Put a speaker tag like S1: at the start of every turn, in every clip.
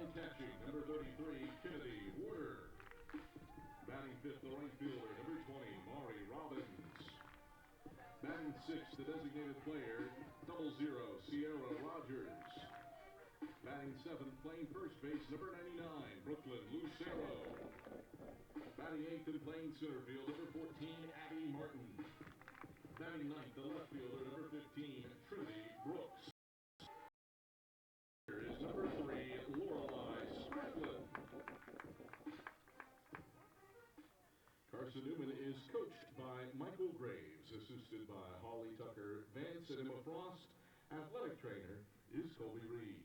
S1: and catching, number 33, Kennedy Warder. Batting fifth, the right fielder, number 20, Maury Robbins. Batting sixth, the designated player, 00, Sierra Rogers. Batting seventh, playing first base, number 99, Brooklyn Lucero. Batting eighth and playing center field, number 14, Abby Martin. Batting ninth, the left fielder, number 15, Trinity Brooks. Here is number 3, Lorelei Spratlin. Carson-Newman is coached by Michael Graves, assisted by Holly Tucker, Vance and Emma Frost. Athletic trainer is Colby Reed.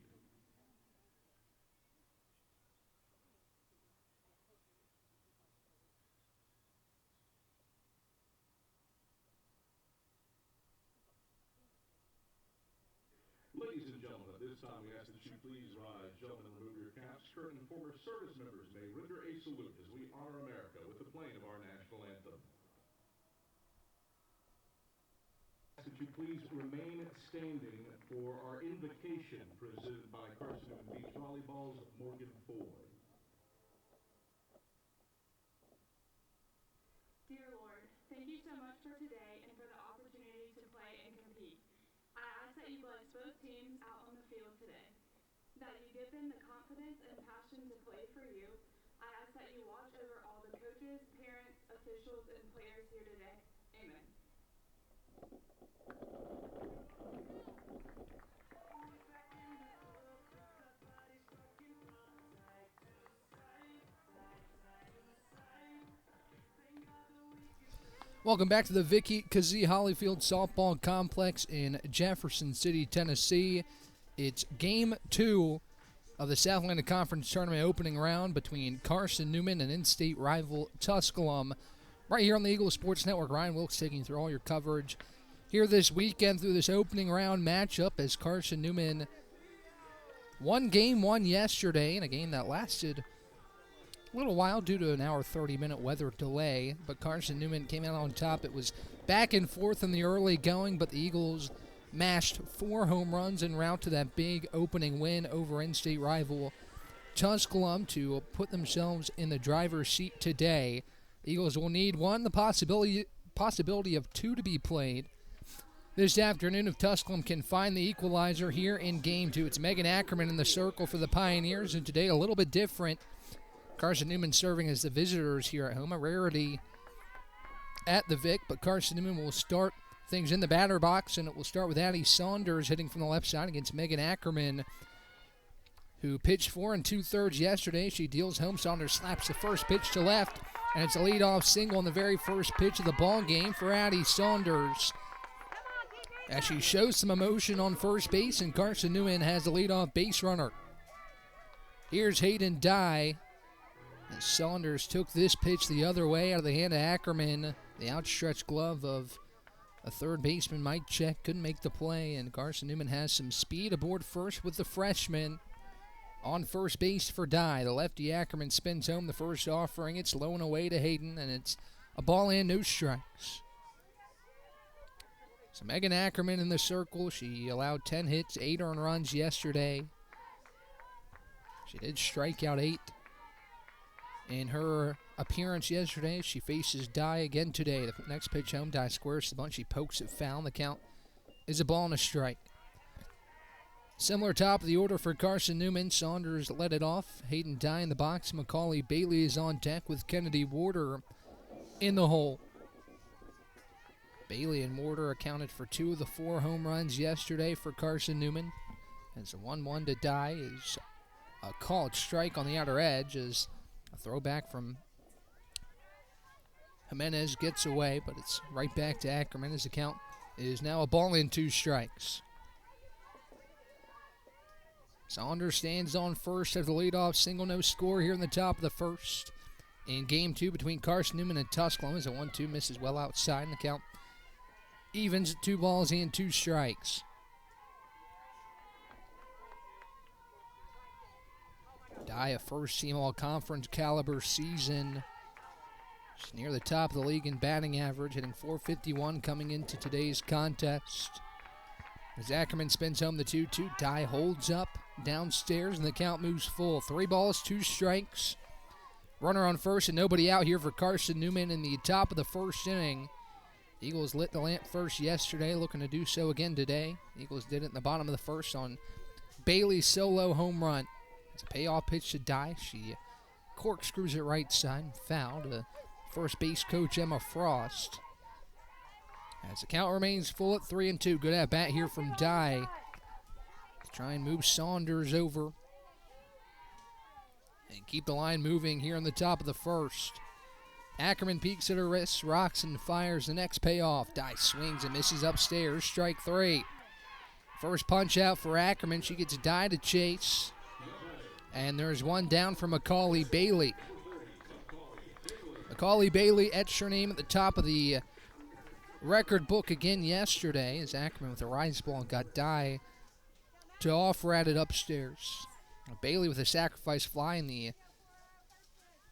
S1: Ladies and gentlemen, at this time we ask that you please rise. Gentlemen, remove your caps. Curtain former service members may render a salute as we honor America with the playing of our national anthem. Ask that you please remain standing for our invocation presented by Carson-Newman Beach Volleyball's Morgan Ford.
S2: Dear Lord, thank you so much for today and for the opportunity to play and compete. I ask that you bless both teams out on the field today, that you give them the confidence and passion to play for you. I ask that you watch over all the coaches, parents, officials, and players here today. Amen.
S3: Welcome back to the Vicky Kazee Hollyfield Softball Complex in Jefferson City, Tennessee. It's Game 2 of the South Atlantic Conference Tournament opening round between Carson-Newman and in-state rival Tusculum. Right here on the Eagle Sports Network, Ryan Wilkes taking you through all your coverage here this weekend through this opening round matchup as Carson-Newman won Game 1 yesterday in a game that lasted a little while due to an hour 30-minute weather delay, but Carson-Newman came out on top. It was back and forth in the early going, but the Eagles mashed 4 home runs en route to that big opening win over in-state rival Tusculum to put themselves in the driver's seat today. The Eagles will need the possibility of 2 to be played this afternoon if Tusculum can find the equalizer here in Game 2. It's Megan Ackerman in the circle for the Pioneers, and today a little bit different. Carson-Newman serving as the visitors here at home, a rarity at the Vic, but Carson-Newman will start things in the batter box, and it will start with Addie Saunders hitting from the left side against Megan Ackerman, who pitched 4 2/3 yesterday. She deals home. Saunders slaps the first pitch to left, and it's a leadoff single on the very first pitch of the ball game for Addie Saunders, as she shows some emotion on first base, and Carson-Newman has the leadoff base runner. Here's Hayden Dye. And Saunders took this pitch the other way out of the hand of Ackerman. The outstretched glove of a third baseman, Mike Check, couldn't make the play, and Carson-Newman has some speed aboard first with the freshman. On first base for Dye. The lefty Ackerman spins home the first offering. It's low and away to Hayden, and it's a ball and no strikes. So Megan Ackerman in the circle. She allowed 10 hits, 8 earned runs yesterday. She did strike out 8 in her appearance yesterday. She faces Dye again today. The next pitch home, Dye squares the bunt. She pokes it foul. The count is a ball and a strike. Similar top of the order for Carson-Newman. Saunders led it off. Hayden Dye in the box. Macaulay Bailey is on deck with Kennedy Warder in the hole. Bailey and Warder accounted for 2 of the 4 home runs yesterday for Carson-Newman. As the 1-1 to Dye is a called strike on the outer edge as a throwback from Jimenez gets away, but it's right back to Ackerman as the count is now a ball and 2 strikes. Saunders stands on first after the leadoff single, no score here in the top of the first. In Game 2 between Carson-Newman and Tusculum as a 1-2 misses well outside, and the count evens at 2 balls and 2 strikes. Dye, a first-team all-conference caliber season. She's near the top of the league in batting average, hitting .451 coming into today's contest. As Ackerman spins home the 2-2, Dye holds up downstairs, and the count moves full. 3 balls, 2 strikes. Runner on first and nobody out here for Carson-Newman in the top of the first inning. Eagles lit the lamp first yesterday, looking to do so again today. Eagles did it in the bottom of the first on Bailey's solo home run. It's a payoff pitch to Dye. She corkscrews it right side and foul to first base coach Emma Frost. As the count remains full at 3-2. Good at bat here from Dye to try and move Saunders over and keep the line moving here in the top of the first. Ackerman peeks at her wrist, rocks and fires the next payoff. Dye swings and misses upstairs. Strike 3. First punch out for Ackerman. She gets Dye to chase. And there's one down for Macaulay Bailey. Macaulay Bailey etched her name at the top of the record book again yesterday as Ackerman with a rise ball got Dye to off-rat it upstairs. Bailey with a sacrifice fly in the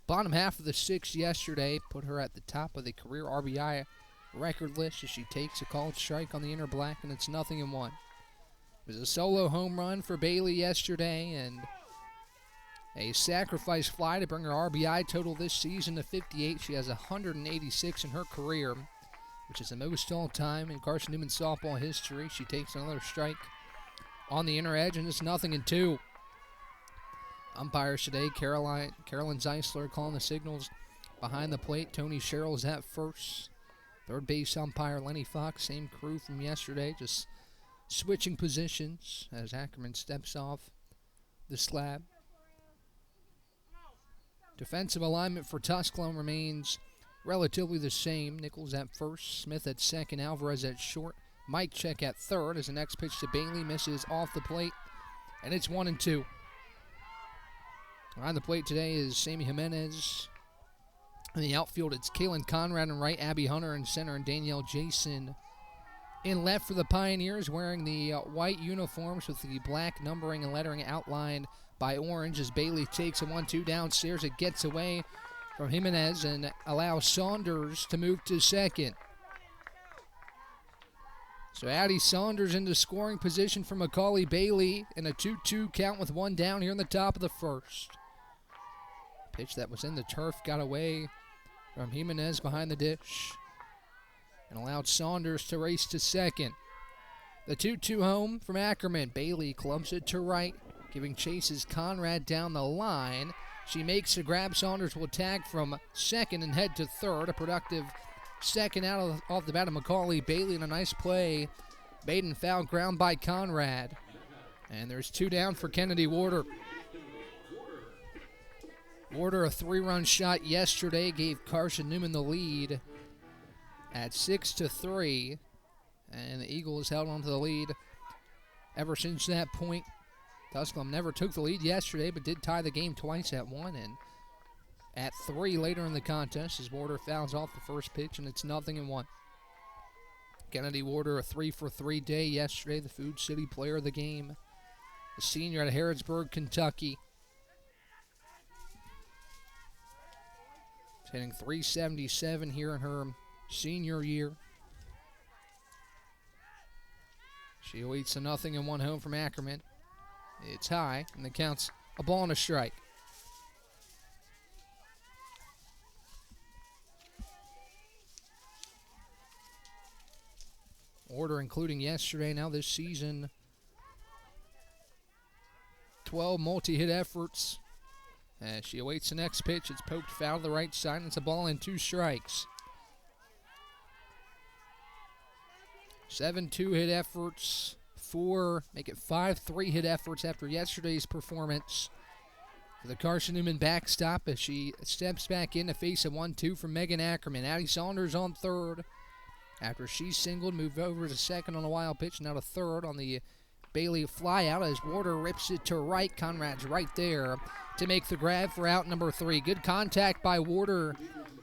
S3: bottom half of the 6th yesterday put her at the top of the career RBI record list as she takes a called strike on the inner black, and it's 0-1. It was a solo home run for Bailey yesterday and a sacrifice fly to bring her RBI total this season to 58. She has 186 in her career, which is the most all-time in Carson-Newman softball history. She takes another strike on the inner edge, and it's 0-2. Umpires today, Carolyn Zeisler calling the signals behind the plate. Tony Sherrill's at first. Third base umpire Lenny Fox, same crew from yesterday, just switching positions as Ackerman steps off the slab. Defensive alignment for Tusculum remains relatively the same. Nichols at first, Smith at second, Alvarez at short. Mike check at third as the next pitch to Bailey misses off the plate, and it's 1-2. On the plate today is Sammy Jimenez. In the outfield, it's Kaylin Conrad in right, Abby Hunter in center, and Danielle Jason in left for the Pioneers, wearing the white uniforms with the black numbering and lettering outlined by orange as Bailey takes a 1-2 downstairs. It gets away from Jimenez and allows Saunders to move to second. So Addie Saunders into scoring position for Macaulay Bailey in a 2-2 count with one down here in the top of the first. Pitch that was in the turf got away from Jimenez behind the dish and allowed Saunders to race to second. The 2-2 home from Ackerman. Bailey clubs it to right, giving chases Conrad down the line. She makes the grab. Saunders will tag from second and head to third. A productive second off the bat of Macaulay Bailey, and a nice play. Maiden foul ground by Conrad. And there's 2 down for Kennedy Warder. Warder, a 3-run shot yesterday, gave Carson-Newman the lead at 6-3. And the Eagles held on to the lead ever since that point. Tusculum never took the lead yesterday, but did tie the game twice at 1 and at 3 later in the contest as Warder fouls off the first pitch, and it's 0-1. Kennedy Warder, a 3-for-3 day yesterday, the Food City player of the game. The senior out of Harrodsburg, Kentucky. She's hitting .377 here in her senior year. She awaits a 0-1 home from Ackerman. It's high, and the count's a ball and a strike. Order including yesterday, now this season, 12 multi-hit efforts. As she awaits the next pitch, it's poked foul to the right side, and it's a ball and 2 strikes. 7 2-hit efforts, 4, make it 5 3-hit efforts after yesterday's performance for the Carson-Newman backstop as she steps back in to face a 1-2 from Megan Ackerman. Addie Saunders on third after she singled, moved over to second on a wild pitch, now to third on the Bailey flyout as Warder rips it to right. Conrad's right there to make the grab for out number 3. Good contact by Warder,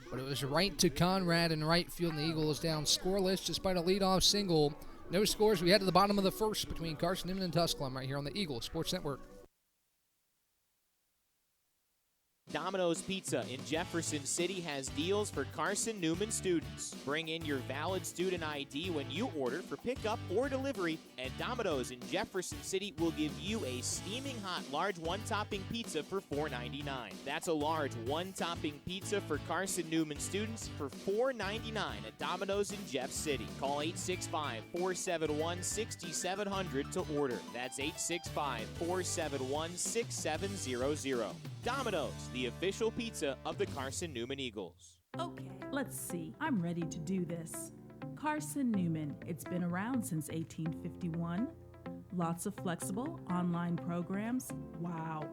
S3: but it was right to Conrad in right field, and the Eagles down scoreless despite a leadoff single. No scores. We head to the bottom of the first between Carson-Newman and Tusculum right here on the Eagle Sports Network.
S4: Domino's Pizza in Jefferson City has deals for Carson-Newman students. Bring in your valid student ID when you order for pickup or delivery, and Domino's in Jefferson City will give you a steaming hot large one-topping pizza for $4.99. That's a large one-topping pizza for Carson-Newman students for $4.99 at Domino's in Jeff City. Call 865-471-6700 to order. That's 865-471-6700. Domino's, the official pizza of the Carson-Newman Eagles.
S5: Okay, let's see. I'm ready to do this. Carson-Newman. It's been around since 1851. Lots of flexible online programs. Wow.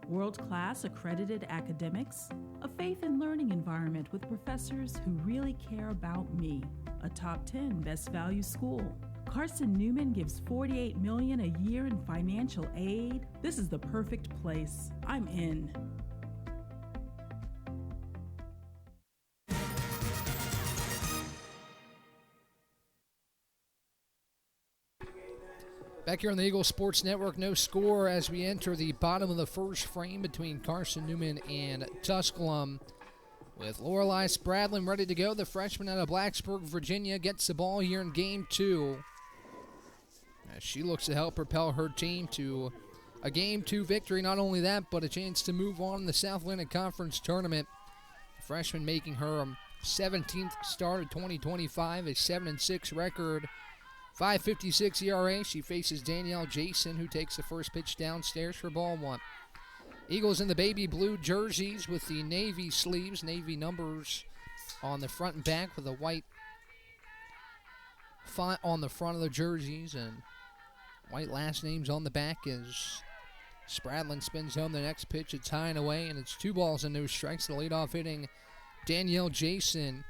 S5: World-class accredited academics. A faith and learning environment with professors who really care about me. A top 10 best value school. Carson-Newman gives $48 million a year in financial aid. This is the perfect place. I'm in.
S3: Back here on the Eagle Sports Network, no score as we enter the bottom of the first frame between Carson-Newman and Tusculum. With Lorelei Spradlin ready to go, the freshman out of Blacksburg, Virginia, gets the ball here in Game 2. As she looks to help propel her team to a Game 2 victory. Not only that, but a chance to move on in the South Atlantic Conference Tournament. The freshman making her 17th start of 2025, a 7-6 record. 5.56 ERA. She faces Danielle Jason, who takes the first pitch downstairs for ball one. Eagles in the baby blue jerseys with the navy sleeves, navy numbers on the front and back with a white font on the front of the jerseys and white last names on the back as Spradlin spins home the next pitch. It's high and away, and it's 2 balls and no strikes. The leadoff hitting Danielle Jason.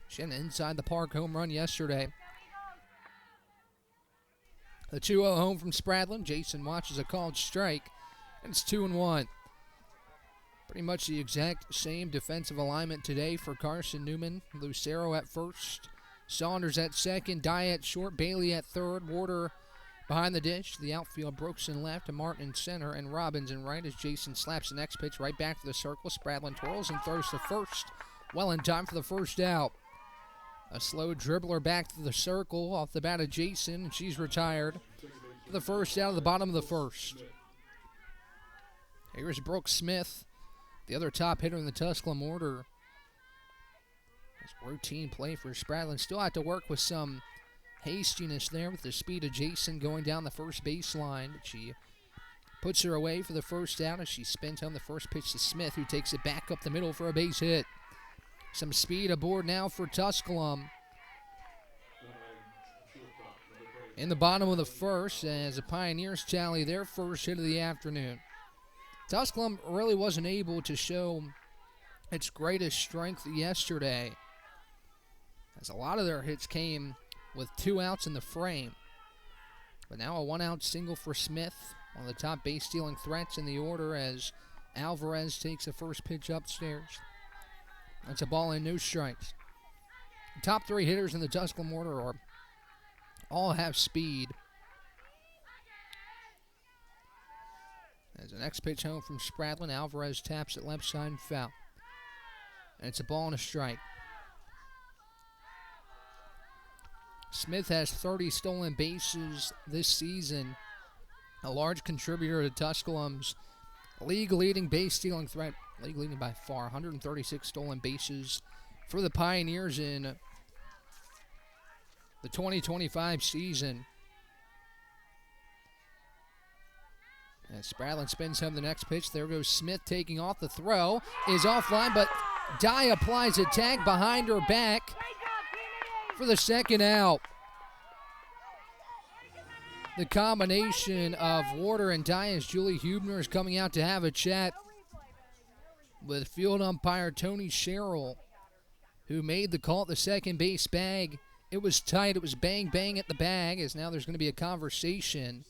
S3: She had an inside the park home run yesterday. The 2-0 home from Spradlin. Jason watches a called strike, and it's 2-1. Pretty much the exact same defensive alignment today for Carson-Newman. Lucero at first, Saunders at second, Dye at short, Bailey at third, Warder behind the dish. The outfield, Brooks in left, and Martin in center, and Robbins in right as Jason slaps the next pitch right back to the circle. Spradlin twirls and throws to first. Well in time for the first out. A slow dribbler back to the circle off the bat of Jason, and she's retired for the first out of the bottom of the first. Here's Brooks Smith, the other top hitter in the Tusculum order. It's routine play for Spradlin. Still have to work with some hastiness there with the speed of Jason going down the first baseline, but she puts her away for the first out as she spins home the first pitch to Smith, who takes it back up the middle for a base hit. Some speed aboard now for Tusculum. In the bottom of the first, as the Pioneers tally their first hit of the afternoon. Tusculum really wasn't able to show its greatest strength yesterday, as a lot of their hits came with 2 outs in the frame. But now a 1-out single for Smith, one of the top base stealing threats in the order, as Alvarez takes the first pitch upstairs. That's a ball and no strikes. The top 3 hitters in the Tusculum order all have speed. As the next pitch home from Spradlin, Alvarez taps it left side and foul. And it's a ball and a strike. Smith has 30 stolen bases this season, a large contributor to Tusculum's league-leading base stealing threat. League-leading by far, 136 stolen bases for the Pioneers in the 2025 season. As Spradlin spins home the next pitch, there goes Smith taking off. The throw is offline, but Dye applies a tag behind her back for the second out. The combination of Warder and Dye as Julie Hubner is coming out to have a chat with field umpire Tony Sherrill, who made the call at the second base bag. It was tight. It was bang, bang at the bag, as now there's going to be a conversation.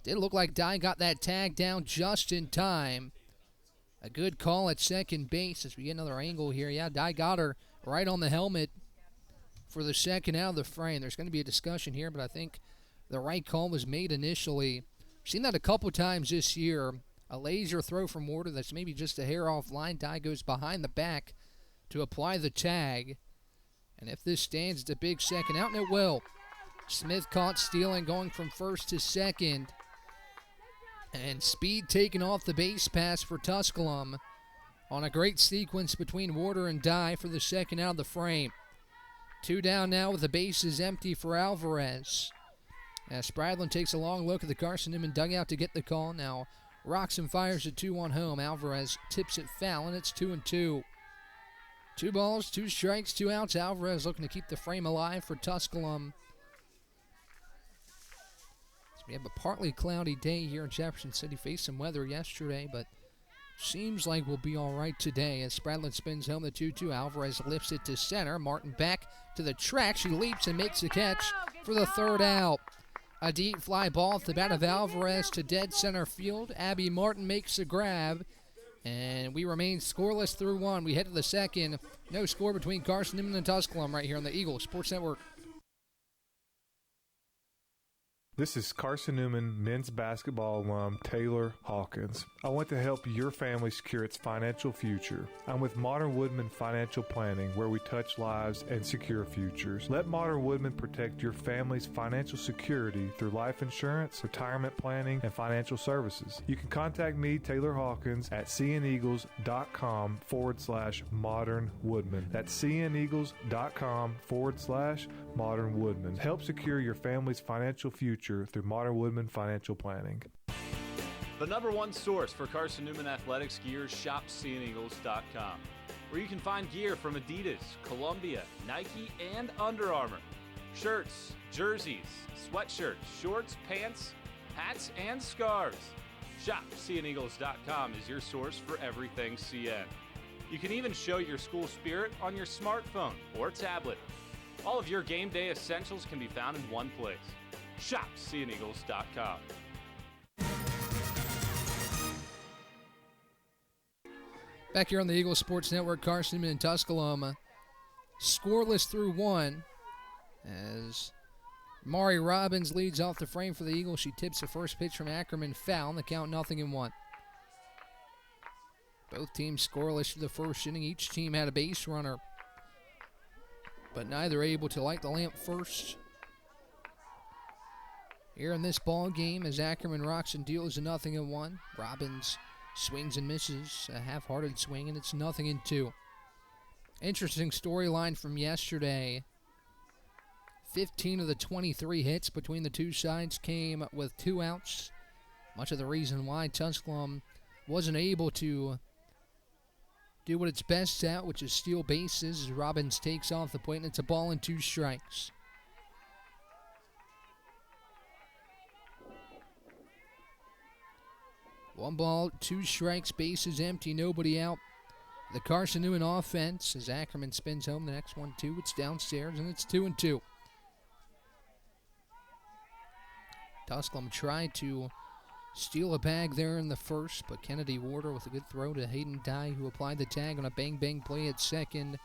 S3: Did look like Dye got that tag down just in time. A good call at second base as we get another angle here. Yeah, Dye got her right on the helmet for the second out of the frame. There's going to be a discussion here, but I think the right call was made initially. We've seen that a couple times this year A laser throw from Warder that's maybe just a hair off line. Dye goes behind the back to apply the tag. And if this stands, it's a big second out, and it will. Smith caught stealing, going from first to second. And speed taken off the base pass for Tusculum on a great sequence between Warder and Dye for the second out of the frame. 2 down now with the bases empty for Alvarez. As Spradlin takes a long look at the Carson-Newman dugout to get the call. Now Roxon fires a 2-1 home. Alvarez tips it foul, and it's 2-2. 2 balls, 2 strikes, 2 outs. Alvarez looking to keep the frame alive for Tusculum. So we have a partly cloudy day here in Jefferson City. Faced some weather yesterday, but seems like we'll be all right today. As Spradlin spins home the 2-2, Alvarez lifts it to center. Martin back to the track. She leaps and makes the catch for the 3rd out. A deep fly ball off the bat of Alvarez to dead center field. Abby Martin makes the grab. And we remain scoreless through 1. We head to the second. No score between Carson-Newman and Tusculum right here on the Eagle Sports Network.
S6: This is Carson-Newman men's basketball alum Taylor Hawkins. I want to help your family secure its financial future. I'm with Modern Woodman Financial Planning, where we touch lives and secure futures. Let Modern Woodman protect your family's financial security through life insurance, retirement planning, and financial services. You can contact me, Taylor Hawkins, at cneagles.com/Modern Woodman. That's cneagles.com/Modern Woodman. Help secure your family's financial future through Modern Woodman Financial Planning.
S7: The #1 source for Carson-Newman athletics gear is shopseeandeagles.com, where you can find gear from Adidas, Columbia, Nike, and Under Armour. Shirts, jerseys, sweatshirts, shorts, pants, hats, and scarves. Shopseeandeagles.com is your source for everything CN. You can even show your school spirit on your smartphone or tablet. All of your game day essentials can be found in one place. ShopSeeAndEagles.com.
S3: Back here on the Eagle Sports Network, Carson-Newman and Tusculum scoreless through 1 as Mari Robbins leads off the frame for the Eagles. She tips the first pitch from Ackerman foul, and the count 0-1. Both teams scoreless for the first inning. Each team had a base runner, but neither able to light the lamp first. Here in this ball game, as Ackerman rocks and deals a 0-1. Robbins swings and misses, a half-hearted swing, and it's 0-2. Interesting storyline from yesterday. 15 of the 23 hits between the two sides came with 2 outs. Much of the reason why Tusculum wasn't able to do what it's best at, which is steal bases, as Robbins takes off the plate, and it's a ball and 2 strikes. One ball, 2 strikes, bases empty, nobody out. The Carson-Newman offense, as Ackerman spins home the next 1-2, it's downstairs, and it's 2-2. Tusculum tried to steal a bag there in the first, but Kennedy Warder with a good throw to Hayden Dye, who applied the tag on a bang-bang play at second.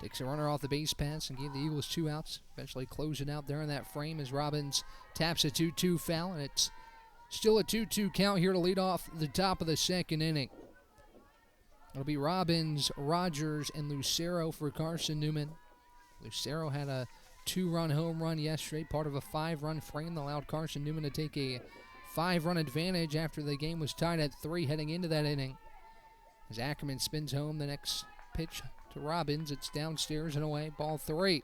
S3: Takes a runner off the base pass and gave the Eagles 2 outs. Eventually closing out there in that frame as Robbins taps a 2-2 foul, and it's still a 2-2 count here to lead off the top of the second inning. It'll be Robbins, Rogers, and Lucero for Carson-Newman. Lucero had a 2-run home run yesterday, part of a 5-run frame that allowed Carson-Newman to take a 5-run advantage after the game was tied at 3 heading into that inning. As Ackerman spins home the next pitch to Robbins, it's downstairs and away, ball 3.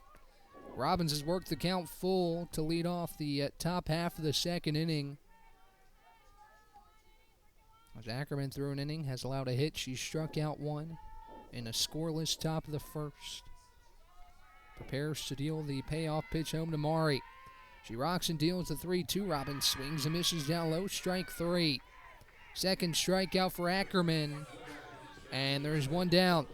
S3: Robbins has worked the count full to lead off the top half of the second inning. As Ackerman through an inning, has allowed a hit. She struck out 1 in a scoreless top of the first. Prepares to deal the payoff pitch home to Mari. She rocks and deals the 3-2. Robbins swings and misses down low. Strike 3. Second strikeout for Ackerman. And there's 1 down.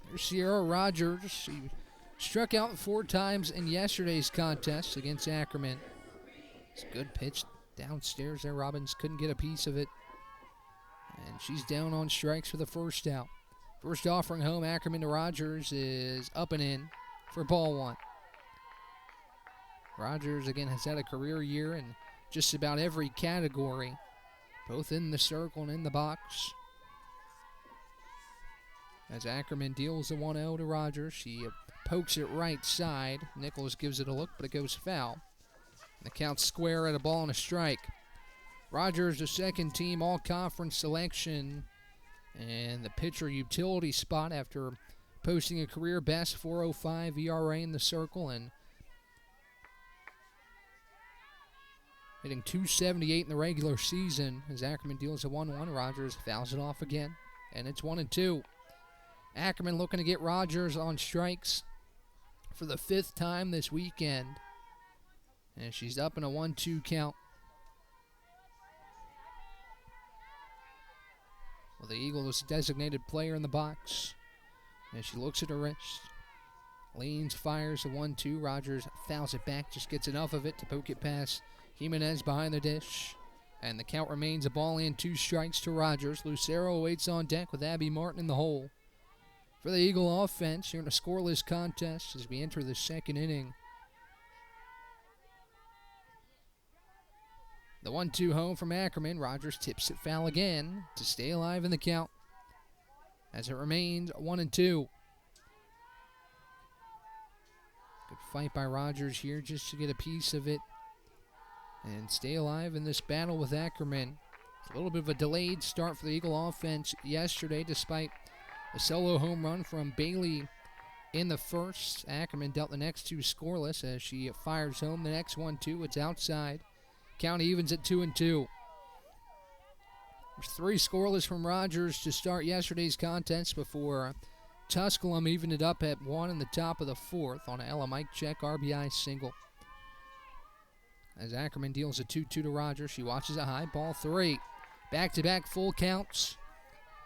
S3: There's Sierra Rogers. She struck out 4 times in yesterday's contest against Ackerman. It's a good pitch downstairs there. Robbins couldn't get a piece of it. And she's down on strikes for the first out. First offering home, Ackerman to Rogers is up and in for ball 1. Rogers, again, has had a career year in just about every category. both in the circle and in the box. As Ackerman deals the 1-0 to Rogers, she pokes it right side. Nichols gives it a look, but it goes foul. And the count's square at a ball and a strike. Rogers, the second team all-conference selection, and the pitcher utility spot after posting a career best 4.05 ERA in the circle and hitting .278 in the regular season. As Ackerman deals a 1-1, Rogers fouls it off again, and it's 1-2. Ackerman looking to get Rogers on strikes for the 5th time this weekend, and she's up in a 1-2 count. Well, the Eagles' designated player in the box. As she looks at her wrist, leans, fires a 1-2. Rogers fouls it back, just gets enough of it to poke it past Jimenez behind the dish. And the count remains a ball and 2 strikes to Rogers. Lucero awaits on deck with Abby Martin in the hole. For the Eagle offense, here in a scoreless contest as we enter the 2nd inning. The 1-2 home from Ackerman. Rogers tips it foul again to stay alive in the count as it remains 1-2. Good fight by Rogers here just to get a piece of it and stay alive in this battle with Ackerman. It's a little bit of a delayed start for the Eagle offense yesterday despite a solo home run from Bailey in the first. Ackerman dealt the next 2 scoreless as she fires home the next 1-2. It's outside. Count evens at 2-2. There's 3 scoreless from Rogers to start yesterday's contest before Tusculum evened it up at 1 in the top of the 4th on a Ella Mike check RBI single. As Ackerman deals a 2-2 to Rogers, she watches a high ball 3. Back-to-back full counts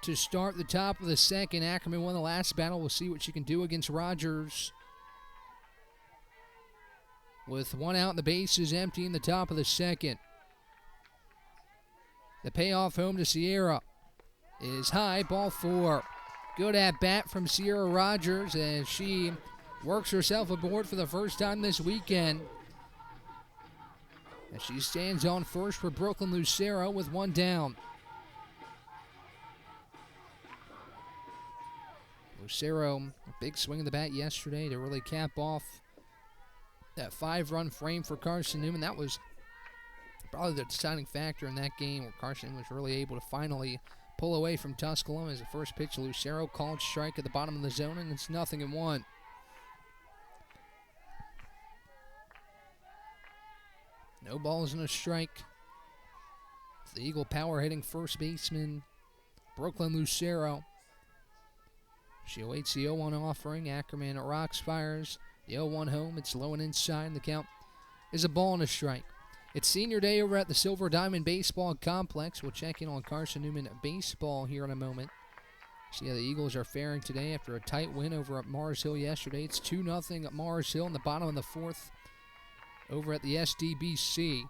S3: to start the top of the 2nd. Ackerman won the last battle. We'll see what she can do against Rogers. With 1 out and the bases empty in the top of the 2nd. The payoff home to Sierra is high, ball 4. Good at bat from Sierra Rogers as she works herself aboard for the first time this weekend. As she stands on first for Brooklyn Lucero with 1 down. Lucero, a big swing of the bat yesterday to really cap off that 5-run frame for Carson-Newman. That was probably the deciding factor in that game where Carson was really able to finally pull away from Tusculum as the first pitch to Lucero called strike at the bottom of the zone, and it's 0-1. No balls and a strike. The Eagle power hitting first baseman Brooklyn Lucero. She awaits the 0-1 offering. Ackerman rocks, fires. The 0-1 home. It's low and inside. And the count is a ball and a strike. It's senior day over at the Silver Diamond Baseball Complex. We'll check in on Carson-Newman baseball here in a moment. See how the Eagles are faring today after a tight win over at Mars Hill yesterday. It's 2-0 at Mars Hill in the bottom of the 4th over at the SDBC.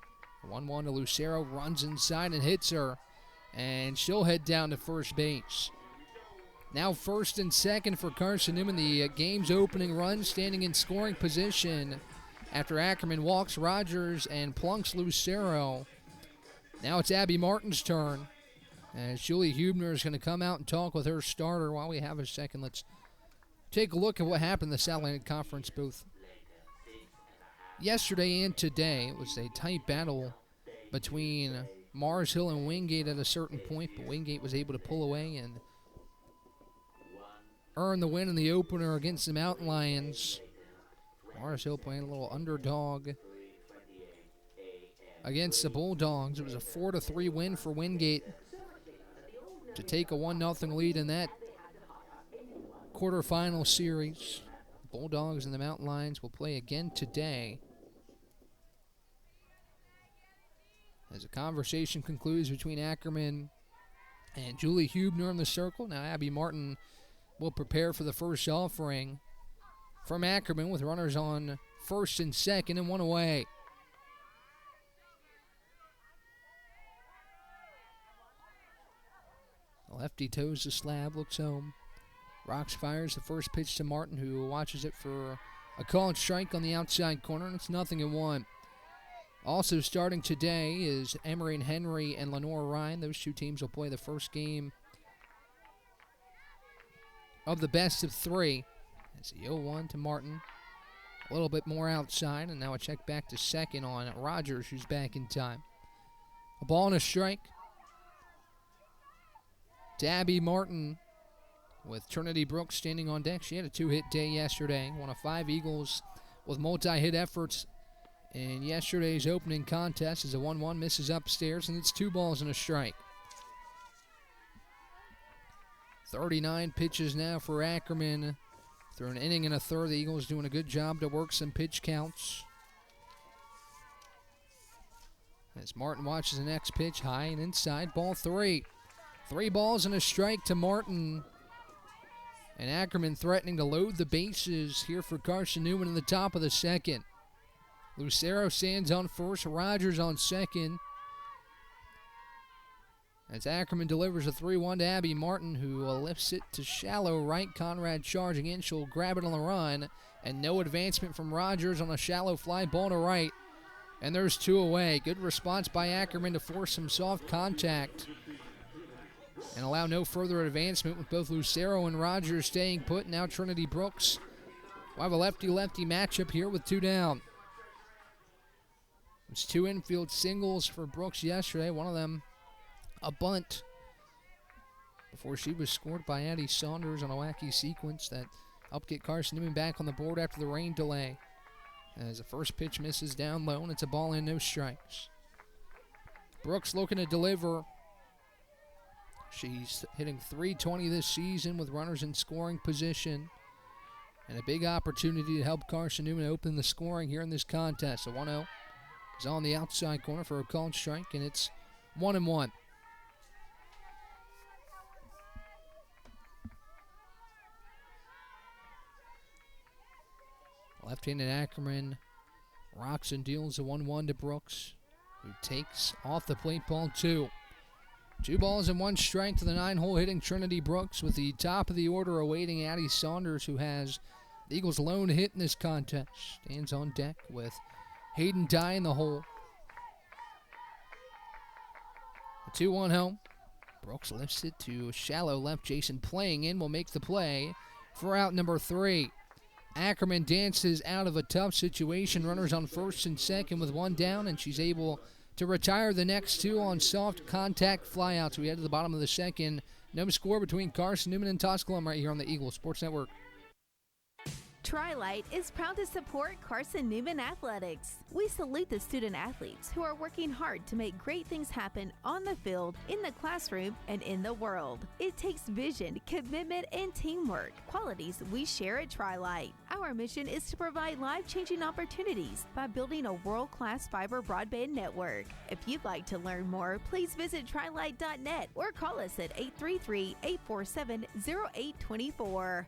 S3: 1-1 to Lucero. Runs inside and hits her. And she'll head down to first base. Now 1st and 2nd for Carson-Newman. The game's opening run standing in scoring position after Ackerman walks Rogers and plunks Lucero. Now it's Abby Martin's turn. As Julie Hubner is going to come out and talk with her starter while we have a second. Let's take a look at what happened in the South Atlantic Conference booth. Yesterday and today, it was a tight battle between Mars Hill and Wingate at a certain point, but Wingate was able to pull away and earn the win in the opener against the Mountain Lions. Mars Hill playing a little underdog against the Bulldogs. It was a 4-3 win for Wingate to take a 1-0 lead in that quarterfinal series. Bulldogs and the Mountain Lions will play again today. As a conversation concludes between Ackerman and Julie Hubner in the circle. Now Abby Martin will prepare for the first offering from Ackerman with runners on 1st and 2nd and 1 away. The lefty toes the slab, looks home. Rocks fires the first pitch to Martin, who watches it for a called strike on the outside corner, and it's 0-1. Also starting today is Emory and Henry and Lenore Ryan. Those two teams will play the first game of the best of three. It's a 0-1 to Martin. A little bit more outside, and now a check back to second on Rogers, who's back in time. A ball and a strike to Abby Martin with Trinity Brooks standing on deck. She had a 2-hit day yesterday. One of 5 Eagles with multi-hit efforts in yesterday's opening contest. As a 1-1 misses upstairs, and it's 2 balls and a strike. 39 pitches now for Ackerman. Through an inning and a third, the Eagles doing a good job to work some pitch counts. As Martin watches the next pitch, high and inside, ball 3. 3 balls and a strike to Martin. And Ackerman threatening to load the bases here for Carson-Newman in the top of the second. Lucero stands on first, Rogers on second. As Ackerman delivers a 3-1 to Abby Martin, who lifts it to shallow right. Conrad charging in. She'll grab it on the run. And no advancement from Rogers on a shallow fly ball to right. And there's 2 away. Good response by Ackerman to force some soft contact and allow no further advancement, with both Lucero and Rogers staying put. Now Trinity Brooks will have a lefty-lefty matchup here with 2 down. There's 2 infield singles for Brooks yesterday. One of them a bunt before she was scored by Addie Saunders on a wacky sequence that helped get Carson-Newman back on the board after the rain delay. As the first pitch misses down low, and it's a ball and no strikes. Brooks looking to deliver. She's hitting .320 this season with runners in scoring position. And a big opportunity to help Carson-Newman open the scoring here in this contest. A 1-0 is on the outside corner for a called strike, and it's 1-1. Left-handed Ackerman rocks and deals a 1-1 to Brooks, who takes off the plate ball 2. 2 balls and 1 strike to the 9-hole hitting Trinity Brooks, with the top of the order awaiting Addie Saunders, who has the Eagles' lone hit in this contest. Stands on deck with Hayden Dye in the hole. A 2-1 home. Brooks lifts it to shallow left. Jason playing in will make the play for out number 3. Ackerman dances out of a tough situation. Runners on first and second with 1 down, and she's able to retire the next 2 on soft contact flyouts. We head to the bottom of the second. No score between Carson-Newman and Tusculum right here on the Eagles Sports Network.
S8: Tri-Light is proud to support Carson-Newman Athletics. We salute the student athletes who are working hard to make great things happen on the field, in the classroom, and in the world. It takes vision, commitment, and teamwork, qualities we share at Tri-Light. Our mission is to provide life-changing opportunities by building a world-class fiber broadband network. If you'd like to learn more, please visit trilight.net or call us at 833-847-0824.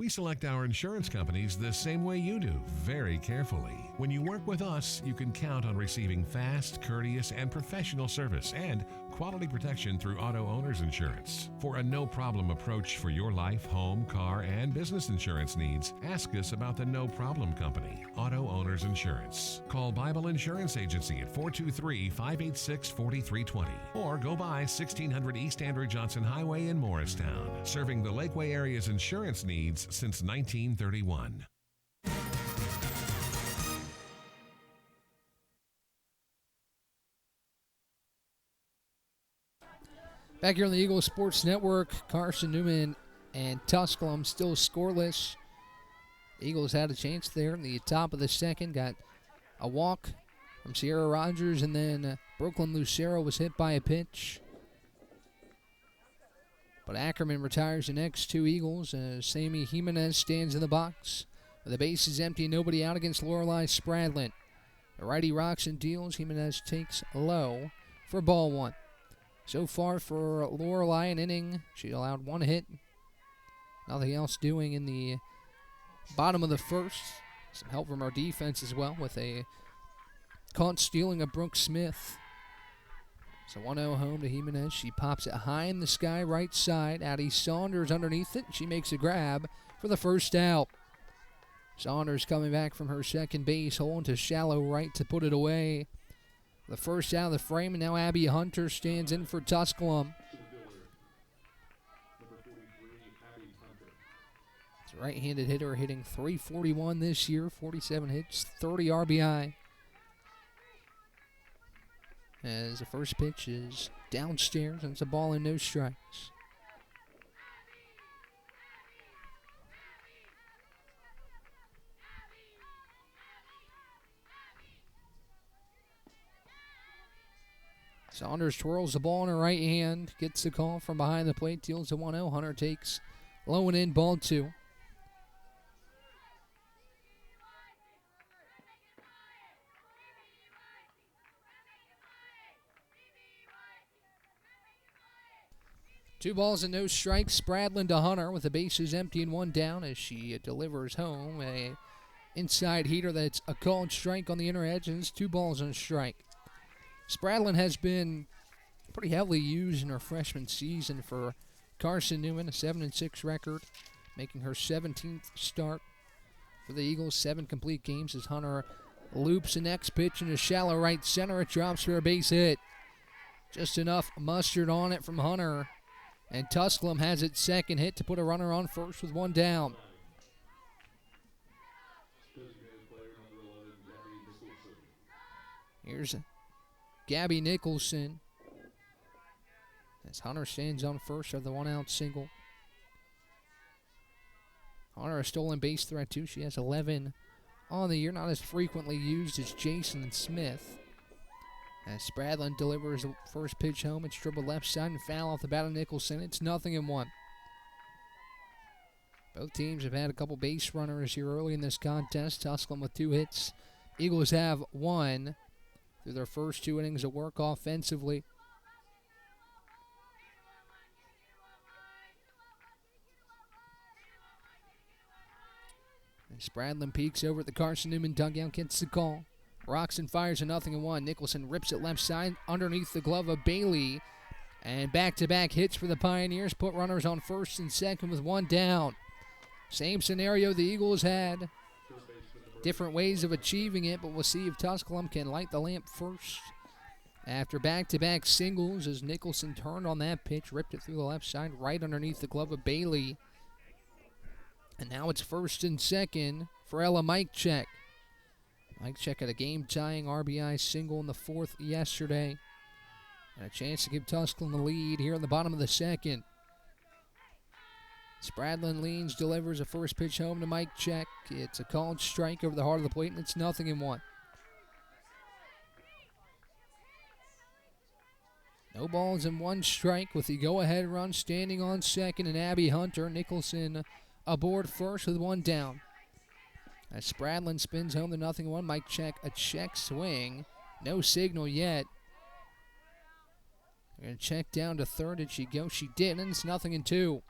S9: We select our insurance companies the same way you do, very carefully. When you work with us, you can count on receiving fast, courteous, and professional service and quality protection through Auto Owners Insurance. For a no-problem approach for your life, home, car, and business insurance needs, ask us about the No Problem Company, Auto Owners Insurance. Call Bible Insurance Agency at 423-586-4320 or go by 1600 East Andrew Johnson Highway in Morristown, serving the Lakeway area's insurance needs since 1931.
S3: Back here on the Eagles Sports Network, Carson-Newman and Tusculum still scoreless. Eagles had a chance there in the top of the second. Got a walk from Sierra Rogers, and then Brooklyn Lucero was hit by a pitch. But Ackerman retires the next 2 Eagles as Sammy Jimenez stands in the box. The base is empty, nobody out against Lorelei Spradlin. The righty rocks and deals. Jimenez takes low for ball 1. So far for Lorelei, an inning. She allowed 1 hit. Nothing else doing in the bottom of the first. Some help from our defense as well with a caught stealing of Brooke Smith. So 1-0 home to Jimenez. She pops it high in the sky, right side. Addie Saunders underneath it. She makes a grab for the first out. Saunders coming back from her second base hole into shallow right to put it away. The first out of the frame, and now Abby Hunter stands in for Tusculum. It's a right-handed hitter hitting .341 this year, 47 hits, 30 RBI. As the first pitch is downstairs, and it's a ball and no strikes. Saunders twirls the ball in her right hand, gets the call from behind the plate, deals a 1-0. Hunter takes low and in, ball 2. Two balls and no strikes. Spradlin to Hunter with the bases empty and 1 down as she delivers home a inside heater that's a called strike on the inner edge, and it's 2 balls and a strike. Spradlin has been pretty heavily used in her freshman season for Carson-Newman, a 7-6 record, making her 17th start for the Eagles. 7 complete games as Hunter loops the next pitch in a shallow right center. It drops for a base hit. Just enough mustard on it from Hunter. And Tusculum has its second hit to put a runner on first with 1 down. Here's Gabby Nicholson as Hunter stands on first of the 1-out single. Hunter a stolen base threat too. She has 11 on the year, not as frequently used as Jason Smith. As Spradlin delivers the first pitch home, it's dribbled left side and foul off the bat of Nicholson. It's 0-1. Both teams have had a couple base runners here early in this contest. Tusculum with 2 hits. Eagles have 1 through their first 2 innings of work offensively. And Spradlin peeks over at the Carson-Newman dugout, gets the call. Rocks and fires a 0-1. Nicholson rips it left side underneath the glove of Bailey. And back-to-back hits for the Pioneers put runners on first and second with 1 down. Same scenario the Eagles had. Different ways of achieving it, but we'll see if Tusculum can light the lamp first. After back-to-back singles as Nicholson turned on that pitch, ripped it through the left side right underneath the glove of Bailey. And now it's first and second for Ella Mikecheck. Mikecheck had a game-tying RBI single in the 4th yesterday. And a chance to give Tusculum the lead here in the bottom of the second. Spradlin leans, delivers a first pitch home to Mikecheck. It's a called strike over the heart of the plate, and it's 0-1. No balls and 1 strike with the go-ahead run standing on second, and Abby Hunter. Nicholson aboard first with 1 down. As Spradlin spins home the 0-1, Mikecheck a check swing. No signal yet. They're going to check down to third. Did she go? She did, and it's 0-2.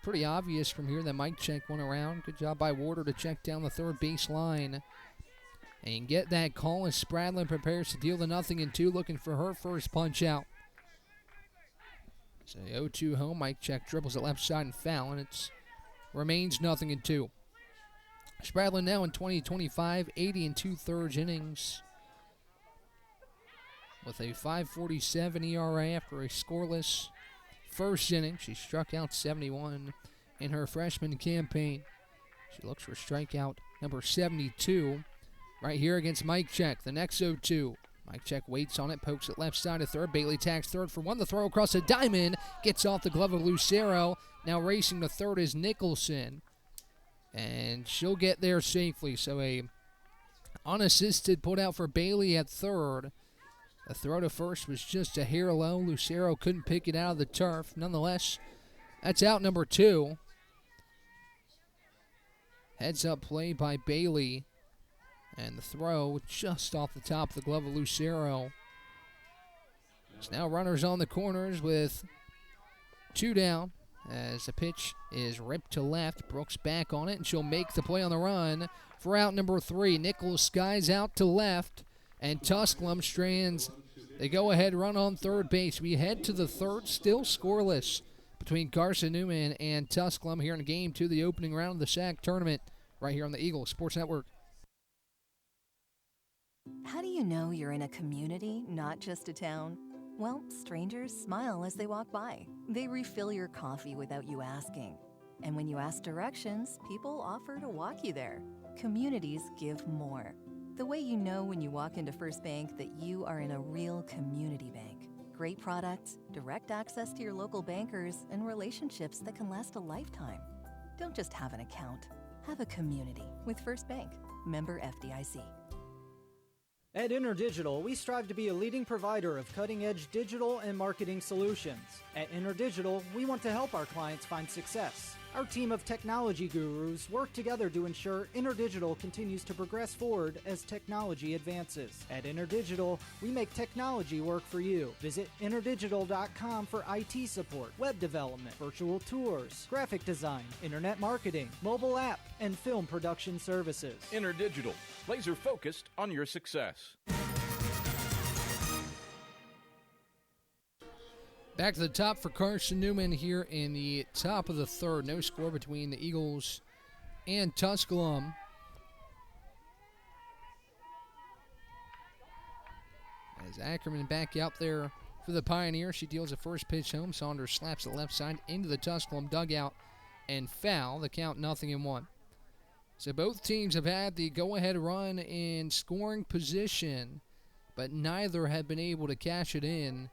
S3: Pretty obvious from here that Mikecheck went around. Good job by Warder to check down the third base line. And get that call as Spradlin prepares to deal the 0-2, looking for her first punch out. So the 0-2 home, Mikecheck dribbles it left side and foul, and it remains 0-2. Spradlin now in 2025, 80 2/3 innings with a 5.47 ERA after a scoreless first inning. She struck out 71 in her freshman campaign. She looks for strikeout number 72 right here against Mikecheck. The next 0-2. Mikecheck waits on it, pokes it left side of third. Bailey tags third for 1. The throw across the diamond gets off the glove of Lucero. Now racing to third is Nicholson. And she'll get there safely. So a unassisted put out for Bailey at third. The throw to first was just a hair low. Lucero couldn't pick it out of the turf. Nonetheless, that's out number 2. Heads up play by Bailey. And the throw just off the top of the glove of Lucero. It's now runners on the corners with 2 down. As the pitch is ripped to left, Brooks back on it, and she'll make the play on the run for out number 3. Nichols skies out to left, and Tusculum strands the go-ahead run on third base. We head to the third, still scoreless between Carson-Newman and Tusculum here in Game 2, the opening round of the SAC tournament. right here on the Eagle Sports Network.
S10: How do you know you're in a community, not just a town? Well, strangers smile as they walk by. They refill your coffee without you asking. And when you ask directions, people offer to walk you there. Communities give more. The way you know when you walk into First Bank that you are in a real community bank. Great products, direct access to your local bankers, and relationships that can last a lifetime. Don't just have an account. Have a community with First Bank. Member FDIC.
S11: At InterDigital, we strive to be a leading provider of cutting-edge digital and marketing solutions. At InterDigital, we want to help our clients find success. Our team of technology gurus work together to ensure InterDigital continues to progress forward as technology advances. At InterDigital, we make technology work for you. Visit interdigital.com for IT support, web development, virtual tours, graphic design, internet marketing, mobile app, and film production services.
S12: InterDigital, laser focused on your success.
S3: Back to the top for Carson-Newman here in the top of the third. No score between the Eagles and Tusculum. As Ackerman back out there for the Pioneer, she deals the first pitch home. Saunders slaps it left side into the Tusculum dugout and foul. The count 0-1. So both teams have had the go-ahead run in scoring position, but neither have been able to cash it in.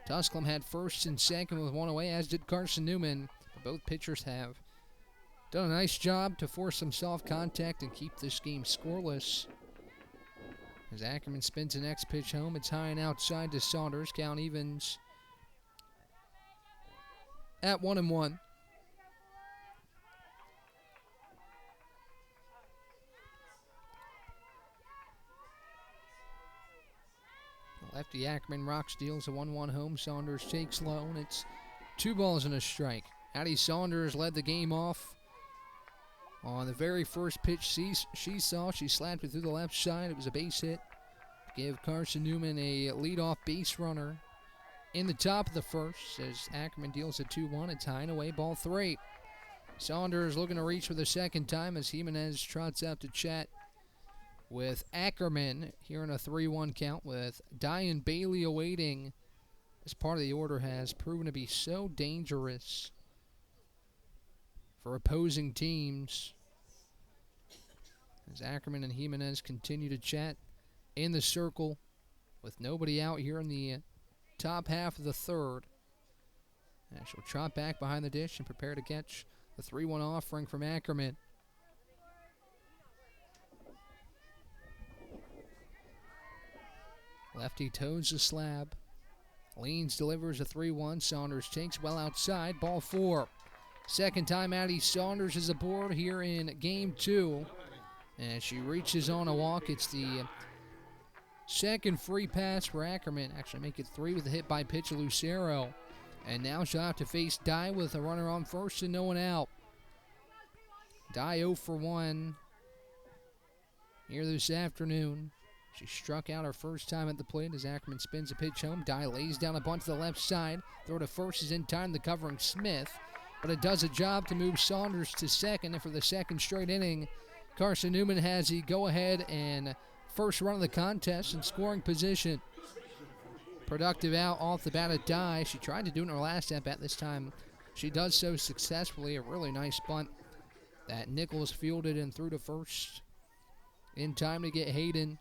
S3: Tusculum had first and second with one away, as did Carson-Newman. Both pitchers have done a nice job to force some soft contact and keep this game scoreless. As Ackerman spins the next pitch home, it's high and outside to Saunders. Count evens at 1-1. Lefty Ackerman rocks, deals a 1-1 home. Saunders takes low, and it's 2 balls and a strike. Addie Saunders led the game off on the very first pitch she saw. She slapped it through the left side. It was a base hit. Give Carson-Newman a leadoff base runner in the top of the first as Ackerman deals a 2-1. It's high and away, ball 3. Saunders looking to reach for the second time as Jimenez trots out to chat with Ackerman here in a 3-1 count, with Diane Bailey awaiting. This part of the order has proven to be so dangerous for opposing teams as Ackerman and Jimenez continue to chat in the circle with nobody out here in the top half of the third. And she'll trot back behind the dish and prepare to catch the 3-1 offering from Ackerman. Lefty toes the slab. Leans, delivers a 3-1. Saunders takes well outside. Ball 4. Second time Addie Saunders is aboard here in game 2. And she reaches on a walk. It's the second free pass for Ackerman. Actually make it 3 with a hit by pitch Lucero. And now she'll have to face Dye with a runner on first and no one out. Dye 0 for 1 here this afternoon. She struck out her first time at the plate as Ackerman spins a pitch home. Dye lays down a bunt to the left side. Throw to first is in time, the covering Smith. But it does a job to move Saunders to second. And for the second straight inning, Carson-Newman has the go-ahead and first run of the contest in scoring position. Productive out off the bat of Dye. She tried to do it in her last at-bat. This time she does so successfully. A really nice bunt that Nichols fielded and threw to first in time to get Hayden.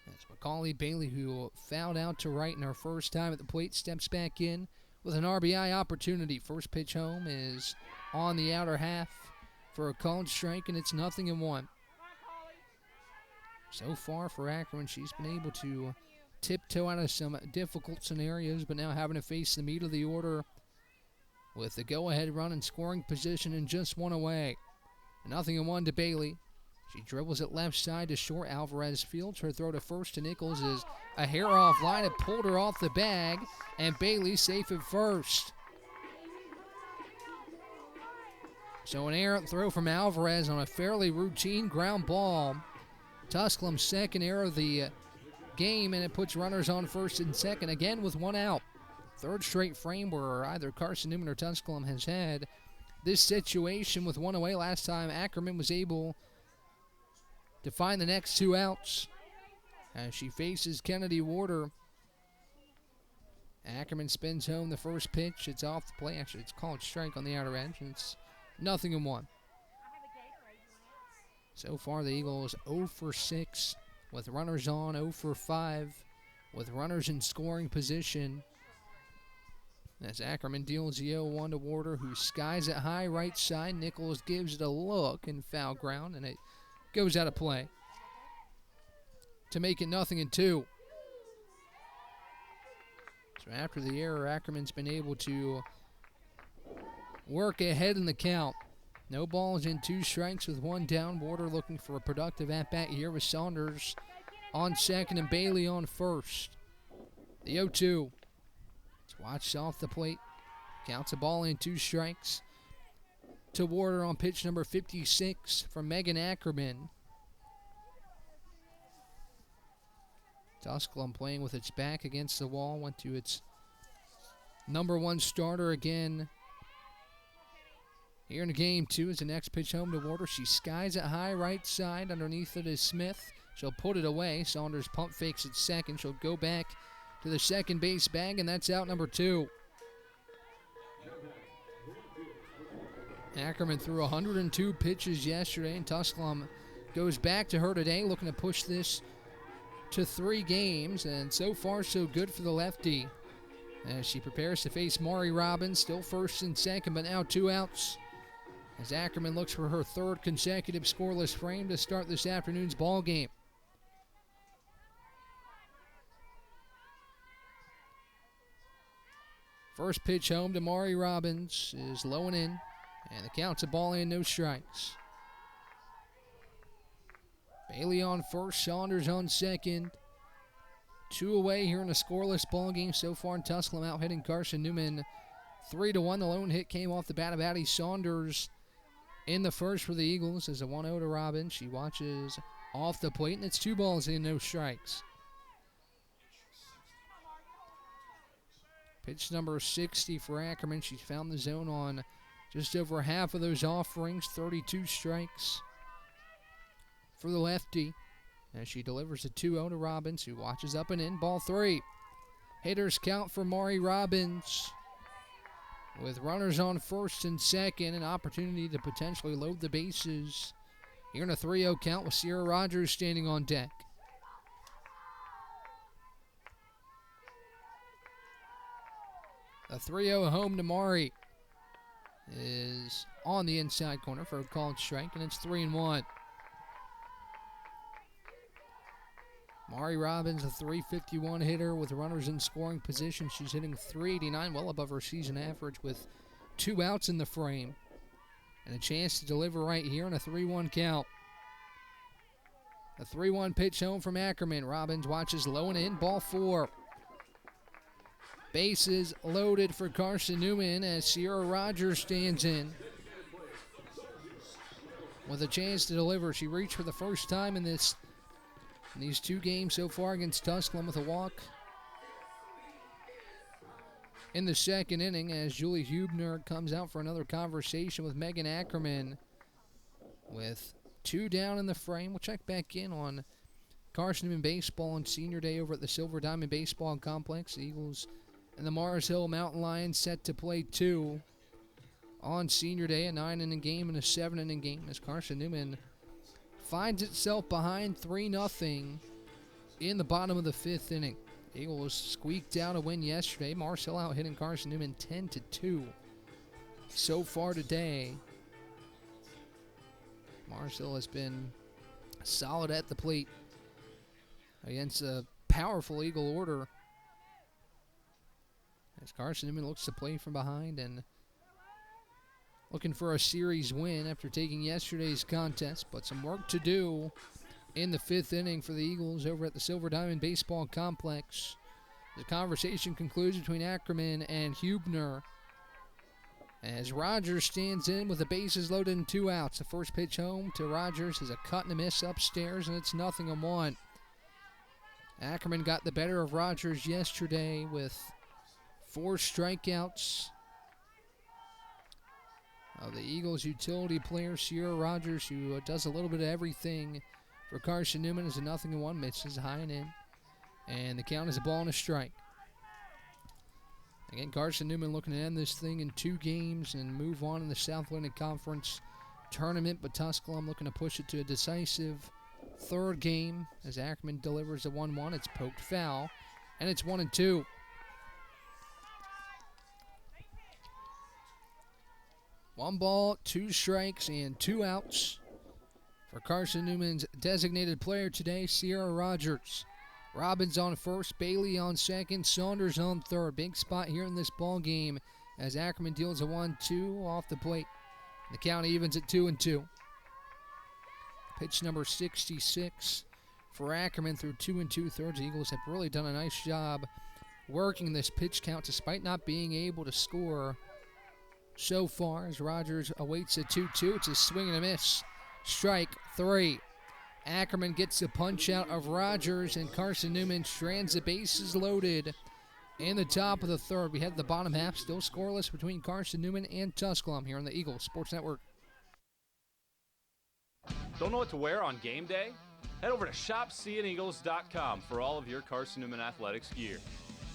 S3: That's Macaulay Bailey, who fouled out to right in her first time at the plate, steps back in with an RBI opportunity. First pitch home is on the outer half for a called strike, and it's 0-1. So far for Ackerman, she's been able to tiptoe out of some difficult scenarios, but now having to face the meat of the order with the go-ahead run in scoring position and just one away. 0-1 to Bailey. She dribbles it left side to short. Alvarez fields her throw to first to Nichols is a hair off line. It pulled her off the bag, and Bailey safe at first. So an errant throw from Alvarez on a fairly routine ground ball. Tusculum's second error of the game, and it puts runners on first and second again with one out. Third straight frame where either Carson-Newman or Tusculum has had this situation with one away. Last time, Ackerman was able to find the next 2 outs as she faces Kennedy Warder. Ackerman spins home the first pitch. It's off the plate. Actually, it's called strike on the outer edge, and it's 0-1. So far, the Eagles 0 for 6 with runners on, 0 for 5 with runners in scoring position. As Ackerman deals the 0-1 to Warder, who skies it high right side. Nichols gives it a look in foul ground, and it goes out of play to make it 0-2. So after the error, Ackerman's been able to work ahead in the count. No balls and 2 strikes with 1 down. Warder looking for a productive at-bat here with Saunders on second and Bailey on first. The 0-2. It's watched off the plate. Counts a ball and 2 strikes to Warder on pitch number 56 from Megan Ackerman. Tusculum playing with its back against the wall. Went to its number 1 starter again here in game 2 as the next pitch home to Warder. She skies it high right side. Underneath it is Smith. She'll put it away. Saunders pump fakes at second. She'll go back to the second base bag, and that's out number 2. Ackerman threw 102 pitches yesterday, and Tusculum goes back to her today, looking to push this to 3 games, and so far so good for the lefty as she prepares to face Maury Robbins, still first and second, but now 2 outs as Ackerman looks for her 3rd consecutive scoreless frame to start this afternoon's ball game. First pitch home to Maury Robbins is low and in, and the count's a ball and no strikes. Bailey on first, Saunders on second. 2 away here in a scoreless ball game so far, in Tusculum out hitting Carson-Newman 3-1. The lone hit came off the bat of Addie Saunders in the first for the Eagles as a 1-0 to Robbins. She watches off the plate, and it's 2 balls and no strikes. Pitch number 60 for Ackerman. She's found the zone on just over half of those offerings, 32 strikes for the lefty as she delivers a 2-0 to Robbins, who watches up and in. Ball 3. Hitters count for Maury Robbins with runners on first and second, an opportunity to potentially load the bases here in a 3-0 count with Sierra Rogers standing on deck. A 3-0 home to Maury is on the inside corner for a called strike, and it's 3-1. Maury Robbins, a .351 hitter with runners in scoring position. She's hitting .389, well above her season average with 2 outs in the frame. And a chance to deliver right here in a 3-1 count. A 3-1 pitch home from Ackerman. Robbins watches low and in, ball 4. Bases loaded for Carson-Newman as Sierra Rogers stands in with a chance to deliver. She reached for the first time in these 2 games so far against Tusculum with a walk in the second inning as Julie Hubner comes out for another conversation with Megan Ackerman with 2 down in the frame. We'll check back in on Carson-Newman baseball on Senior Day over at the Silver Diamond Baseball Complex. The Eagles and the Mars Hill Mountain Lions set to play 2 on Senior Day, a 9-inning game and a 7-inning game as Carson-Newman finds itself behind 3-0 in the bottom of the 5th inning. Eagles squeaked out a win yesterday. Mars Hill out hitting Carson-Newman 10-2 so far today. Mars Hill has been solid at the plate against a powerful Eagle order as Carson-Newman looks to play from behind and looking for a series win after taking yesterday's contest, but some work to do in the 5th inning for the Eagles over at the Silver Diamond Baseball Complex. The conversation concludes between Ackerman and Hubner as Rogers stands in with the bases loaded and 2 outs. The first pitch home to Rogers is a cut and a miss upstairs, and it's 0-1. Ackerman got the better of Rogers yesterday with 4 strikeouts The Eagles utility player, Sierra Rogers, who does a little bit of everything for Carson-Newman, is a 0-1, misses high and in. And the count is a ball and a strike. Again, Carson-Newman looking to end this thing in 2 games and move on in the South Atlantic Conference tournament, but Tusculum looking to push it to a decisive 3rd game as Ackerman delivers a 1-1. It's poked foul, and it's 1-2. One ball, 2 strikes, and 2 outs for Carson-Newman's designated player today, Sierra Rogers. Robbins on first, Bailey on second, Saunders on third. Big spot here in this ball game as Ackerman deals a 1-2 off the plate. The count evens at 2-2. Pitch number 66 for Ackerman through 2 2/3. The Eagles have really done a nice job working this pitch count despite not being able to score so far as Rogers awaits a 2-2. It's a swing and a miss. Strike 3. Ackerman gets the punch out of Rogers, and Carson-Newman strands the bases loaded in the top of the 3rd. We head the bottom half, still scoreless between Carson-Newman and Tusculum here on the Eagles Sports Network.
S7: Don't know what to wear on game day? Head over to shopseeandeagles.com for all of your Carson-Newman athletics gear.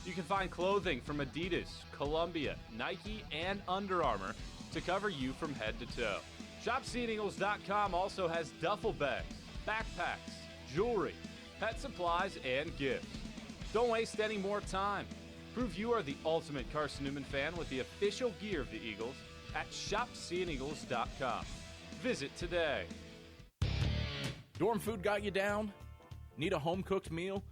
S7: You can find clothing from Adidas, Columbia, Nike, and Under Armour to cover you from head to toe. ShopSeeingEagles.com also has duffel bags, backpacks, jewelry, pet supplies, and gifts. Don't waste any more time. Prove you are the ultimate Carson-Newman fan with the official gear of the Eagles at ShopSeeingEagles.com. Visit today.
S12: Dorm food got you down? Need a home-cooked meal?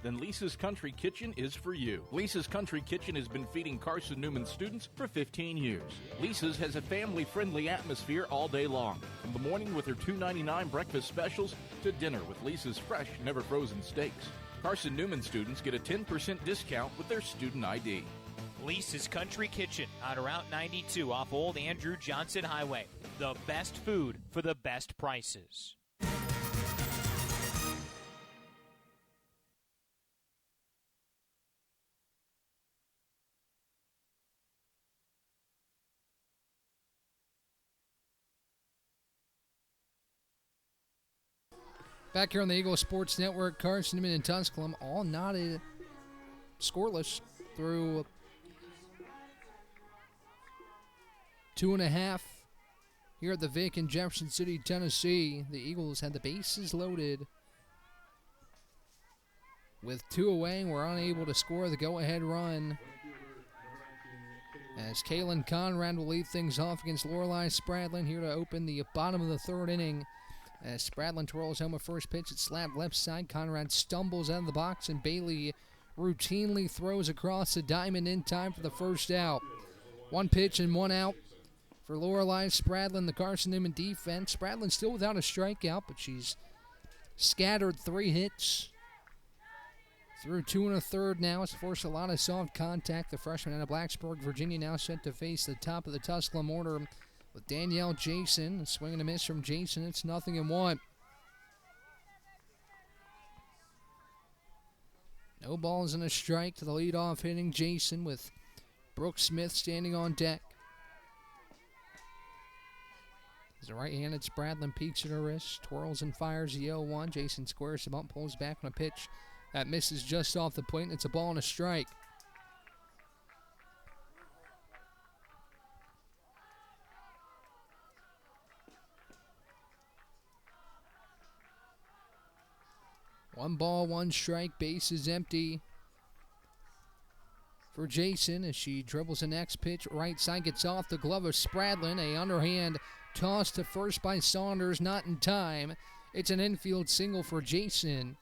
S12: Then Lisa's Country Kitchen is for you. Lisa's Country Kitchen has been feeding Carson-Newman students for 15 years. Lisa's has a family-friendly atmosphere all day long, from the morning with her $2.99 breakfast specials to dinner with Lisa's fresh, never-frozen steaks. Carson-Newman students get a 10% discount with their student ID.
S4: Lisa's Country Kitchen on Route 92 off Old Andrew Johnson Highway. The best food for the best prices.
S3: Back here on the Eagles Sports Network, Carson-Newman and Tusculum all knotted scoreless through 2.5 here at the Vic in Jefferson City, Tennessee. The Eagles had the bases loaded with 2 away and were unable to score the go-ahead run as Kalen Conrad will lead things off against Lorelei Spradlin here to open the bottom of the 3rd inning. As Spradlin twirls home a first pitch, it's slapped left side. Conrad stumbles out of the box, and Bailey routinely throws across the diamond in time for the first out. 1 pitch and 1 out for Lorelei Spradlin, the Carson-Newman defense. Spradlin still without a strikeout, but she's scattered 3 hits through 2 1/3 now. It's forced a lot of soft contact. The freshman out of Blacksburg, Virginia, now set to face the top of the Tusculum order with Danielle Jason. A swing and a miss from Jason. It's 0-1. No balls and a strike to the leadoff hitting Jason with Brooke Smith standing on deck. As the right-handed Spradlin peeks at her wrist, twirls and fires the 0-1. Jason squares the bump, pulls back on a pitch that misses just off the plate, and it's a ball and a strike. One ball, 1 strike, base is empty for Jason as she dribbles the next pitch. Right side gets off the glove of Spradlin. A underhand toss to first by Saunders, not in time. It's an infield single for Jason.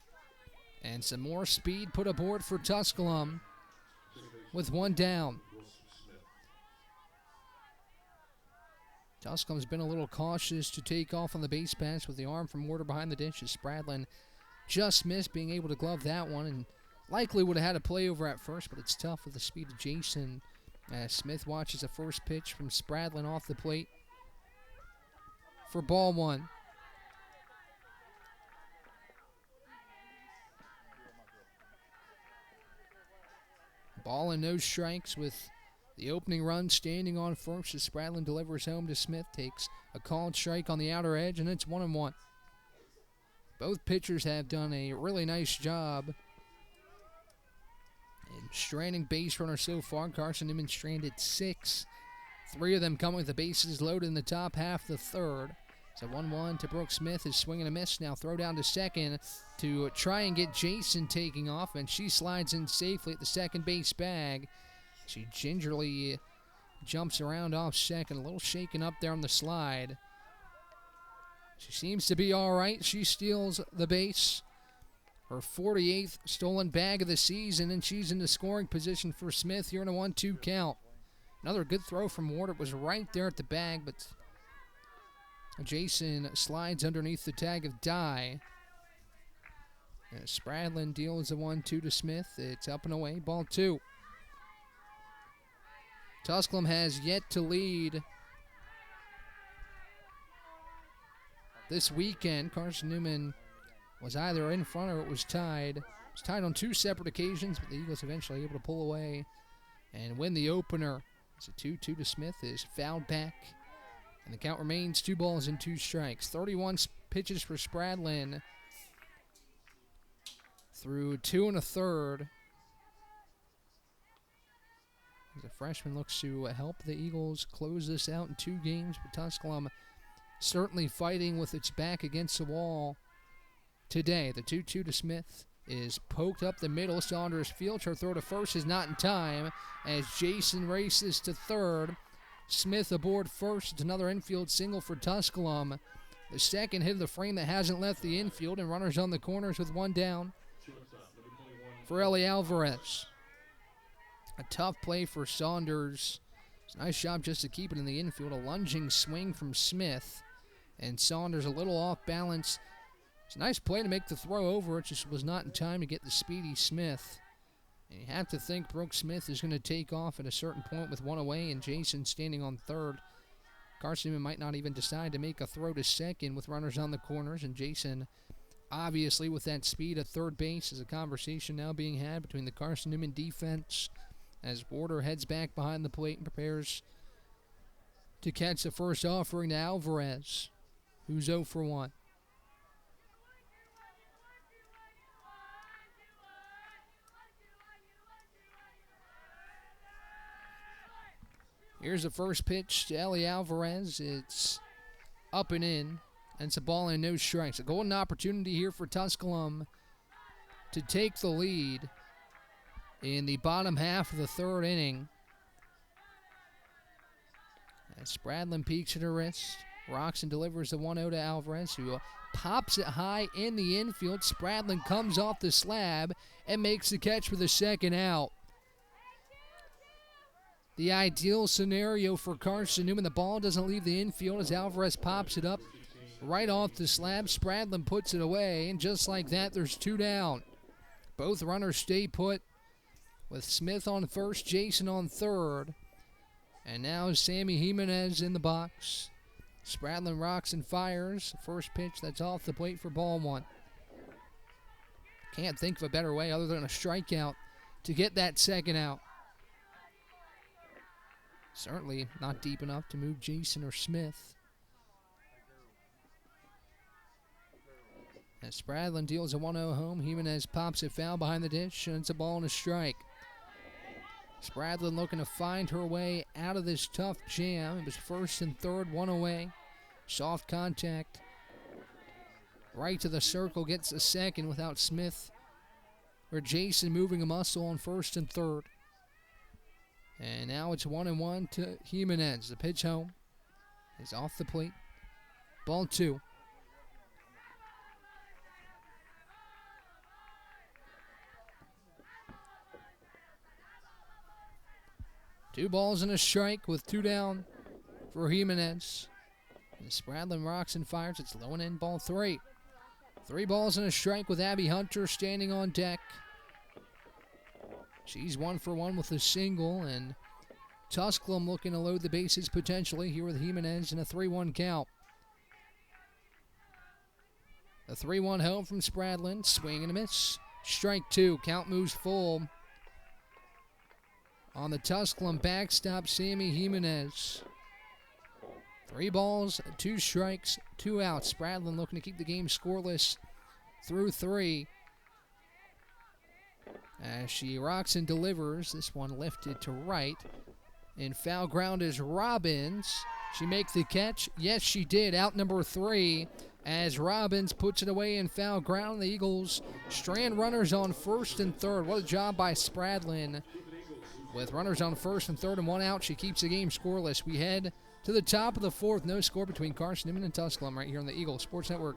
S3: And some more speed put aboard for Tusculum with 1 down. Tusculum's been a little cautious to take off on the base pass with the arm from Warder behind the dish as Spradlin just missed being able to glove that one and likely would have had a play over at first, but it's tough with the speed of Jason as Smith watches the first pitch from Spradlin off the plate for ball 1. Ball and no strikes with The opening run standing on first as Spradlin delivers home to Smith. Takes a called strike on the outer edge, and it's 1-1. Both pitchers have done a really nice job in stranding base runners so far. Carson-Newman stranded 6. 3 of them coming with the bases loaded in the top half of the third. So 1-1 to Brooke Smith is swinging a miss. Now throw down to second to try and get Jason taking off, and she slides in safely at the second base bag. She gingerly jumps around off second, a little shaken up there on the slide. She seems to be all right. She steals the base. Her 48th stolen bag of the season, and she's in the scoring position for Smith here in a 1-2 count. Another good throw from Ward. It was right there at the bag, but Jason slides underneath the tag of die. Spradlin deals a 1-2 to Smith. It's up and away. Ball 2. Tusculum has yet to lead this weekend. Carson-Newman was either in front or it was tied. It was tied on 2 separate occasions, but the Eagles eventually able to pull away and win the opener. It's a 2-2 to Smith is fouled back, and the count remains 2 balls and 2 strikes. 31 pitches for Spradlin through 2 1/3. The freshman looks to help the Eagles close this out in 2 games, but Tusculum certainly fighting with its back against the wall today. The 2-2 to Smith is poked up the middle. Saunders fields her throw to first is not in time as Jason races to third. Smith aboard first. It's another infield single for Tusculum. The second hit of the frame that hasn't left the infield, and runners on the corners with 1 down for Ellie Alvarez. A tough play for Saunders. It's a nice job just to keep it in the infield. A lunging swing from Smith, and Saunders a little off balance. It's a nice play to make the throw over. It just was not in time to get the speedy Smith. And you have to think Brooke Smith is going to take off at a certain point with 1 away and Jason standing on third. Carson might not even decide to make a throw to second with runners on the corners, and Jason obviously with that speed at third base. Is a conversation now being had between the Carson-Newman defense as Warder heads back behind the plate and prepares to catch the first offering to Alvarez, who's 0 for 1. Here's the first pitch to Ellie Alvarez. It's up and in, and it's a ball and no strikes. A golden opportunity here for Tusculum to take the lead in the bottom half of the 3rd inning. As Spradlin peeks at her wrist, rocks and delivers the 1-0 to Alvarez, who pops it high in the infield. Spradlin comes off the slab and makes the catch for the second out. The ideal scenario for Carson-Newman. The ball doesn't leave the infield as Alvarez pops it up right off the slab. Spradlin puts it away, and just like that, there's 2 down. Both runners stay put with Smith on first, Jason on third. And now Sammy Jimenez in the box. Spradlin rocks and fires. First pitch that's off the plate for ball 1. Can't think of a better way other than a strikeout to get that second out. Certainly not deep enough to move Jason or Smith. As Spradlin deals a 1-0 home, Jimenez pops it foul behind the dish, and it's a ball and a strike. Spradlin looking to find her way out of this tough jam. It was first and third, 1 away. Soft contact. Right to the circle, gets a second without Smith or Jason moving a muscle on first and third. And now it's 1-1 to Jimenez. The pitch home is off the plate. Ball 2. Two balls and a strike with 2 down for Jimenez. And Spradlin rocks and fires. It's low and in, ball 3. 3 balls and a strike with Abby Hunter standing on deck. She's 1 for 1 with a single, and Tusculum looking to load the bases potentially here with Jimenez in a 3-1 count. A 3-1 home from Spradlin. Swing and a miss. Strike 2. Count moves full. On the Tusculum backstop, Sammy Jimenez. 3 balls, 2 strikes, 2 outs. Spradlin looking to keep the game scoreless through 3. As she rocks and delivers, this one lifted to right. In foul ground is Robbins. She make the catch? Yes, she did. Out number 3 as Robbins puts it away in foul ground. The Eagles strand runners on first and third. What a job by Spradlin. With runners on first and third and 1 out, she keeps the game scoreless. We head to the top of the 4th. No score between Carson-Newman and Tusculum right here on the Eagle Sports Network.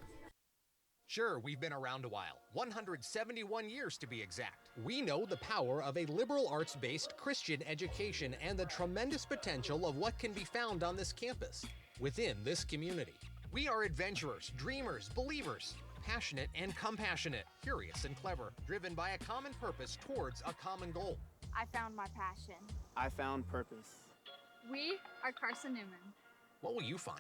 S13: Sure, we've been around a while, 171 years to be exact. We know the power of a liberal arts-based Christian education and the tremendous potential of what can be found on this campus, within this community. We are adventurers, dreamers, believers, passionate and compassionate, curious and clever, driven by a common purpose towards a common goal.
S14: I found my passion.
S15: I found purpose.
S14: We are Carson-Newman.
S13: What will you find?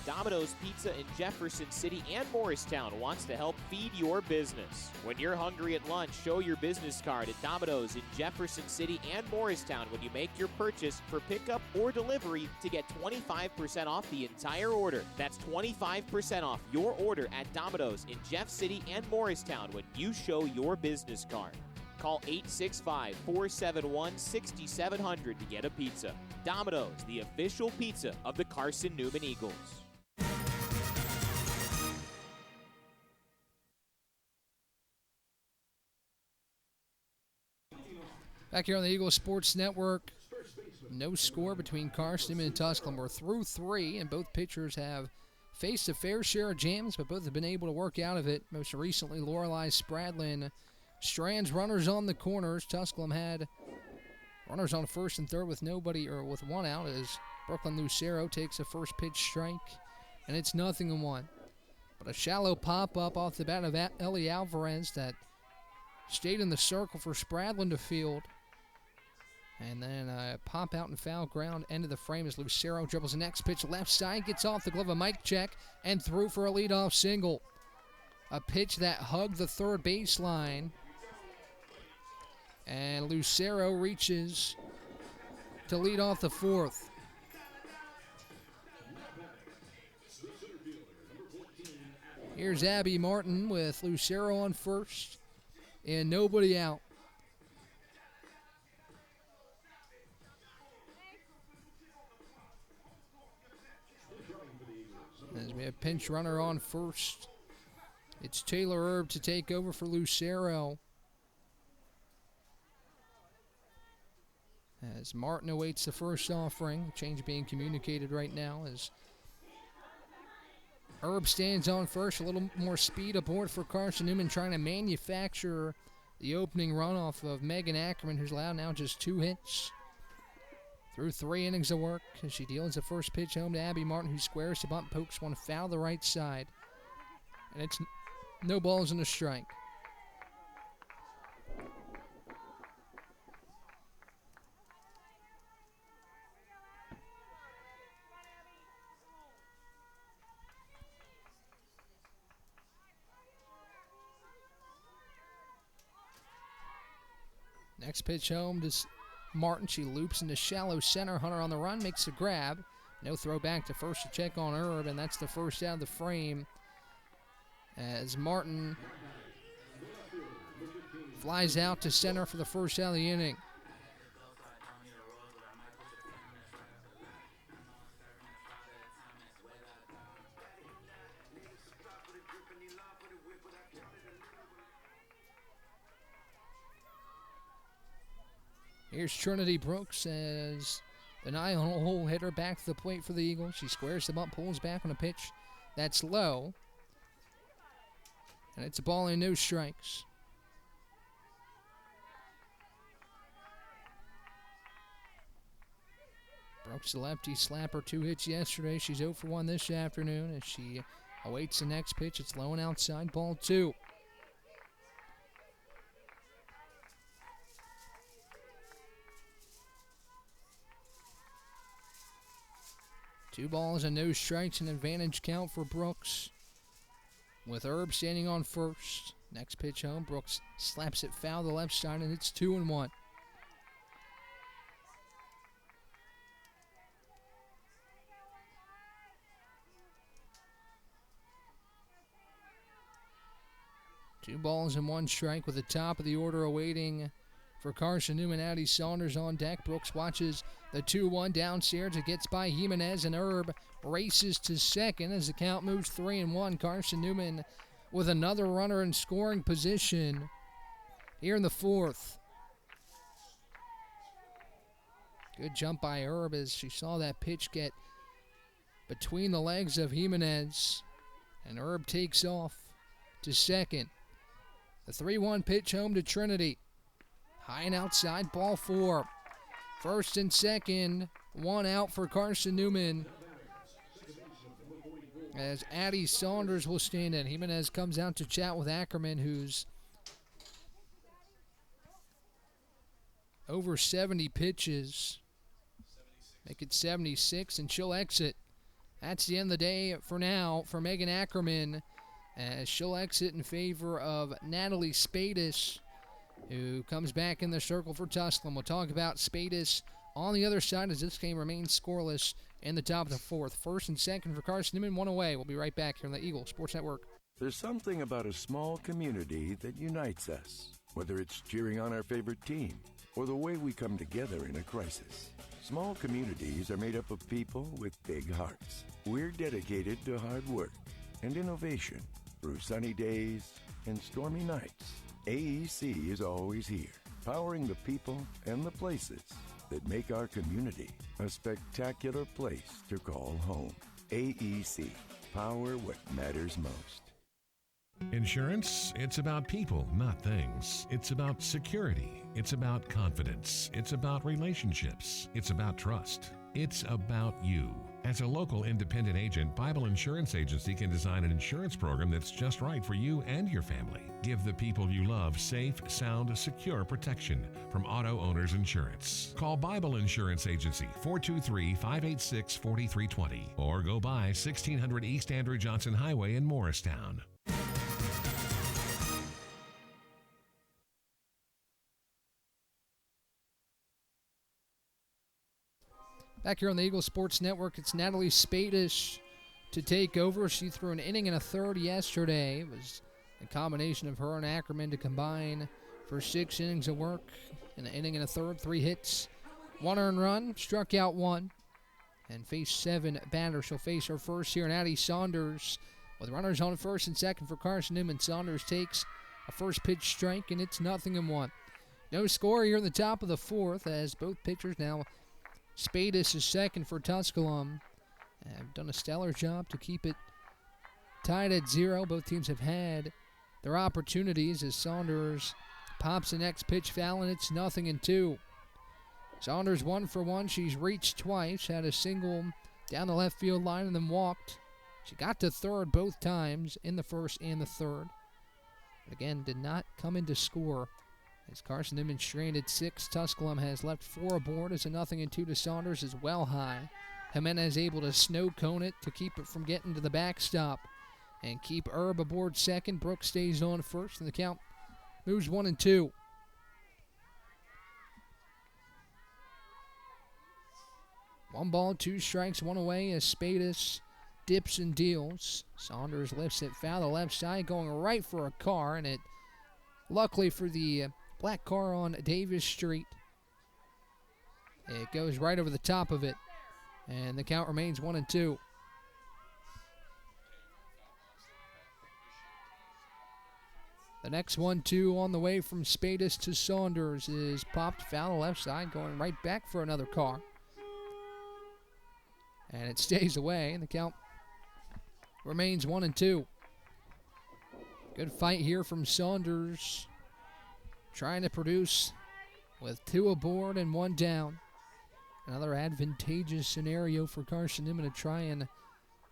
S4: Domino's Pizza in Jefferson City and Morristown wants to help feed your business. When you're hungry at lunch, show your business card at Domino's in Jefferson City and Morristown when you make your purchase for pickup or delivery to get 25% off the entire order. That's 25% off your order at Domino's in Jeff City and Morristown when you show your business card. Call 865-471-6700 to get a pizza. Domino's, the official pizza of the Carson-Newman Eagles.
S3: Back here on the Eagles Sports Network, no score between Carson-Newman and Tusculum. We're through 3, and both pitchers have faced a fair share of jams, but both have been able to work out of it. Most recently, Lorelei Spradlin strands runners on the corners. Tusculum had runners on first and third with nobody, or with 1 out, as Brooklyn Lucero takes a first pitch strike, and it's 0-1. But a shallow pop-up off the bat of Ellie Alvarez that stayed in the circle for Spradlin to field. And then a pop out and foul ground, end of the frame as Lucero dribbles the next pitch left side, gets off the glove of Mike Check, and through for a leadoff single. A pitch that hugged the third baseline. And Lucero reaches to lead off the 4th. Here's Abby Martin with Lucero on first and nobody out. As we have pinch runner on first, it's Taylor Erb to take over for Lucero. As Martin awaits the first offering, change being communicated right now as Erb stands on first. A little more speed aboard for Carson-Newman, trying to manufacture the opening runoff of Megan Ackerman, who's allowed now just 2 hits through 3 innings of work, as she deals the first pitch home to Abby Martin, who squares the bunt, pokes one foul the right side. And it's no balls and a strike. Next pitch home to Martin. She loops into shallow center. Hunter on the run, makes a grab. No throw back to first to check on Erb, and that's the first out of the frame as Martin flies out to center for the first out of the inning. Here's Trinity Brooks as the 9-hole hitter back to the plate for the Eagles. She squares the bunt, pulls back on a pitch that's low. And it's a ball and no strikes. Brooks, the lefty slapper, 2 hits yesterday. She's 0 for 1 this afternoon as she awaits the next pitch. It's low and outside, ball 2. Two balls and no strikes, an advantage count for Brooks. With Erb standing on first, Next pitch home. Brooks slaps it foul to the left side, and it's 2-1. Two balls and one strike with the top of the order awaiting for Carson-Newman. Addie Saunders on deck. Brooks watches the 2-1 downstairs. It gets by Jimenez, and Herb races to second as the count moves 3-1. Carson-Newman with another runner in scoring position here in the fourth. Good jump by Herb as she saw that pitch get between the legs of Jimenez, and Herb takes off to second. The 3-1 pitch home to Trinity. High and outside, ball four. First and second, one out for Carson-Newman, as Addie Saunders will stand in. Jimenez comes out to chat with Ackerman, who's over 70 pitches. Make it 76, and she'll exit. That's the end of the day for now for Megan Ackerman, as she'll exit in favor of Natalie Spadis, who comes back in the circle for Tusculum. We'll talk about Spadis on the other side as this game remains scoreless in the top of the fourth. First and second for Carson-Newman, one away. We'll be right back here on the Eagle Sports Network.
S15: There's something about a small community that unites us, whether it's cheering on our favorite team or the way we come together in a crisis. Small communities are made up of people with big hearts. We're dedicated to hard work and innovation through sunny days and stormy nights. AEC is always here, powering the people and the places that make our community a spectacular place to call home. AEC, power what matters most.
S9: Insurance, it's about people, not things. It's about security. It's about confidence. It's about relationships. It's about trust. It's about you. As a local independent agent, Bible Insurance Agency can design an insurance program that's just right for you and your family. Give the people you love safe, sound, secure protection from Auto Owners Insurance. Call Bible Insurance Agency 423-586-4320 or go by 1600 East Andrew Johnson Highway in Morristown.
S3: Back here on the Eagle Sports Network, it's Natalie Spadis to take over. She threw an inning and a third yesterday. It was a combination of her and Ackerman to combine for 6 innings of work. In an inning and a third, 3 hits, 1 earned run, struck out 1, and faced 7 batters. She'll face her first here in Addie Saunders with runners on first and second for Carson-Newman. Saunders takes a first pitch strike, and it's 0-1. No score here in the top of the fourth as both pitchers now. Spadis is second for Tusculum. Have done a stellar job to keep it tied at 0. Both teams have had their opportunities as Saunders pops the next pitch foul, and it's 0-2. Saunders 1 for 1. She's reached twice, had a single down the left field line and then walked. She got to third both times in the first and the third. But again, did not come in to score. As Carson-Newman stranded 6, Tusculum has left 4 aboard as a 0-2 to Saunders is well high. Jimenez able to snow cone it to keep it from getting to the backstop and keep Herb aboard second. Brooks stays on first, and the count moves 1-2. One ball, 2 strikes, 1 away as Spadis dips and deals. Saunders lifts it foul the left side, going right for a car, and it, luckily for the black car on Davis Street, it goes right over the top of it, and the count remains 1-2. The next 1-2 on the way from Spadis to Saunders is popped foul the left side, going right back for another car. And it stays away, and the count remains 1-2. Good fight here from Saunders, trying to produce with 2 aboard and 1 down. Another advantageous scenario for Carson-Newman to try and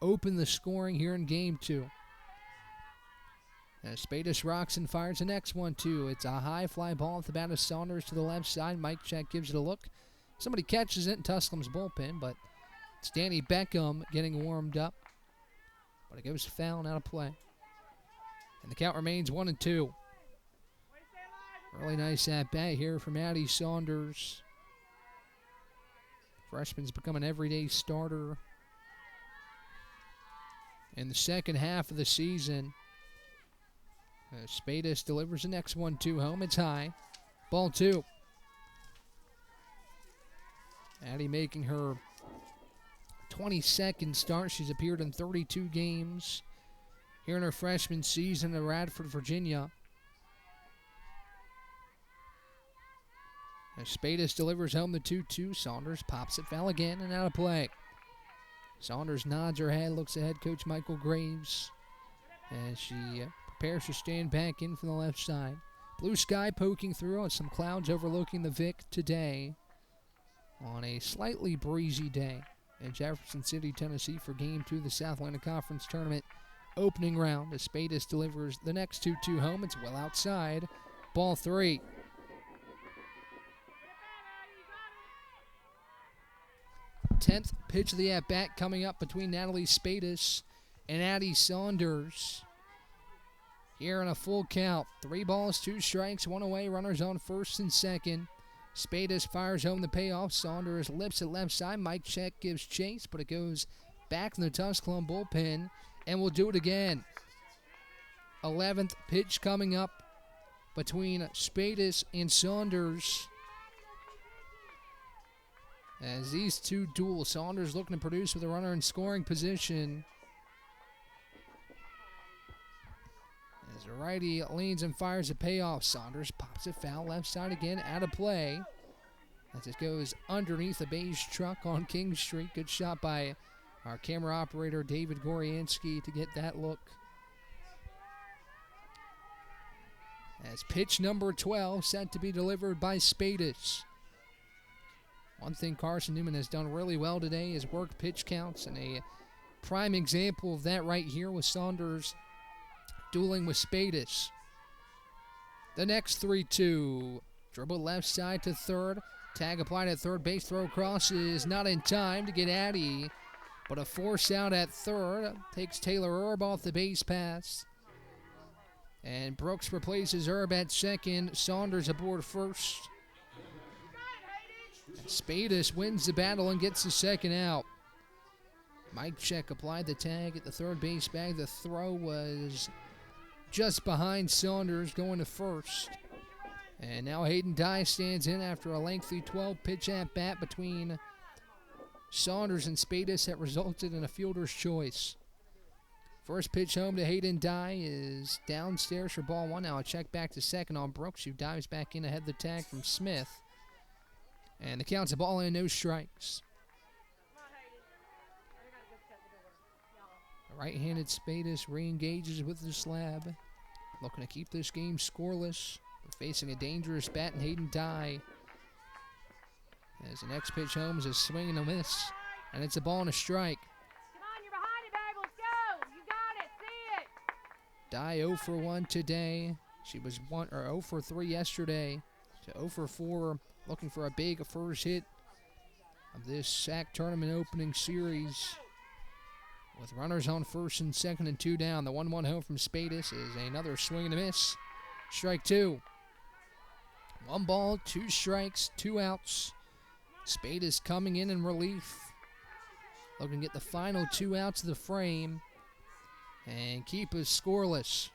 S3: open the scoring here in Game 2. As Spadis rocks and fires the next 1-2. It's a high fly ball at the bat of Saunders to the left side. Mike Check gives it a look. Somebody catches it in Tusculum's bullpen, but it's Danny Beckham getting warmed up. But it goes foul and out of play. And the count remains 1-2. Really nice at-bat here from Addie Saunders. Freshman's become an everyday starter in the second half of the season. Spadis delivers the next 1-2 home. It's high. Ball 2. Addie making her 22nd start. She's appeared in 32 games here in her freshman season at Radford, Virginia. As Spadis delivers home the 2-2, Saunders pops it foul again and out of play. Saunders nods her head, looks at head coach Michael Graves as she prepares to stand back in from the left side. Blue sky poking through, and some clouds overlooking the Vic today on a slightly breezy day in Jefferson City, Tennessee for Game 2 of the South Atlantic Conference Tournament opening round. As Spadis delivers the next 2-2 home, it's well outside. Ball 3. Tenth pitch of the at-bat coming up between Natalie Spadis and Addie Saunders. Here in a full count. 3 balls, 2 strikes, 1 away. Runners on first and second. Spadis fires home the payoff. Saunders lips it left side. Mike Check gives chase, but it goes back in the Tusculum bullpen, and we'll do it again. 11th pitch coming up between Spadis and Saunders. As these two duel, Saunders looking to produce with a runner in scoring position. As the righty leans and fires a payoff, Saunders pops it foul left side again, out of play. As it goes underneath the beige truck on King Street. Good shot by our camera operator, David Goriansky, to get that look. As pitch number 12 set to be delivered by Spadis. One thing Carson-Newman has done really well today is work pitch counts, and a prime example of that right here was Saunders dueling with Spadis. The next 3-2. Dribble left side to third. Tag applied at third base. Throw crosses not in time to get Addie, but a force out at third. Takes Taylor Erb off the base pass. And Brooks replaces Erb at second. Saunders aboard first. Spadis wins the battle and gets the second out. Mike Check applied the tag at the third base bag. The throw was just behind Saunders going to first. And now Hayden Dye stands in after a lengthy 12-pitch at-bat between Saunders and Spadis that resulted in a fielder's choice. First pitch home to Hayden Dye is downstairs for ball 1. Now a check back to second on Brooks, who dives back in ahead of the tag from Smith. And the count's a ball in, no strikes. Right-handed Spadis re-engages with the slab. Looking to keep this game scoreless. We're facing a dangerous bat in Hayden Dye. As the next pitch home is a swing and a miss. And it's a ball and a strike.
S16: Come on, you're behind it, babe. Let's go. You got it. See it.
S3: Dye 0 for 1 today. She was 0 for 3 yesterday. So 0 for 4. Looking for a big first hit of this SAC tournament opening series. With runners on first and second and 2 down. The 1-1 home from Spadis is another swing and a miss. Strike 2. 1 ball, 2 strikes, 2 outs. Spadis coming in relief. Looking to get the final 2 outs of the frame and keep us scoreless.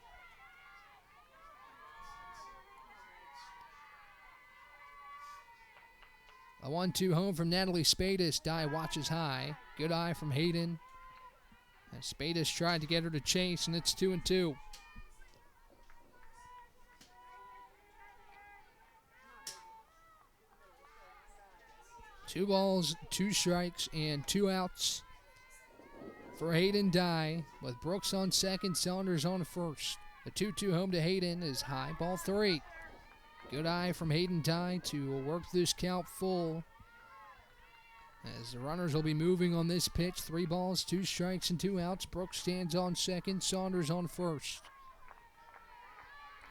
S3: A 1-2 home from Natalie Spadis. Dye watches high. Good eye from Hayden. And Spadis tried to get her to chase, and it's 2-2. Two balls, 2 strikes, and 2 outs for Hayden Dye, with Brooks on second, Saunders on first. The 2-2 home to Hayden is high, ball 3. Good eye from Hayden Dye to work this count full. As the runners will be moving on this pitch. 3 balls, 2 strikes, and 2 outs. Brooks stands on second, Saunders on first.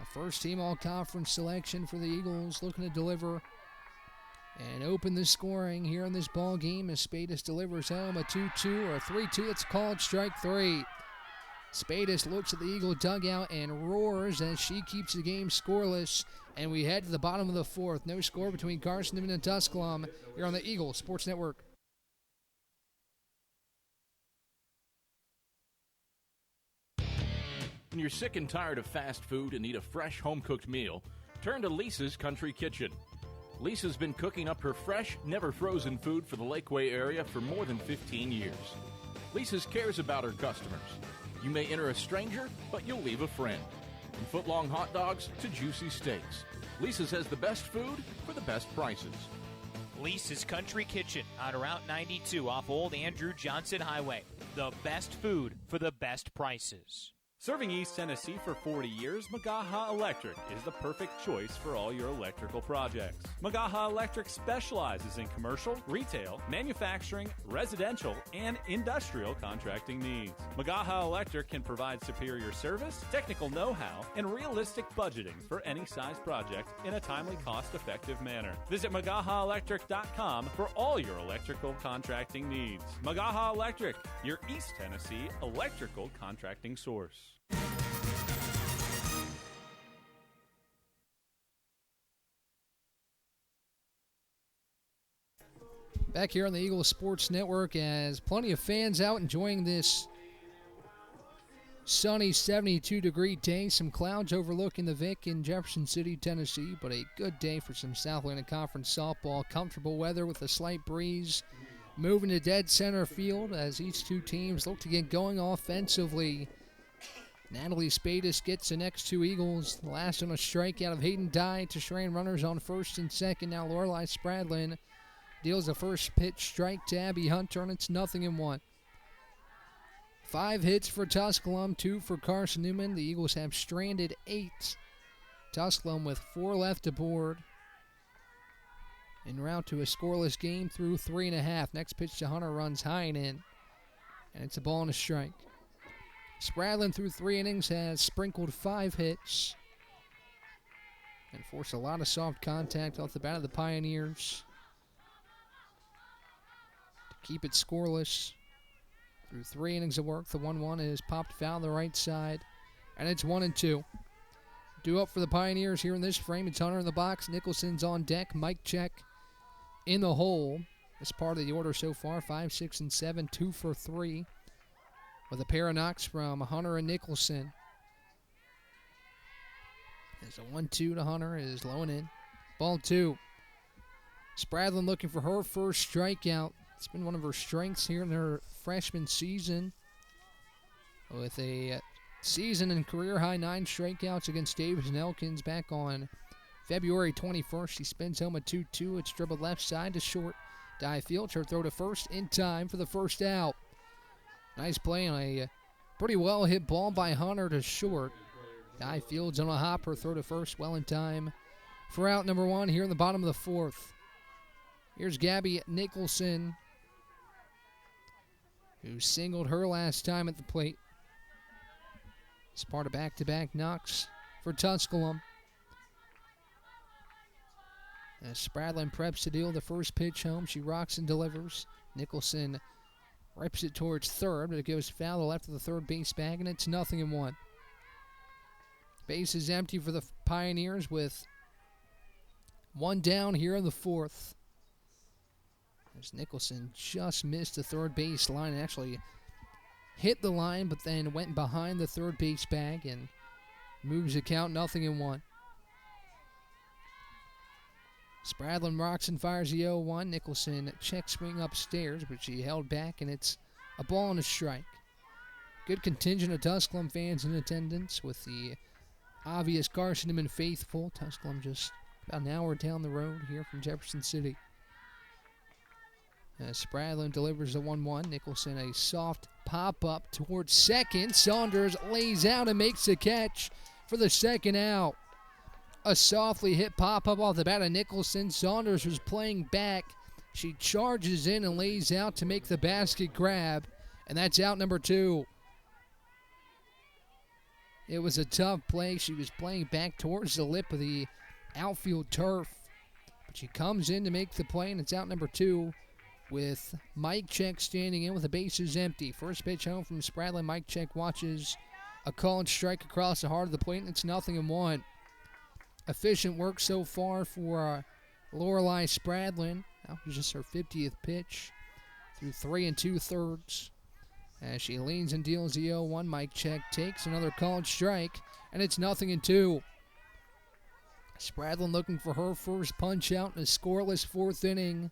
S3: A first-team all-conference selection for the Eagles, looking to deliver and open the scoring here in this ball game as Spadis delivers home a 2-2 or a 3-2. It's called strike 3. Spadis looks at the Eagle dugout and roars as she keeps the game scoreless. And we head to the bottom of the fourth. No score between Carson-Newman and Tusculum here on the Eagle Sports Network.
S12: When you're sick and tired of fast food and need a fresh home-cooked meal, turn to Lisa's Country Kitchen. Lisa's been cooking up her fresh, never-frozen food for the Lakeway area for more than 15 years. Lisa's cares about her customers. You may enter a stranger, but you'll leave a friend. From foot-long hot dogs to juicy steaks, Lisa's has the best food for the best prices.
S4: Lisa's Country Kitchen on Route 92 off Old Andrew Johnson Highway. The best food for the best prices.
S17: Serving East Tennessee for 40 years, Magaha Electric is the perfect choice for all your electrical projects. Magaha Electric specializes in commercial, retail, manufacturing, residential, and industrial contracting needs. Magaha Electric can provide superior service, technical know-how, and realistic budgeting for any size project in a timely, cost-effective manner. Visit MagahaElectric.com for all your electrical contracting needs. Magaha Electric, your East Tennessee electrical contracting source.
S3: Back here on the Eagle Sports Network, as plenty of fans out enjoying this sunny 72-degree day. Some clouds overlooking the Vic in Jefferson City, Tennessee, but a good day for some Southland Conference softball. Comfortable weather with a slight breeze. Moving to dead center field as these two teams look to get going offensively. Natalie Spadis gets the next two Eagles. The last on a strikeout of Hayden Dye to Shran runners on first and second. Now Lorelei Spradlin deals the first pitch strike to Abby Hunter, and it's 0-1. 5 hits for Tusculum, 2 for Carson-Newman. The Eagles have stranded 8. Tusculum with 4 left aboard. En route to a scoreless game through 3.5. Next pitch to Hunter runs high and in, and it's a ball and a strike. Spradlin through 3 innings has sprinkled 5 hits and forced a lot of soft contact off the bat of the Pioneers to keep it scoreless. Through 3 innings of work, the 1-1 is popped foul the right side, and it's 1-2. Due up for the Pioneers here in this frame. It's Hunter in the box. Nicholson's on deck. Mike check in the hole. This part of the order so far, 5, 6, and 7, 2 for 3. With a pair of knocks from Hunter and Nicholson. As a 1-2 to Hunter is low and in. Ball 2. Spradlin looking for her first strikeout. It's been one of her strengths here in her freshman season. With a season and career high 9 strikeouts against Davis and Elkins back on February 21st. She spins home a 2-2. It's dribbled left side to short. Dye fields her throw to first in time for the first out. Nice play on a pretty well hit ball by Hunter to short. Dye fields on a hopper, throw to first well in time for out number 1 here in the bottom of the fourth. Here's Gabby Nicholson, who singled her last time at the plate. It's part of back-to-back knocks for Tusculum. As Spradlin preps to deal the first pitch home, she rocks and delivers. Nicholson rips it towards third, but it goes foul to the left of the third base bag, and it's 0-1. Base is empty for the Pioneers with 1 down here in the fourth. As Nicholson just missed the third base line and actually hit the line, but then went behind the third base bag and moves the count 0-1. Spradlin rocks and fires the 0-1. Nicholson check swing upstairs, but she held back, and it's a ball and a strike. Good contingent of Tusculum fans in attendance with the obvious Carson-Newman faithful. Tusculum just about an hour down the road here from Jefferson City. As Spradlin delivers the 1-1. Nicholson a soft pop-up towards second. Saunders lays out and makes the catch for the second out. A softly hit pop-up off the bat of Nicholson. Saunders was playing back. She charges in and lays out to make the basket grab, and that's out number 2. It was a tough play. She was playing back towards the lip of the outfield turf, but she comes in to make the play, and it's out number 2 with Mike Check standing in with the bases empty. First pitch home from Spradlin. Mike Check watches a called strike across the heart of the plate, and it's 0-1. Efficient work so far for Lorelei Spradlin. That was just her 50th pitch through 3 2/3. As she leans and deals the 0-1, Mike Check takes another called strike, and it's 0-2. Spradlin looking for her first punch out in a scoreless fourth inning.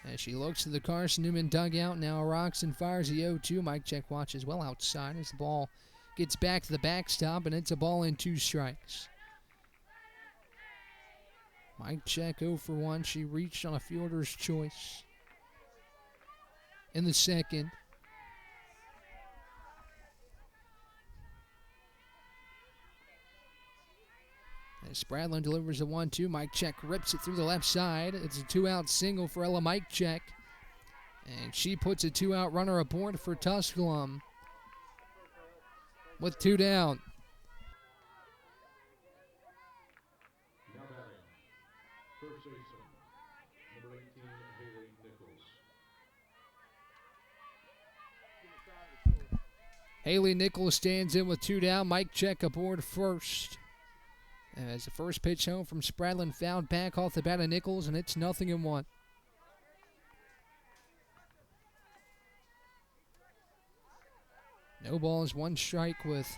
S3: As she looks to the Carson-Newman dugout, now rocks and fires the 0-2. Mike Check watches well outside as the ball gets back to the backstop, and it's a ball and 2 strikes. Mike Check 0 for 1. She reached on a fielder's choice in the second. As Spradlin delivers a 1-2, Mike Check rips it through the left side. It's a 2-out single for Ella Mike Check. And she puts a 2-out runner aboard for Tusculum with 2 down.
S1: Now batting, first baseman, number 18, Haley Nichols.
S3: Haley Nichols stands in with 2 down. Mike Check aboard first. As the first pitch home from Spradlin fouled back off the bat of Nichols, and it's 0-1. No balls, 1 strike with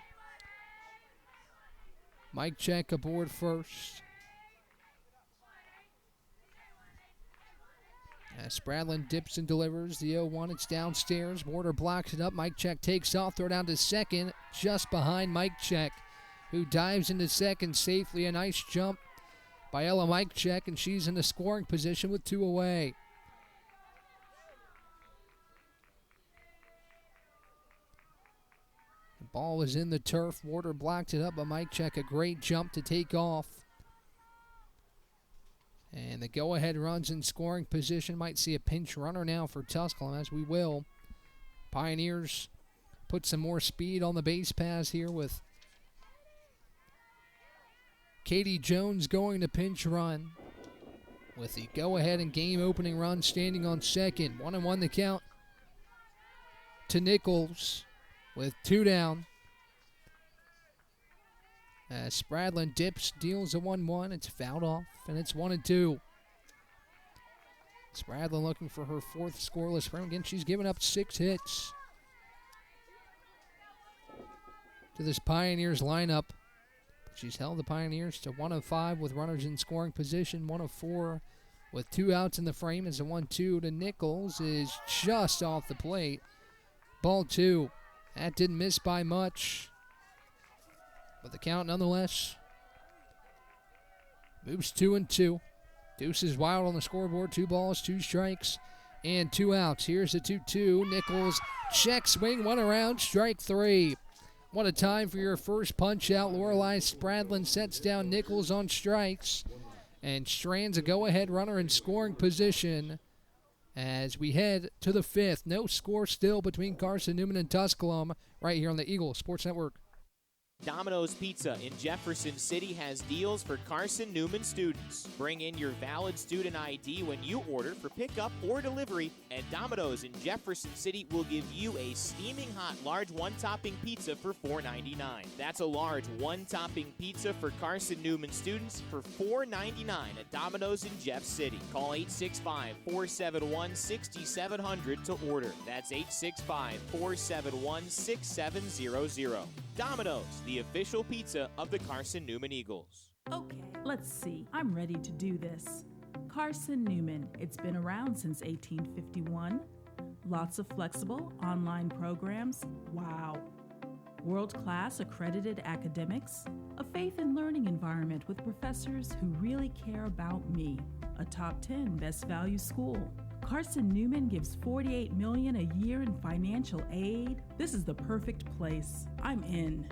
S3: Mike Check aboard first. As Spradlin dips and delivers the 0-1, it's downstairs. Warder blocks it up. Mike Check takes off, throw down to second, just behind Mike Check, who dives into second safely. A nice jump by Ella Mike Check, and she's in the scoring position with 2 away. The ball was in the turf. Warder blocked it up, but Mike Check a great jump to take off. And the go-ahead runs in scoring position. Might see a pinch runner now for Tusculum, as we will. Pioneers put some more speed on the base pass here with Katie Jones going to pinch run with the go-ahead and game-opening run standing on second. 1-1 the count to Nichols with 2 down. As Spradlin dips, deals a 1-1. It's fouled off, and it's 1-2. Spradlin looking for her 4th scoreless frame. Again, she's given up 6 hits to this Pioneers lineup. She's held the Pioneers to 1 of 5 with runners in scoring position. 1 of 4 with 2 outs in the frame as a 1-2 to Nichols is just off the plate. Ball 2. That didn't miss by much, but the count nonetheless moves 2-2. Deuce is wild on the scoreboard. 2 balls, 2 strikes, and 2 outs. Here's the 2-2. Nichols check swing, 1 around, strike 3. What a time for your first punch out. Lorelei Spradlin sets down Nichols on strikes and strands a go-ahead runner in scoring position as we head to the 5th. No score still between Carson-Newman and Tusculum right here on the Eagle Sports Network.
S4: Domino's Pizza in Jefferson City has deals for Carson-Newman students. Bring in your valid student ID when you order for pickup or delivery, and Domino's in Jefferson City will give you a steaming hot large 1-topping pizza for $4.99. That's a large 1-topping pizza for Carson-Newman students for $4.99 at Domino's in Jeff City. Call 865-471-6700 to order. That's 865-471-6700. Domino's, the official pizza of the Carson-Newman Eagles.
S5: Okay, let's see. I'm ready to do this. Carson-Newman. It's been around since 1851. Lots of flexible online programs. Wow. World-class accredited academics. A faith and learning environment with professors who really care about me. A top 10 best value school. Carson-Newman gives $48 million a year in financial aid. This is the perfect place. I'm in.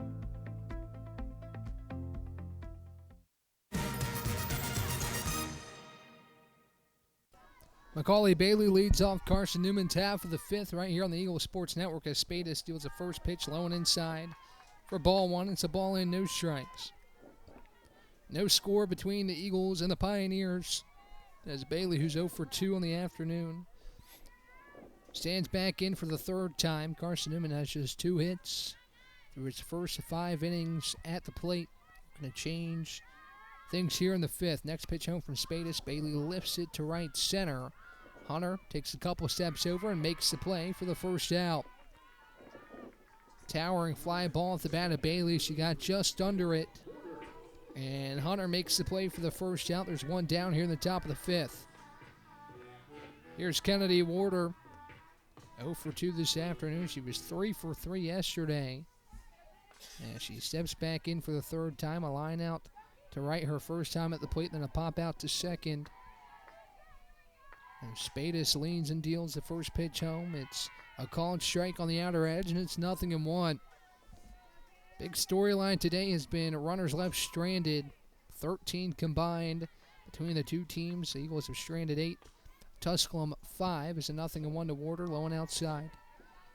S3: Macaulay Bailey leads off Carson-Newman's half of the 5th right here on the Eagle Sports Network as Spadis deals the first pitch low and inside for ball 1. It's a ball in, no strikes. No score between the Eagles and the Pioneers, as Bailey, who's 0 for 2 on the afternoon, stands back in for the third time. Carson-Newman has just 2 hits through his first 5 innings at the plate. Going to change things here in the 5th. Next pitch home from Spadis. Bailey lifts it to right center. Hunter takes a couple steps over and makes the play for the first out. Towering fly ball at the bat of Bailey. She got just under it. And Hunter makes the play for the first out. There's one down here in the top of the 5th. Here's Kennedy Warder. 0 for 2 this afternoon. She was 3 for 3 yesterday. And she steps back in for the third time. A line out to right her first time at the plate, then a pop out to second. And Spadis leans and deals the first pitch home. It's a called strike on the outer edge, and it's 0-1. Big storyline today has been runners left stranded. 13 combined between the two teams. The Eagles have stranded 8. Tusculum 5 is a 0-1 to Warder, low and outside.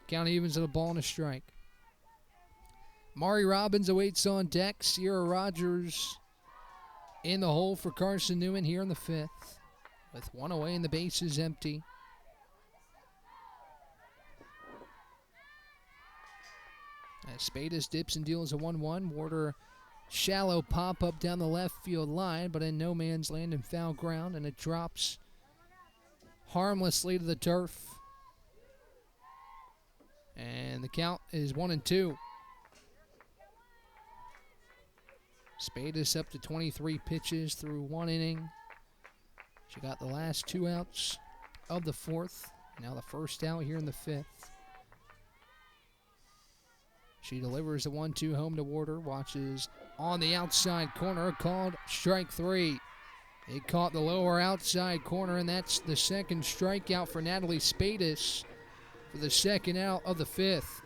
S3: Count evens at a ball and a strike. Mari Robbins awaits on deck. Sierra Rogers in the hole for Carson-Newman here in the 5th. With one away and the base is empty. As Spadis dips and deals a 1-1. Warder shallow pop-up down the left field line, but in no man's land and foul ground, and it drops harmlessly to the turf. And the count is 1-2. Spadis up to 23 pitches through 1 inning. She got the last 2 outs of the 4th. Now the first out here in the 5th. She delivers the 1-2 home to Warder. Watches on the outside corner, called strike 3. It caught the lower outside corner, and that's the second strikeout for Natalie Spadis for the second out of the 5th.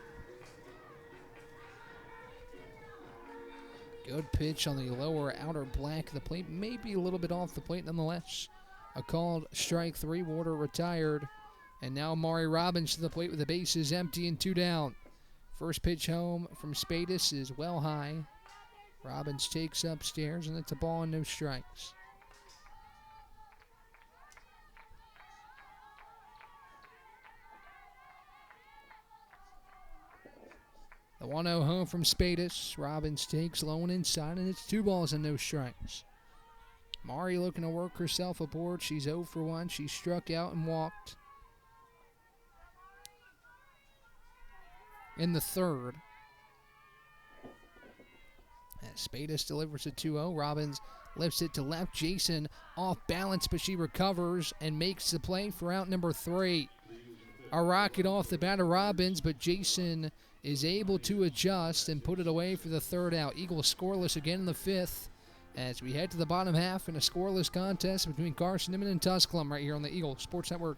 S3: Good pitch on the lower outer black of the plate. Maybe a little bit off the plate nonetheless. A called strike 3. Warder retired. And now Mari Robbins to the plate with the bases empty and 2 down. First pitch home from Spadis is well high. Robbins takes upstairs, and it's a ball and no strikes. The 1-0 home from Spadis. Robbins takes low and inside, and it's 2 balls and no strikes. Mari looking to work herself aboard. She's 0 for 1. She struck out and walked in the 3rd. As Spadis delivers a 2-0, Robbins lifts it to left. Jason off balance, but she recovers and makes the play for out number 3. A rocket off the bat of Robbins, but Jason is able to adjust and put it away for the 3rd out. Eagles scoreless again in the 5th as we head to the bottom half in a scoreless contest between Carson-Newman and Tusculum right here on the Eagle Sports Network.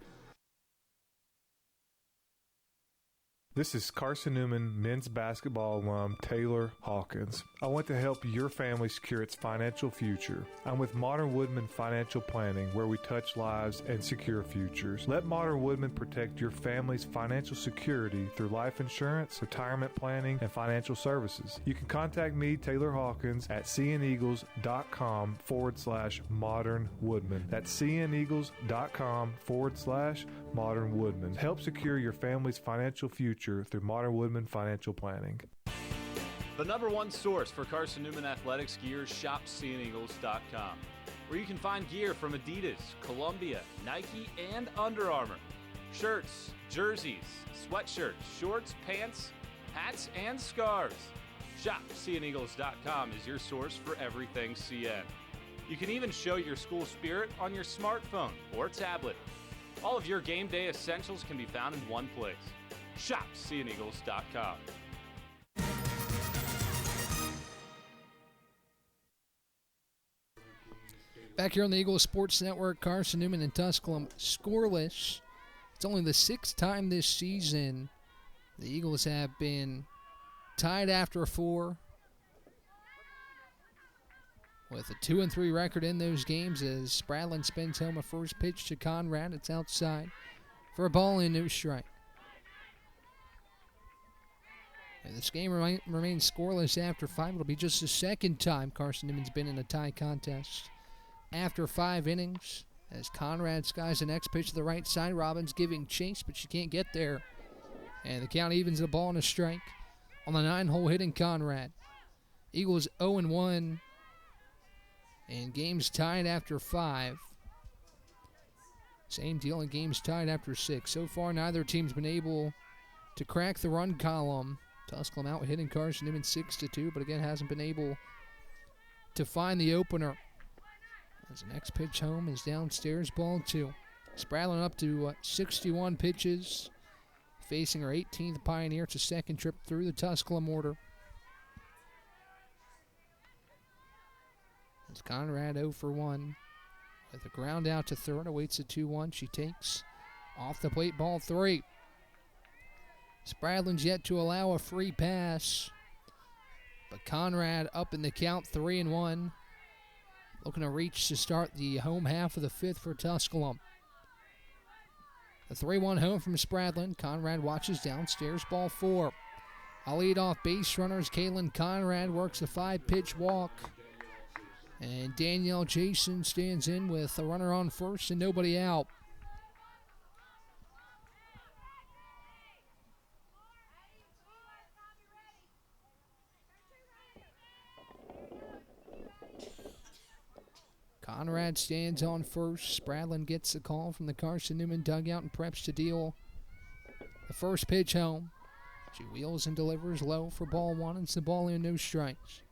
S6: This is Carson-Newman men's basketball alum Taylor Hawkins. I want to help your family secure its financial future. I'm with Modern Woodman Financial Planning, where we touch lives and secure futures. Let Modern Woodman protect your family's financial security through life insurance, retirement planning, and financial services. You can contact me, Taylor Hawkins, at cneagles.com/Modern Woodman. That's cneagles.com/Modern Woodman. Help secure your family's financial future through Modern Woodman Financial Planning.
S7: The #1 source for Carson-Newman athletics gear, shopseeandeagles.com, where you can find gear from Adidas, Columbia, Nike, and Under Armour. Shirts, jerseys, sweatshirts, shorts, pants, hats, and scarves. Shopseeandeagles.com is your source for everything CN. You can even show your school spirit on your smartphone or tablet. All of your game day essentials can be found in one place. Shopseeandeagles.com.
S3: Back here on the Eagle Sports Network, Carson-Newman and Tusculum scoreless. It's only the 6th time this season the Eagles have been tied after 4, with a 2-3 record in those games as Spradlin spins home a first pitch to Conrad. It's outside for a ball and no strike. And this game remains scoreless after 5. It'll be just the second time Carson-Newman's been in a tie contest after 5 innings. As Conrad skies the next pitch to the right side, Robbins giving chase, but she can't get there. And the count evens the ball and a strike on the 9-hole hitting Conrad. Eagles 0-1, and games tied after 5. Same deal in games tied after 6. So far, neither team's been able to crack the run column. Tusculum out hitting Carson-Newman 6-2, but again hasn't been able to find the opener. As the next pitch home is downstairs, ball 2. Spradlin up to 61 pitches, facing her 18th Pioneer. It's a second trip through the Tusculum order. As Conrad 0 for 1 with a ground out to third, awaits a 2-1. She takes off the plate, ball 3. Spradlin's yet to allow a free pass, but Conrad up in the count, 3-1. Looking to reach to start the home half of the 5th for Tusculum. The 3-1 home from Spradlin. Conrad watches downstairs, ball 4. A leadoff base runners. Kaylin Conrad works a 5-pitch walk. And Danielle Jason stands in with a runner on first and nobody out. Conrad stands on first. Spradlin gets the call from the Carson-Newman dugout and preps to deal the first pitch home. She wheels and delivers low for ball 1. It's the ball in, no strikes.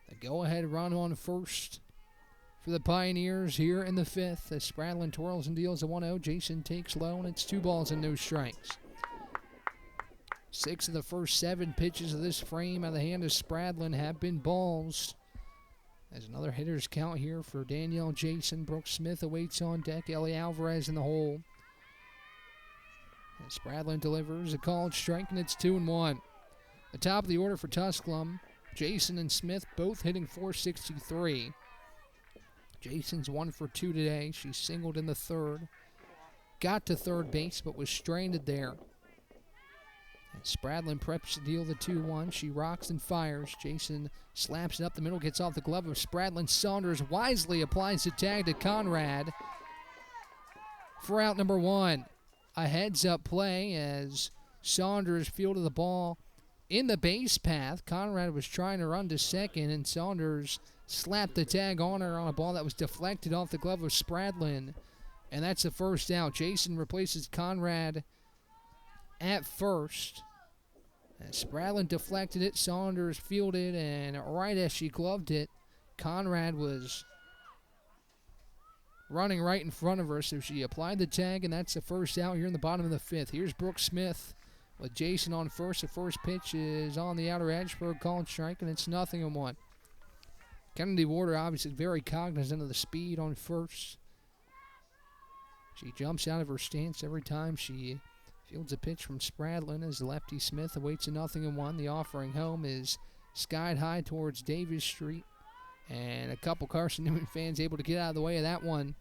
S3: The go-ahead run on first for the Pioneers here in the 5th as Spradlin twirls and deals a 1-0. Jason takes low, and it's 2 balls and no strikes. 6 of the first 7 pitches of this frame out of the hand of Spradlin have been balls. There's another hitter's count here for Danielle Jason. Brooke Smith awaits on deck. Ellie Alvarez in the hole. And Spradlin delivers a called strike, and it's 2-1. The top of the order for Tusculum. Jason and Smith both hitting .463. Jason's 1 for 2 today. She singled in the 3rd. Got to third base, but was stranded there. And Spradlin preps to deal the 2-1. She rocks and fires. Jason slaps it up the middle, gets off the glove of Spradlin. Saunders wisely applies the tag to Conrad for out number 1. A heads-up play as Saunders fielded the ball in the base path. Conrad was trying to run to second, and Saunders slapped the tag on her on a ball that was deflected off the glove of Spradlin. And that's the first out. Jason replaces Conrad at first. And Spradlin deflected it. Saunders fielded, and right as she gloved it, Conrad was running right in front of her, so she applied the tag, and that's the first out here in the bottom of the 5th. Here's Brooke Smith with Jason on first. The first pitch is on the outer edge for a called strike, and it's 0-1. Kennedy Warder obviously very cognizant of the speed on first. She jumps out of her stance every time she fields a pitch from Spradlin as lefty Smith awaits a 0-1. The offering home is skied high towards Davis Street, and a couple Carson-Newman fans able to get out of the way of that one,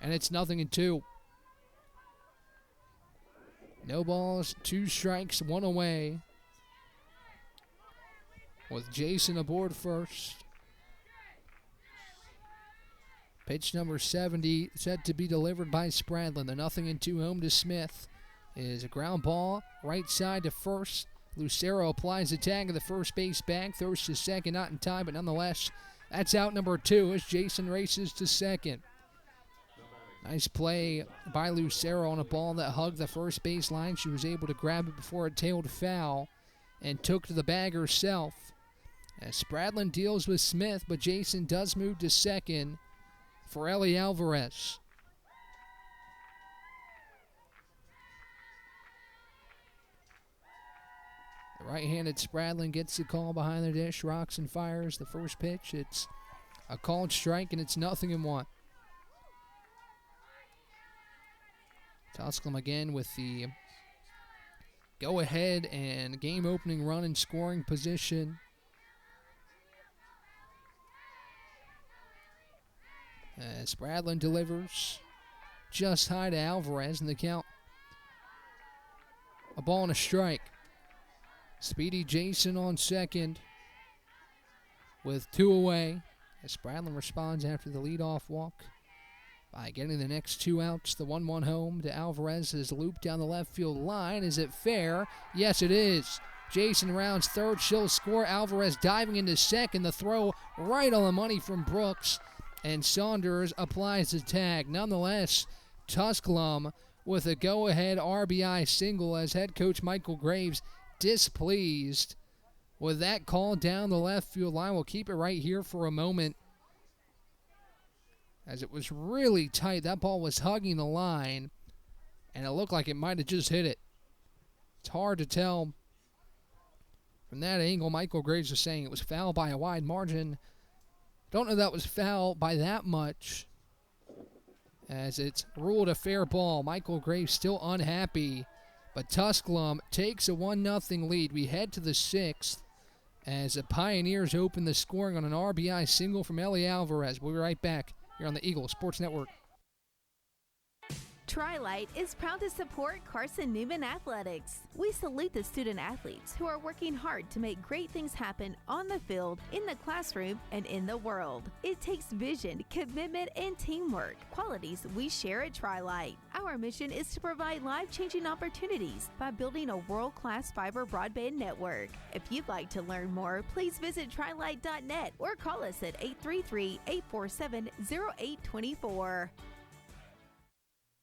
S3: and it's 0-2. No balls, 2 strikes, 1 away, with Jason aboard first. Pitch number 70 set to be delivered by Spradlin. The 0-2 home to Smith is a ground ball right side to first. Lucero applies the tag of the first base bag, throws to second, not in time, but nonetheless, that's out number 2 as Jason races to second. Nice play by Lucero on a ball that hugged the first base line. She was able to grab it before it tailed foul and took to the bag herself. As Spradlin deals with Smith, but Jason does move to second for Ellie Alvarez. The right-handed Spradlin gets the call behind the dish, rocks and fires the first pitch. It's a called strike, and it's 0-1. Tusculum again with the go-ahead and game-opening run in scoring position. As Bradlin delivers just high to Alvarez, and the count a ball and a strike. Speedy Jason on second with 2 away. As Bradlin responds after the leadoff walk by getting the next 2 outs. The 1-1 home to Alvarez is looped down the left field line. Is it fair? Yes, it is. Jason rounds third. She'll score. Alvarez diving into second. The throw right on the money from Brooks. And Saunders applies the tag. Nonetheless, Tusculum with a go-ahead RBI single as head coach Michael Graves displeased with that call down the left field line. We'll keep it right here for a moment as it was really tight. That ball was hugging the line, and it looked like it might have just hit it. It's hard to tell from that angle. Michael Graves was saying it was foul by a wide margin. Don't know that was foul by that much, as it's ruled a fair ball. Michael Graves still unhappy, but Tusculum takes a 1-0 lead. We head to the 6th as the Pioneers open the scoring on an RBI single from Ellie Alvarez. We'll be right back here on the Eagle Sports Network.
S8: Tri-Light is proud to support Carson-Newman Athletics. We salute the student athletes who are working hard to make great things happen on the field, in the classroom, and in the world. It takes vision, commitment, and teamwork, qualities we share at Tri-Light. Our mission is to provide life-changing opportunities by building a world-class fiber broadband network. If you'd like to learn more, please visit trilight.net or call us at 833-847-0824.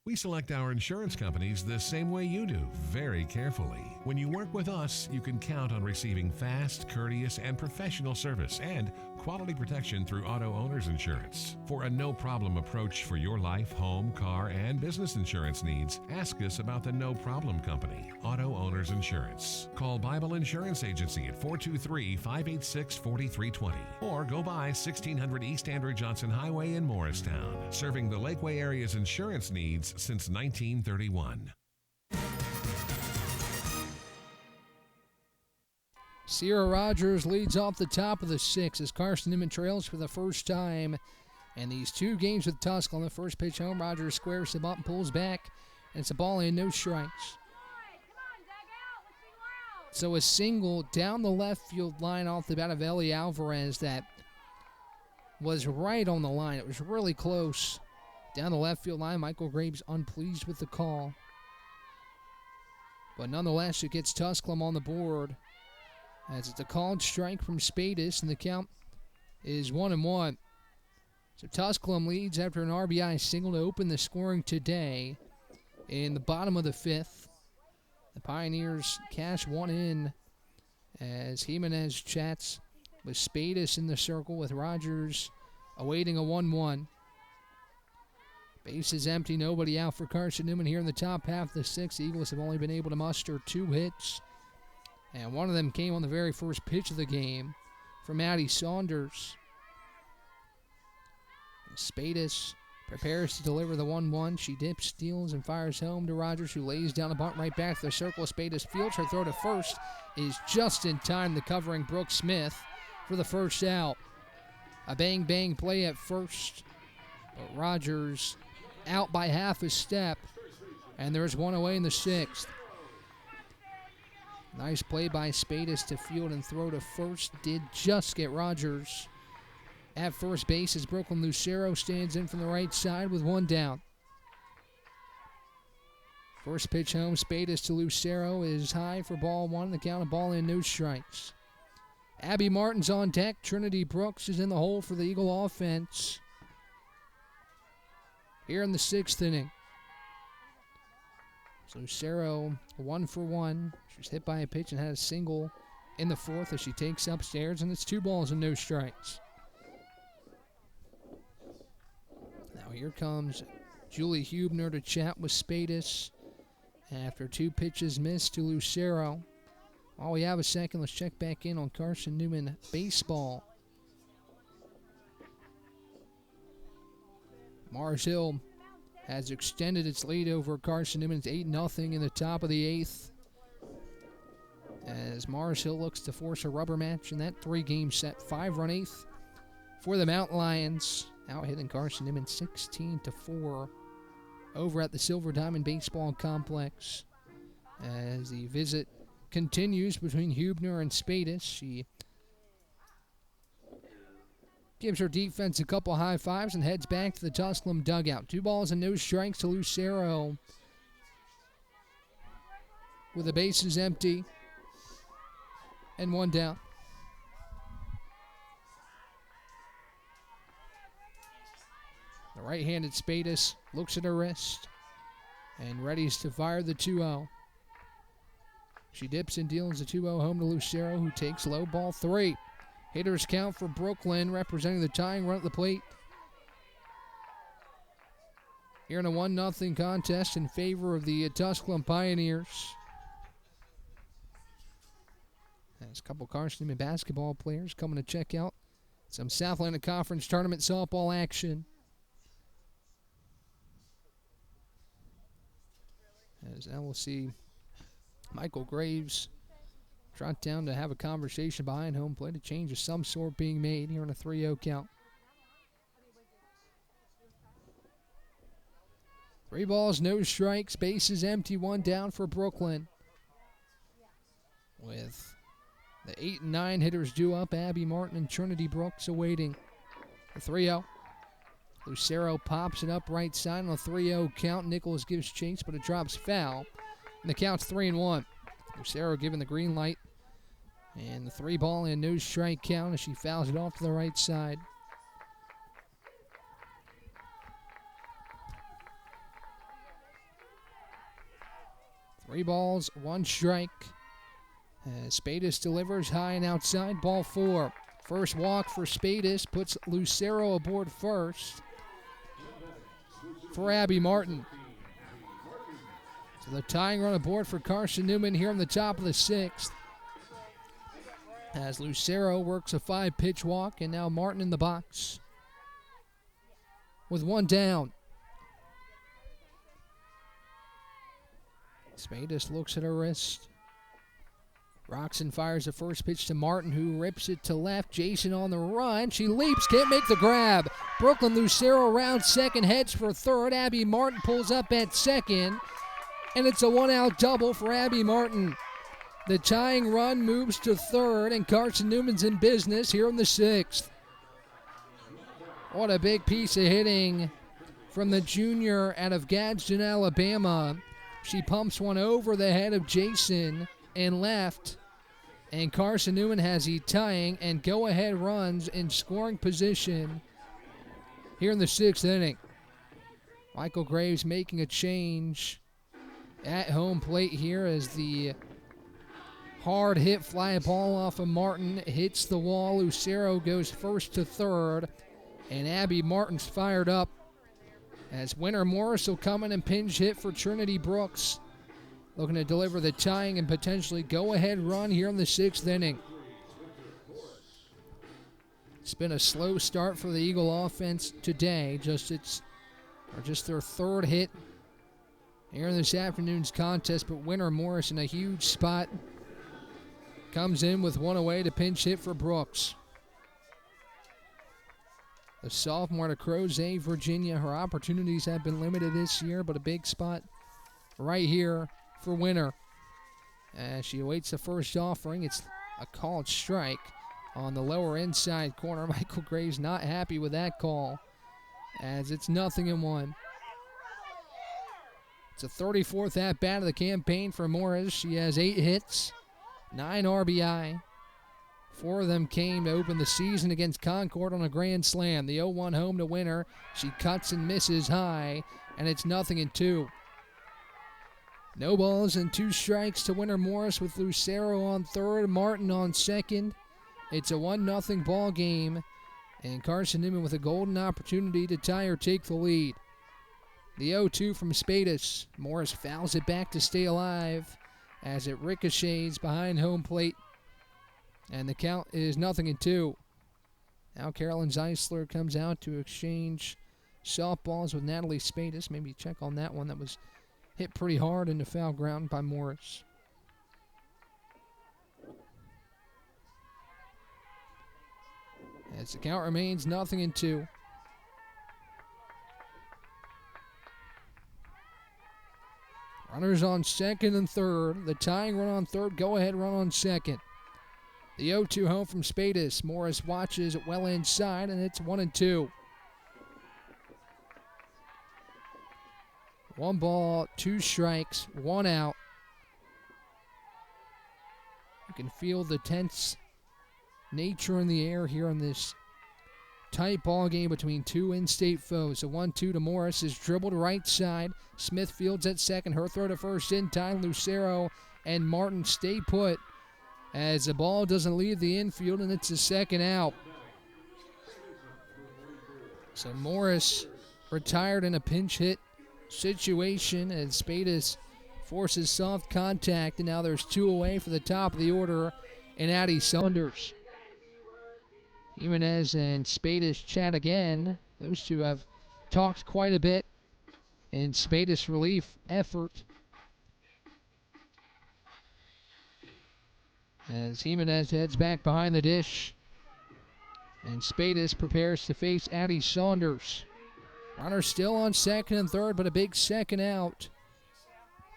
S9: We select our insurance companies the same way you do, very carefully. When you work with us, you can count on receiving fast, courteous, and professional service and quality protection through Auto Owners Insurance. For a no-problem approach for your life, home, car, and business insurance needs, ask us about the No Problem Company, Auto Owners Insurance. Call Bible Insurance Agency at 423-586-4320 or go by 1600 East Andrew Johnson Highway in Morristown, serving the Lakeway area's insurance needs since 1931.
S3: Sierra Rogers leads off the top of the 6th as Carson-Newman trails for the first time in these 2 games with Tusculum. On the first pitch home, Rogers squares him up and pulls back, and it's a ball and no strikes. So a single down the left field line off the bat of Ellie Alvarez that was right on the line. It was really close. Down the left field line, Michael Graves unpleased with the call. But nonetheless, it gets Tusculum on the board as it's a called strike from Spadis, and the count is 1-1. So Tusculum leads after an RBI single to open the scoring today in the bottom of the 5th. The Pioneers cash one in as Jimenez chats with Spadis in the circle with Rogers awaiting a 1-1. Base is empty, nobody out for Carson-Newman here in the top half of the 6th. The Eagles have only been able to muster 2 hits, and one of them came on the very first pitch of the game from Addie Saunders. Spadis prepares to deliver the 1-1. She dips, steals, and fires home to Rogers, who lays down a bunt right back to the circle. Spadis fields her throw to first, is just in time to covering Brooke Smith for the first out. A bang-bang play at first, but Rogers out by half a step, and there's one away in the 6th. Nice play by Spadis to field and throw to first. Did just get Rogers at first base as Brooklyn Lucero stands in from the right side with 1 down. First pitch home, Spadis to Lucero is high for ball 1. The count of ball in, no strikes. Abby Martin's on deck. Trinity Brooks is in the hole for the Eagle offense here in the 6th inning. So Lucero 1 for 1. She's hit by a pitch and had a single in the 4th as she takes upstairs, and it's 2 balls and no strikes. Now here comes Julie Hubner to chat with Spadis after 2 pitches missed to Lucero. While we have a second, let's check back in on Carson-Newman baseball. Mars Hill has extended its lead over Carson-Newman. It's 8-0 in the top of the 8th, as Mars Hill looks to force a rubber match in that 3-game set. 5-run 8th for the Mountain Lions. out hitting Carson-Newman 16-4 over at the Silver Diamond Baseball Complex. As the visit continues between Hubner and Spadis, she gives her defense a couple high fives and heads back to the Tusculum dugout. 2 balls and no strikes to Lucero with the bases empty and 1 down. The right-handed Spadis looks at her wrist and readies to fire the 2-0. She dips and deals the 2-0 home to Lucero, who takes low ball 3. Hitters count for Brooklyn, representing the tying run at the plate. Here in a 1-0 contest in favor of the Tusculum Pioneers. There's a couple Carson-Newman basketball players coming to check out some Southland Conference Tournament softball action. As now we'll see Michael Graves trot down to have a conversation behind home plate. A change of some sort being made here in a 3-0 count. 3 balls, no strikes, bases empty, 1 down for Brooklyn. With the 8 and 9 hitters due up, Abby Martin and Trinity Brooks awaiting the 3-0. Lucero pops it up right side on a 3-0 count. Nichols gives chase, but it drops foul. And the count's 3-1. Lucero given the green light. And the 3 ball and no strike count as she fouls it off to the right side. Three balls, 1 strike. As Spadis delivers high and outside, ball 4. First walk for Spadis puts Lucero aboard first for Abby Martin. So the tying run aboard for Carson-Newman here on the top of the 6th. As Lucero works a 5-pitch walk, and now Martin in the box with 1 down. Spadis looks at her wrist. Roxon fires the first pitch to Martin, who rips it to left. Jason on the run. She leaps, can't make the grab. Brooklyn Lucero rounds second, heads for third. Abby Martin pulls up at second, and it's a 1-out double for Abby Martin. The tying run moves to third, and Carson-Newman's in business here in the 6th. What a big piece of hitting from the junior out of Gadsden, Alabama. She pumps one over the head of Jason and left, and Carson-Newman has the tying and go-ahead runs in scoring position here in the 6th inning. Michael Graves making a change at home plate here as the hard hit fly ball off of Martin hits the wall. Lucero goes first to third, and Abby Martin's fired up as Winter Morris will come in and pinch hit for Trinity Brooks, looking to deliver the tying and potentially go-ahead run here in the 6th inning. It's been a slow start for the Eagle offense today. Just their 3rd hit here in this afternoon's contest, but Winter Morris in a huge spot comes in with 1 away to pinch hit for Brooks. The sophomore to Crozet, Virginia. Her opportunities have been limited this year, but a big spot right here for Winter. As she awaits the first offering, it's a called strike on the lower inside corner. Michael Graves not happy with that call, as it's 0-1. It's the 34th at-bat of the campaign for Morris. She has 8 hits, 9 RBI. 4 of them came to open the season against Concord on a grand slam. The 0-1 home to Winter. She cuts and misses high, and it's 0-2. No balls and 2 strikes to Winter Morris with Lucero on third, Martin on second. It's a 1-0 ball game, and Carson-Newman with a golden opportunity to tie or take the lead. The 0-2 from Spadis. Morris fouls it back to stay alive as it ricochets behind home plate, and the count is 0-2. Now Carolyn Zeisler comes out to exchange softballs with Natalie Spadis. Maybe check on that one that was hit pretty hard in the foul ground by Morris. As the count remains 0-2. Runners on second and third. The tying run on third, go-ahead run on second. The 0-2 home from Spadis. Morris watches it well inside, and it's 1-2. 1 ball, 2 strikes, 1 out. You can feel the tense nature in the air here in this tight ball game between two in-state foes. A 1-2 to Morris is dribbled right side. Smith fields at second. Her throw to first in time. Lucero and Martin stay put as the ball doesn't leave the infield, and it's a second out. So Morris retired in a pinch hit situation, and Spadis forces soft contact, and now there's 2 away for the top of the order and Addie Saunders. Jimenez and Spadis chat again. Those two have talked quite a bit in Spadis relief effort. As Jimenez heads back behind the dish, and Spadis prepares to face Addie Saunders. Runner still on second and third, but a big second out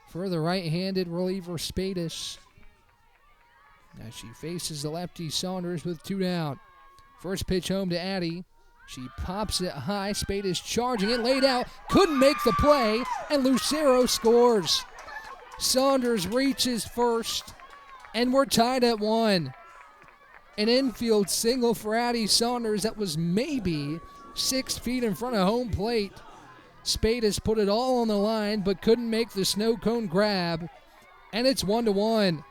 S3: for the right-handed reliever Spadis. Now she faces the lefty Saunders with 2 down. First pitch home to Addie. She pops it high. Spadis charging it, laid out, couldn't make the play, and Lucero scores. Saunders reaches first, and we're tied at 1. An infield single for Addie Saunders that was maybe 6 feet in front of home plate. Spadis put it all on the line, but couldn't make the snow cone grab, and it's 1-1.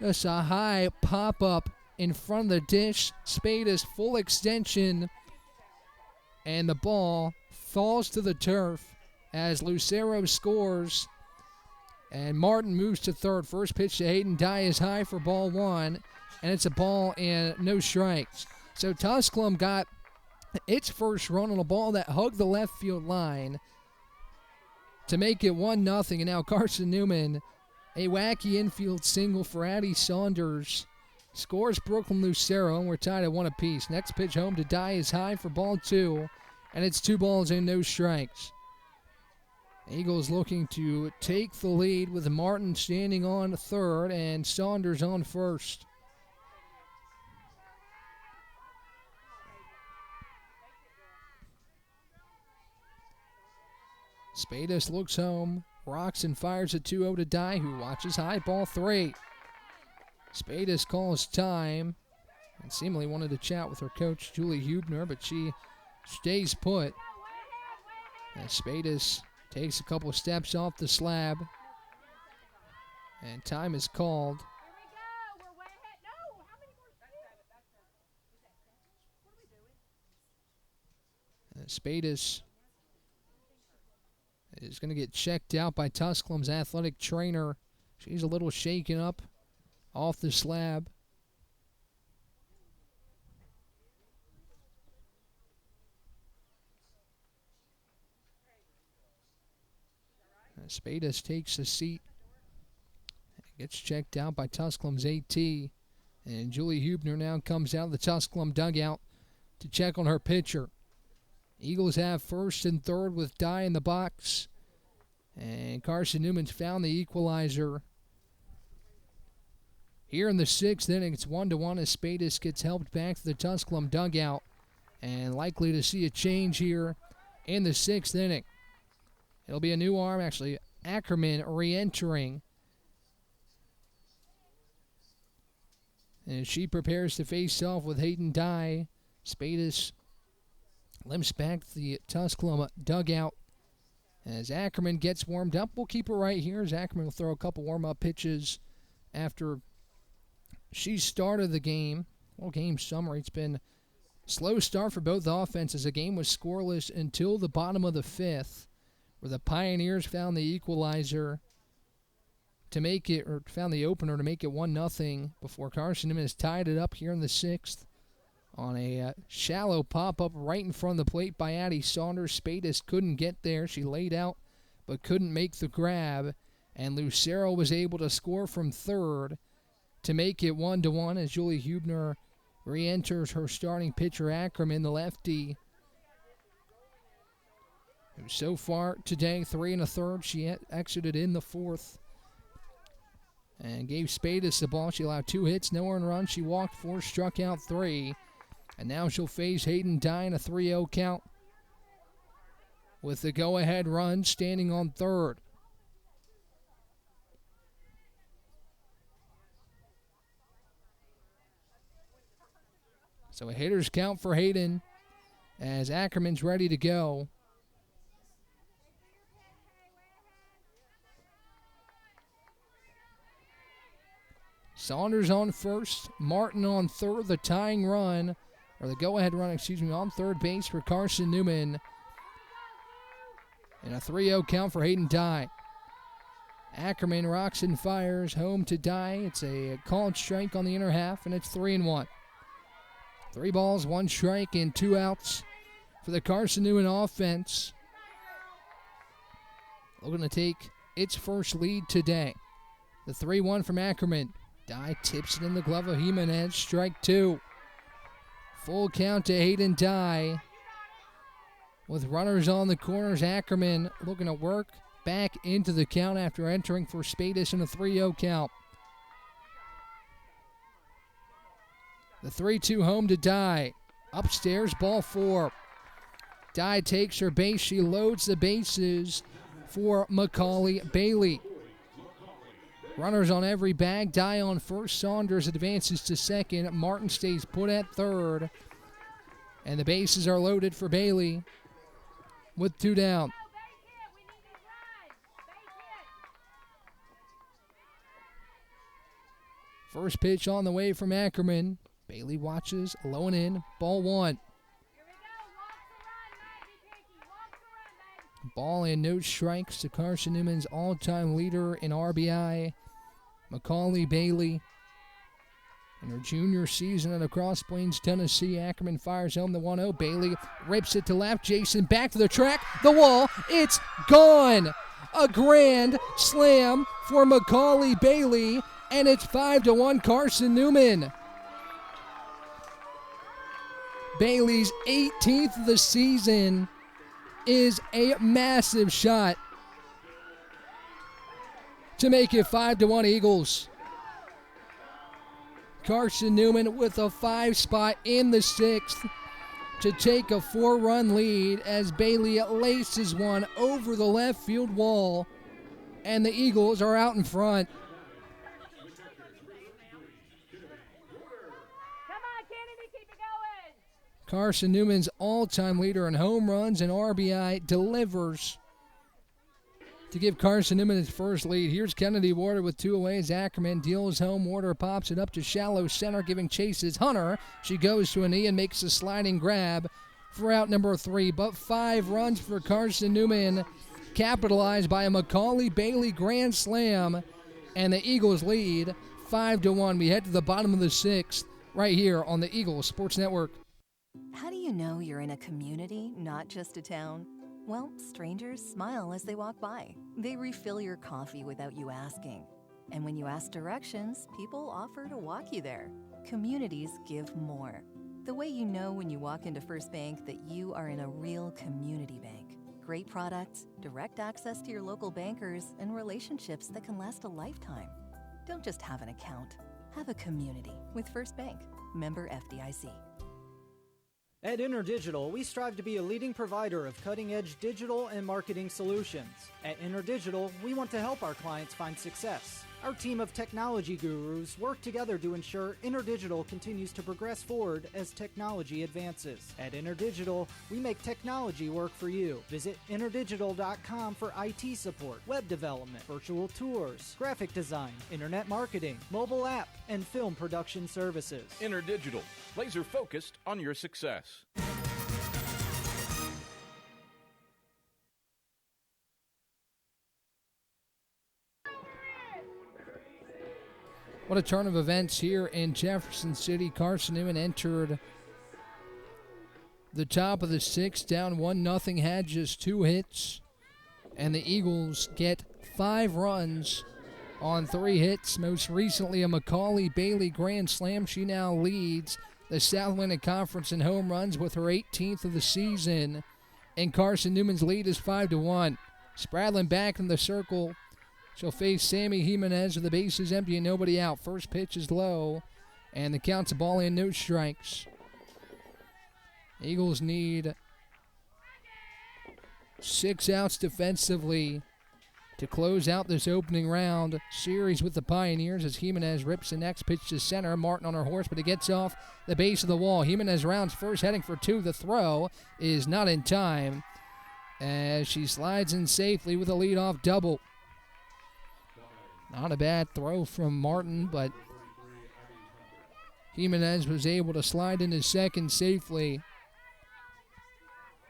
S3: Just a high pop-up in front of the dish. Spadis full extension, and the ball falls to the turf as Lucero scores, and Martin moves to third. First pitch to Hayden Dye is high for ball 1, and it's a ball and no strikes. So Tusculum got its first run on a ball that hugged the left field line to make it 1-0, and now Carson-Newman, a wacky infield single for Addie Saunders, scores Brooklyn Lucero, and we're tied at 1 apiece. Next pitch home to Dye is high for ball 2, and it's 2 balls and no strikes. Eagles looking to take the lead with Martin standing on third and Saunders on first. Spadis looks home, rocks and fires a 2-0 to Dye, who watches high, ball 3. Spadis calls time and seemingly wanted to chat with her coach, Julie Hubner, but she stays put. As Spadis takes a couple steps off the slab, and time is called. Spadis is going to get checked out by Tusculum's athletic trainer. She's a little shaken up off the slab. Spadis takes a seat and gets checked out by Tusculum's AT. And Julie Hubner now comes out of the Tusculum dugout to check on her pitcher. Eagles have first and third with Dye in the box. And Carson-Newman's found the equalizer. Here in the 6th inning, it's 1-1 as Spadis gets helped back to the Tusculum dugout. And likely to see a change here in the 6th inning. It'll be a new arm, actually. Ackerman re-entering. And she prepares to face off with Hayden Dye. Spadis limps back to the Tusculum dugout. As Ackerman gets warmed up, we'll keep her right here as Ackerman will throw a couple warm-up pitches after she started the game. Well, game summary. It's been a slow start for both offenses. The game was scoreless until the bottom of the 5th, where the Pioneers found the equalizer to make it, or found the opener to make it 1-0 before Carson-Newman has tied it up here in the 6th on a shallow pop-up right in front of the plate by Addie Saunders. Spadis couldn't get there. She laid out but couldn't make the grab, and Lucero was able to score from third to make it 1-1 as Julie Hubner re-enters her starting pitcher Ackerman, the lefty, So far today, 3 1/3. She exited in the 4th and gave Spadis the ball. She allowed 2 hits, no earned runs. She walked 4, struck out 3. And now she'll face Hayden Dye in a 3-0 count with the go-ahead run standing on third. So a hitter's count for Hayden as Ackerman's ready to go. Saunders on first, Martin on third, the tying run, or the go-ahead run, on third base for Carson-Newman. And a 3-0 count for Hayden Dye. Ackerman rocks and fires, home to Dye. It's a called strike on the inner half, and it's 3-1. 3 balls, 1 strike, and 2 outs for the Carson-Newman offense. Looking to take its first lead today. The 3-1 from Ackerman. Dye tips it in the glove of Jimenez. Strike 2. Full count to Hayden Dye. With runners on the corners, Ackerman looking to work back into the count after entering for Spadis in a 3-0 count. The 3-2 home to Dye. Upstairs, ball 4. Dye takes her base. She loads the bases for Macaulay Bailey. Runners on every bag. Dye on first. Saunders advances to second. Martin stays put at third. And the bases are loaded for Bailey with 2 down. First pitch on the way from Ackerman. Bailey watches, low and in, ball 1. Ball and no strikes to Carson-Newman's all-time leader in RBI, Macaulay Bailey. In her junior season at Cross Plains, Tennessee, Ackerman fires home the 1-0. Bailey rips it to left. Jason back to the track. The wall. It's gone. A grand slam for Macaulay Bailey, and it's 5-1 Carson-Newman. Bailey's 18th of the season is a massive shot to make it 5-1 Eagles. Carson-Newman with a 5 spot in the 6th to take a 4-run lead as Bailey laces one over the left field wall, and the Eagles are out in front. Carson-Newman's all-time leader in home runs and RBI delivers to give Carson-Newman his first lead. Here's Kennedy Warder with 2 away as Ackerman deals home. Warder pops it up to shallow center, giving chases Hunter. She goes to a knee and makes a sliding grab for out number 3. But 5 runs for Carson-Newman, capitalized by a Macaulay Bailey grand slam, and the Eagles lead 5-1. We head to the bottom of the 6th right here on the Eagles Sports Network.
S10: How do you know you're in a community, not just a town? Well, strangers smile as they walk by. They refill your coffee without you asking. And when you ask directions, people offer to walk you there. Communities give more. The way you know when you walk into First Bank that you are in a real community bank. Great products, direct access to your local bankers, and relationships that can last a lifetime. Don't just have an account. Have a community with First Bank. Member FDIC.
S11: At InterDigital, we strive to be a leading provider of cutting-edge digital and marketing solutions. At InterDigital, we want to help our clients find success. Our team of technology gurus work together to ensure InterDigital continues to progress forward as technology advances. At InterDigital, we make technology work for you. Visit interdigital.com for IT support, web development, virtual tours, graphic design, internet marketing, mobile app, and film production services.
S12: InterDigital, laser focused on your success.
S3: What a turn of events here in Jefferson City. Carson-Newman entered the top of the 6th, down 1-0, had just 2 hits. And the Eagles get 5 runs on 3 hits. Most recently, a Macaulay Bailey grand slam. She now leads the South Atlantic Conference in home runs with her 18th of the season. and Carson-Newman's lead is 5-1. Spradlin back in the circle. She'll face Sammy Jimenez with the bases empty and nobody out. First pitch is low, and the count's a ball in, no strikes. Eagles need 6 outs defensively to close out this opening round series with the Pioneers as Jimenez rips the next pitch to center. Martin on her horse, but it gets off the base of the wall. Jimenez rounds first, heading for 2. The throw is not in time as she slides in safely with a leadoff double. Not a bad throw from Martin, but Jimenez was able to slide into second safely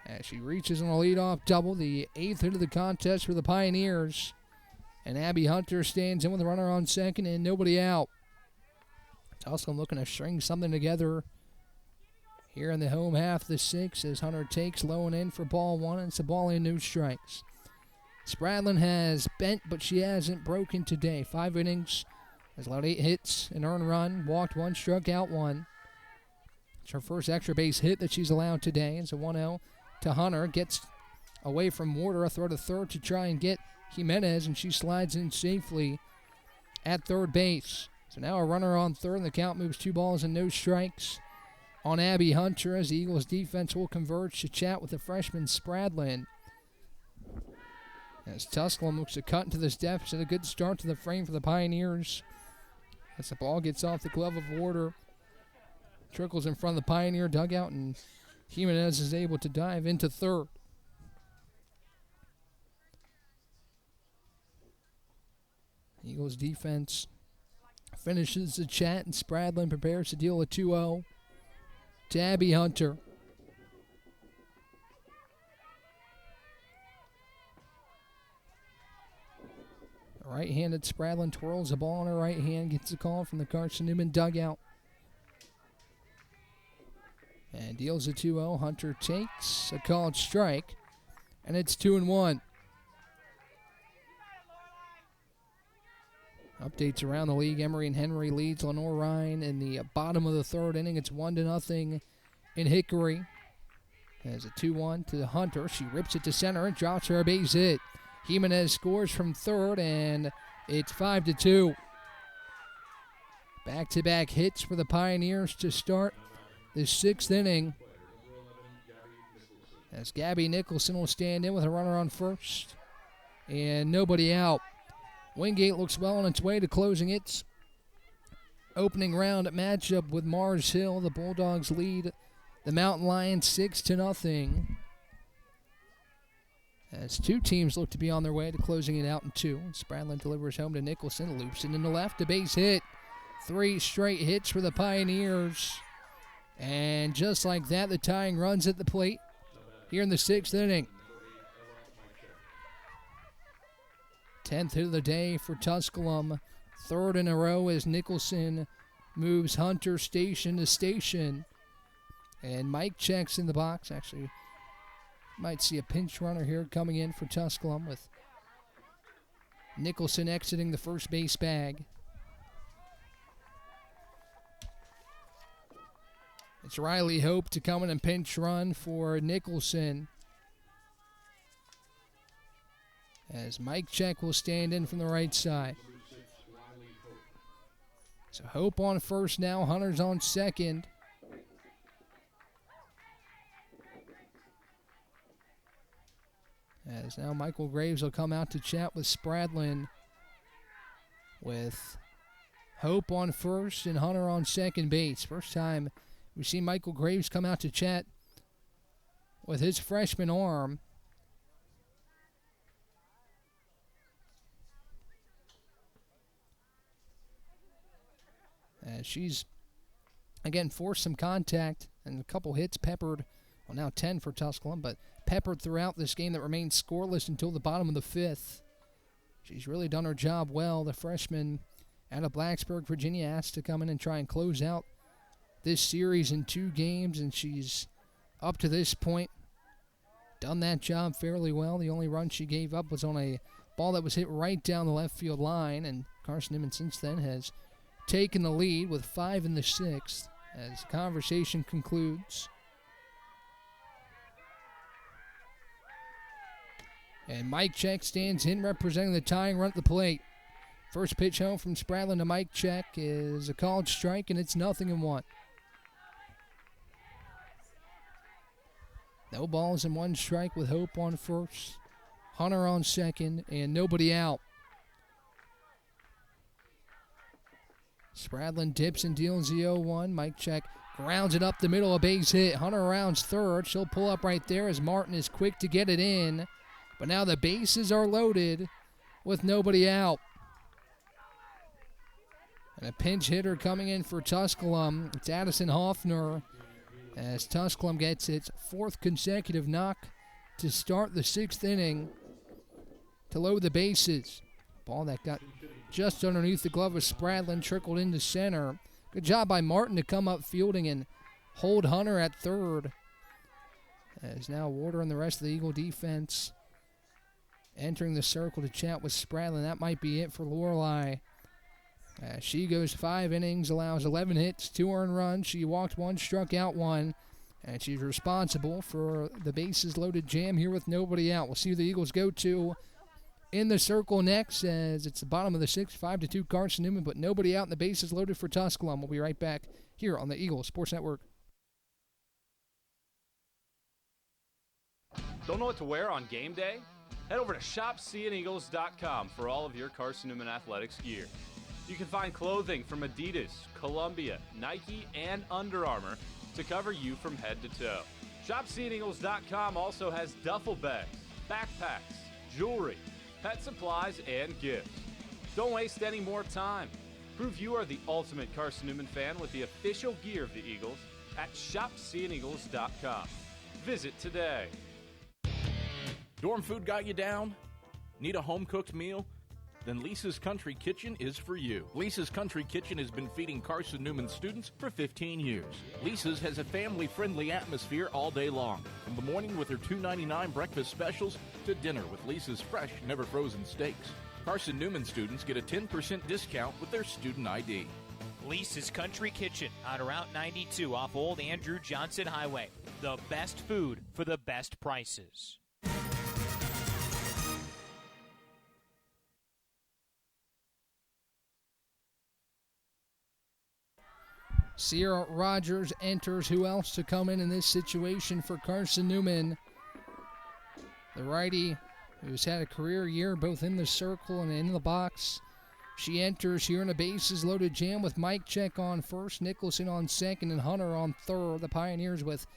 S3: as she reaches on a leadoff double, the 8th hit of the contest for the Pioneers. And Abby Hunter stands in with a runner on second and nobody out. Tusculum looking to string something together here in the home half of the 6th as Hunter takes low and in for ball 1. And it's a ball in, no strikes. Spradlin has bent, but she hasn't broken today. 5 innings, has allowed 8 hits, an earned run, walked 1, struck out 1. It's her first extra base hit that she's allowed today. It's a 1-0 to Hunter. Gets away from Warder, a throw to third to try and get Jimenez, and she slides in safely at third base. So now a runner on third, and the count moves 2 balls and no strikes on Abby Hunter as the Eagles defense will converge to chat with the freshman Spradlin. As Tusculum looks to cut into this deficit, a good start to the frame for the Pioneers. As the ball gets off the glove of Warder, trickles in front of the Pioneer dugout, and Jimenez is able to dive into third. Eagles defense finishes the chat, and Spradlin prepares to deal a 2-0 to Abby Hunter. Right-handed Spradlin twirls the ball in her right hand, gets a call from the Carson-Newman dugout. And deals a 2-0. Hunter takes a called strike, and it's 2-1. Updates around the league. Emory and Henry leads Lenore Ryan in the bottom of the 3rd inning. It's 1-0 in Hickory. As a 2-1 to Hunter. She rips it to center and drops her a base hit. Jimenez scores from 3rd, and it's 5-2. Back-to-back hits for the Pioneers to start the 6th inning. As Gabby Nicholson will stand in with a runner on first and nobody out. Wingate looks well on its way to closing its opening round matchup with Mars Hill. The Bulldogs lead the Mountain Lions 6-0. As 2 teams look to be on their way to closing it out in 2. Spradlin delivers home to Nicholson, loops it in the left, a base hit. 3 straight hits for the Pioneers. And just like that, the tying runs at the plate here in the 6th inning. 10th hit of the day for Tusculum. 3rd in a row as Nicholson moves Hunter station to station. And Mike checks in the box. Actually, might see a pinch runner here coming in for Tusculum with Nicholson exiting the first base bag. It's Riley Hope to come in and pinch run for Nicholson. As Mike Check will stand in from the right side. So Hope on first now, Hunter's on second. As now Michael Graves will come out to chat with Spradlin with Hope on first and Hunter on second base. First time we've seen Michael Graves come out to chat with his freshman arm. As she's, again, forced some contact and a couple hits peppered, well, now 10 for Tusculum, but peppered throughout this game that remains scoreless until the bottom of the 5th. She's really done her job well. The freshman out of Blacksburg, Virginia, asked to come in and try and close out this series in 2 games, and she's, up to this point, done that job fairly well. The only run she gave up was on a ball that was hit right down the left field line, and Carson-Newman since then has taken the lead with 5 in the 6th as the conversation concludes. And Mike Check stands in representing the tying run at the plate. First pitch home from Spradlin to Mike Check is a called strike, and it's 0-1. No balls and 1 strike with Hope on first, Hunter on second, and nobody out. Spradlin dips and deals the 0-1. Mike Check grounds it up the middle, a base hit. Hunter rounds third. She'll pull up right there as Martin is quick to get it in. But now the bases are loaded with nobody out. And a pinch hitter coming in for Tusculum. It's Addison Hoffner, as Tusculum gets its 4th consecutive knock to start the 6th inning to load the bases. Ball that got just underneath the glove of Spradlin trickled into center. Good job by Martin to come up fielding and hold Hunter at third. As now Warder and the rest of the Eagle defense entering the circle to chat with Spradlin. That might be it for Lorelei. She goes 5 innings, allows 11 hits, 2 earned runs. She walked 1, struck out 1, and she's responsible for the bases loaded jam here with nobody out. We'll see who the Eagles go to in the circle next, as it's the bottom of the 6th, 5-2 Carson-Newman, but nobody out and the bases loaded for Tusculum. We'll be right back here on the Eagle Sports Network.
S7: Don't know what to wear on game day? Head over to shopseeandeagles.com for all of your Carson-Newman athletics gear. You can find clothing from Adidas, Columbia, Nike, and Under Armour to cover you from head to toe. ShopSeeingEagles.com also has duffel bags, backpacks, jewelry, pet supplies, and gifts. Don't waste any more time. Prove you are the ultimate Carson-Newman fan with the official gear of the Eagles at ShopSeeingEagles.com. Visit today.
S12: Dorm food got you down? Need a home-cooked meal? Then Lisa's Country Kitchen is for you. Lisa's Country Kitchen has been feeding Carson-Newman students for 15 years. Lisa's has a family-friendly atmosphere all day long, from the morning with her $2.99 breakfast specials to dinner with Lisa's fresh, never-frozen steaks. Carson-Newman students get a 10% discount with their student ID.
S4: Lisa's Country Kitchen on Route 92 off Old Andrew Johnson Highway. The best food for the best prices.
S3: Sierra Rogers enters. Who else to come in this situation for Carson-Newman? The righty, who's had a career year both in the circle and in the box. She enters here in a bases-loaded jam with Mike Check on first, Nicholson on second, and Hunter on third. The Pioneers with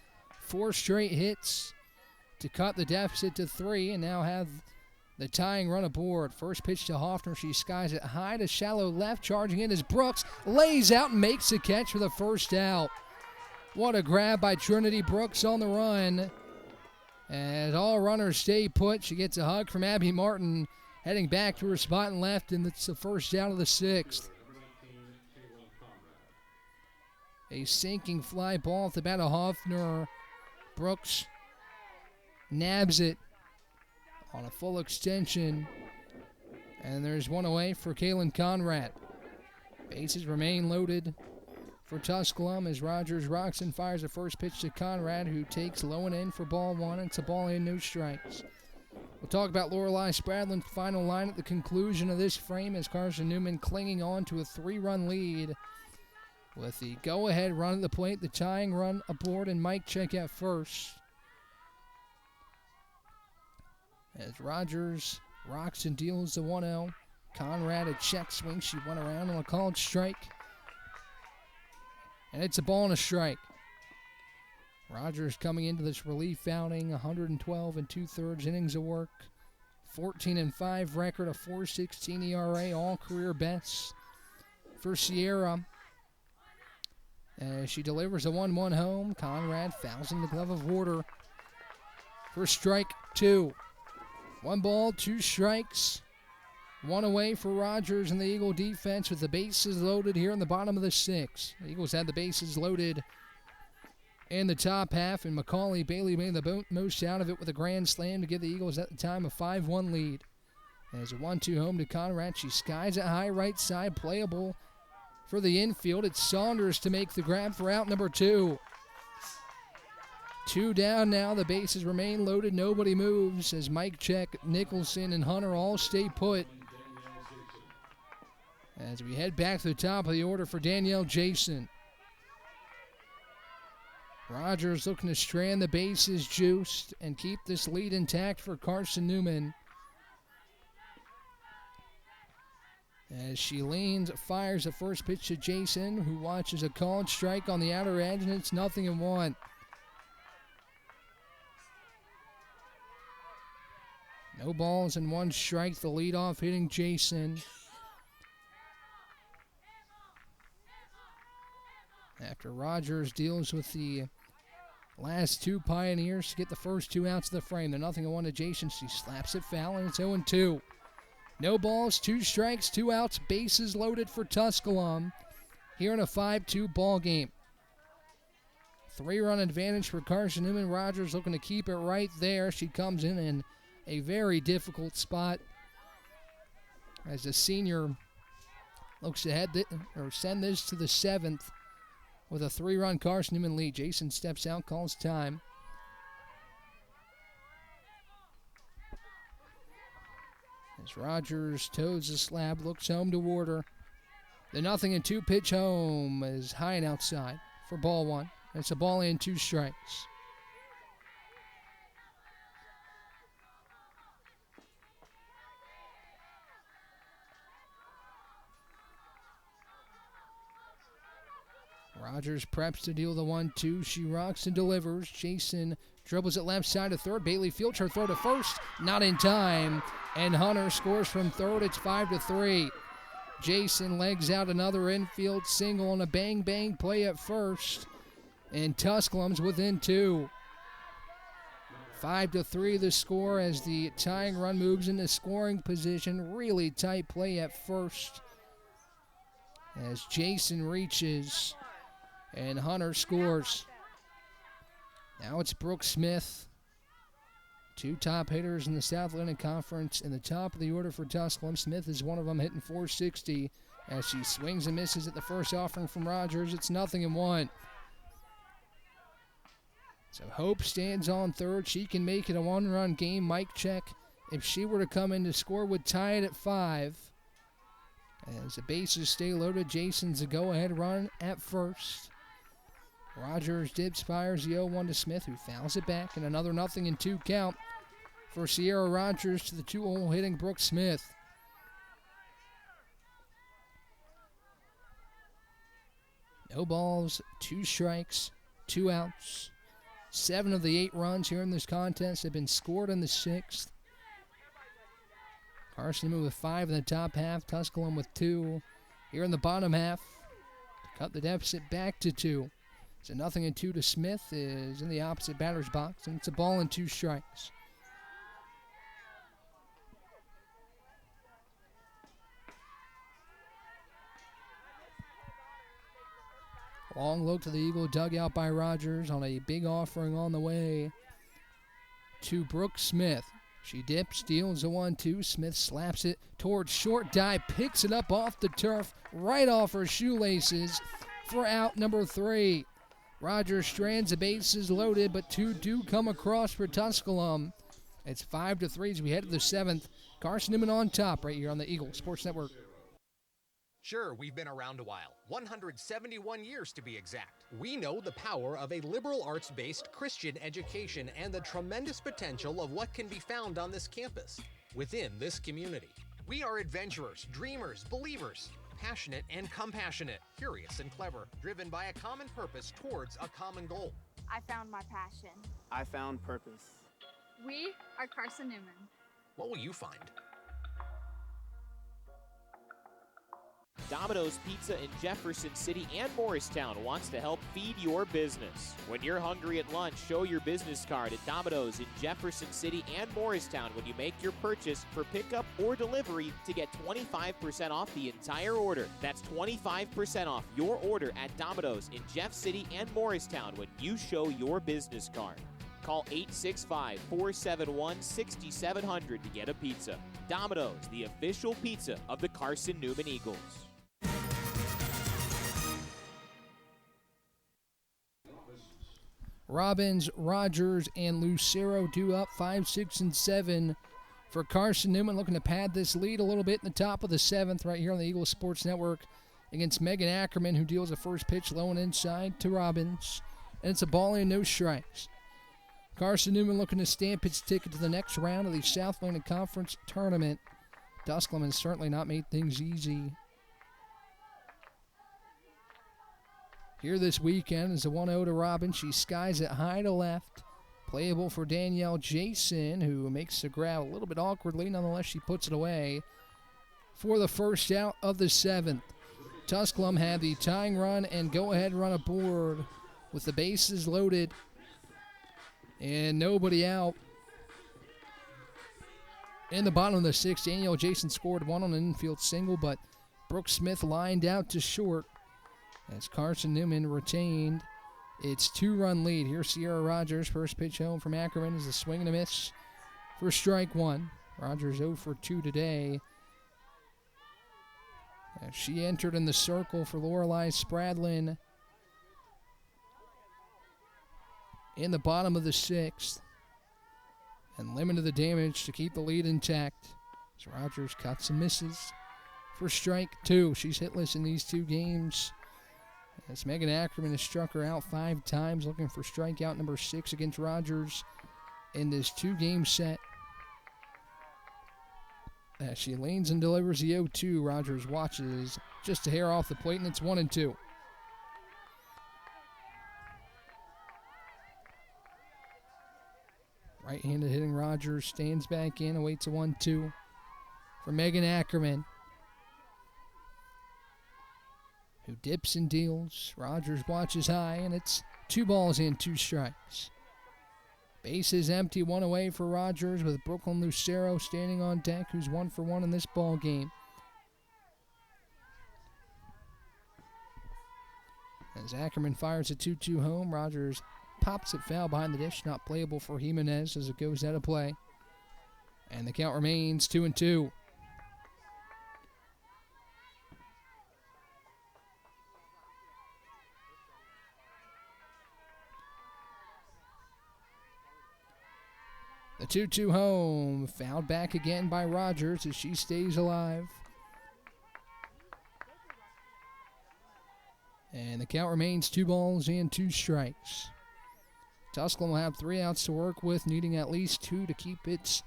S3: 4 straight hits to cut the deficit to 3 and now have the tying run aboard. First pitch to Hoffner. She skies it high to shallow left. Charging in as Brooks lays out and makes the catch for the first out. What a grab by Trinity Brooks on the run. As all runners stay put, she gets a hug from Abby Martin, heading back to her spot in left, and it's the first out of the 6th. A sinking fly ball at the bat of Hoffner. Brooks nabs it on a full extension, and there's one away for Kaylin Conrad. Bases remain loaded for Tusculum as Rogers rocks and fires the first pitch to Conrad, who takes low and in for ball 1. It's a ball in, no strikes. We'll talk about Lorelei Spradlin's final line at the conclusion of this frame as Carson-Newman clinging on to a 3-run lead with the go-ahead run at the plate, the tying run aboard, and Mike Check at first. As Rogers rocks and deals the 1-0. Conrad a check swing. She went around on a called strike. And it's a ball and a strike. Rogers coming into this relief outing, 112 2/3 innings of work. 14-5 record, a 4.16 ERA, all career best for Sierra. As she delivers a 1-1 home, Conrad fouls in the glove of Warder for strike 2. 1 ball, 2 strikes. 1 away for Rogers and the Eagle defense with the bases loaded here in the bottom of the 6th. The Eagles had the bases loaded in the top half, and Macaulay Bailey made the most out of it with a grand slam to give the Eagles at the time a 5-1 lead. As a 1-2 home to Conrad, she skies it high right side, playable for the infield. It's Saunders to make the grab for out number 2. 2 down now. The bases remain loaded. Nobody moves as Mike Check, Nicholson, and Hunter all stay put. As we head back to the top of the order for Danielle Jason. Rogers looking to strand the bases juiced and keep this lead intact for Carson-Newman. As she leans, fires the first pitch to Jason, who watches a called strike on the outer edge, and it's 0-1. No balls and 1 strike, the leadoff hitting Jason. After Rogers deals with the last 2 Pioneers to get the first 2 outs of the frame. The 0-1 to Jason. She slaps it foul, and it's 0-2. No balls, 2 strikes, 2 outs, bases loaded for Tusculum here in a 5-2 ball game. 3-run advantage for Carson-Newman. Rogers looking to keep it right there. She comes in a very difficult spot as the senior looks to send this to the 7th with a 3-run Carson-Newman lead. Jason steps out, calls time. As Rogers toes the slab, looks home to order. The 0-2 pitch home is high and outside for ball 1. It's a ball and 2 strikes. Rogers preps to deal the 1-2. She rocks and delivers. Jason dribbles it left side to third. Bailey fields her throw to first. Not in time. And Hunter scores from third. It's 5-3. Jason legs out another infield single on a bang-bang play at first. And Tusculum's within 2. 5-3 the score as the tying run moves into scoring position. Really tight play at first as Jason reaches and Hunter scores. Now it's Brooke Smith. 2 top hitters in the South Atlantic Conference in the top of the order for Tusculum. Smith is one of them, hitting .460 as she swings and misses at the first offering from Rogers. It's 0-1. So Hope stands on third. She can make it a 1-run game. Mike Check, if she were to come in to score, would tie it at 5. As the bases stay loaded, Jason's a go-ahead run at first. Rogers dips, fires the 0-1 to Smith, who fouls it back, and another 0-2 count for Sierra Rogers to the 2-hole hitting Brooke Smith. No balls, 2 strikes, 2 outs. 7 of the 8 runs here in this contest have been scored in the 6th. Carson-Newman with 5 in the top half, Tusculum with 2 here in the bottom half to cut the deficit back to 2. It's a 0-2 to Smith, is in the opposite batter's box, and it's a ball and 2 strikes. Long look to the Eagle dugout by Rogers on a big offering on the way to Brooke Smith. She dips, deals a 1-2. Smith slaps it towards short dive, picks it up off the turf, right off her shoelaces for out number 3. Rogers strands the bases loaded, but 2 do come across for Tusculum. It's 5-3 as we head to the 7th. Carson-Newman on top right here on the Eagle Sports Network.
S13: Sure, we've been around a while, 171 years to be exact. We know the power of a liberal arts-based Christian education and the tremendous potential of what can be found on this campus, within this community. We are adventurers, dreamers, believers, passionate and compassionate, curious and clever, driven by a common purpose towards a common goal.
S14: I found my passion.
S18: I found purpose.
S14: We are Carson-Newman.
S13: What will you find?
S4: Domino's Pizza in Jefferson City and Morristown wants to help feed your business. When you're hungry at lunch, show your business card at Domino's in Jefferson City and Morristown when you make your purchase for pickup or delivery to get 25% off the entire order. That's 25% off your order at Domino's in Jeff City and Morristown when you show your business card. Call 865-471-6700 to get a pizza. Domino's, the official pizza of the Carson-Newman Eagles.
S3: Robbins, Rogers, and Lucero due up 5, 6, and 7 for Carson-Newman, looking to pad this lead a little bit in the top of the 7th right here on the Eagle Sports Network against Megan Ackerman, who deals a first pitch low and inside to Robbins. And it's a ball and no strikes. Carson-Newman looking to stamp its ticket to the next round of the South Atlantic Conference Tournament. Tusculum has certainly not made things easy here this weekend. Is a 1-0 to Robbins. She skies it high to left. Playable for Danielle Jason, who makes the grab a little bit awkwardly. Nonetheless, she puts it away for the first out of the 7th. Tusculum had the tying run and go-ahead run aboard with the bases loaded and nobody out. In the bottom of the 6th, Danielle Jason scored one on an infield single, but Brooke Smith lined out to short as Carson-Newman retained its 2-run lead. Here's Sierra Rogers. First pitch home from Ackerman is a swing and a miss for strike 1. Rogers 0 for 2 today. As she entered in the circle for Lorelei Spradlin in the bottom of the 6th and limited the damage to keep the lead intact as Rogers cuts and misses for strike 2. She's hitless in these 2 games as Megan Ackerman has struck her out 5 times, looking for strikeout number 6 against Rogers in this 2-game set. As she leans and delivers the 0-2, Rogers watches just a hair off the plate, and it's 1-2. Right-handed hitting Rogers stands back in, awaits a 1-2 for Megan Ackerman, who dips and deals. Rogers watches high, and it's 2 balls and 2 strikes. Bases empty, 1 away for Rogers with Brooklyn Lucero standing on deck, who's 1 for 1 in this ball game. As Ackerman fires a 2-2 home, Rogers pops it foul behind the dish, not playable for Jimenez as it goes out of play. And the count remains 2-2. The 2-2 home, fouled back again by Rogers as she stays alive. And the count remains 2 balls and 2 strikes. Tusculum will have 3 outs to work with, needing at least 2 to keep its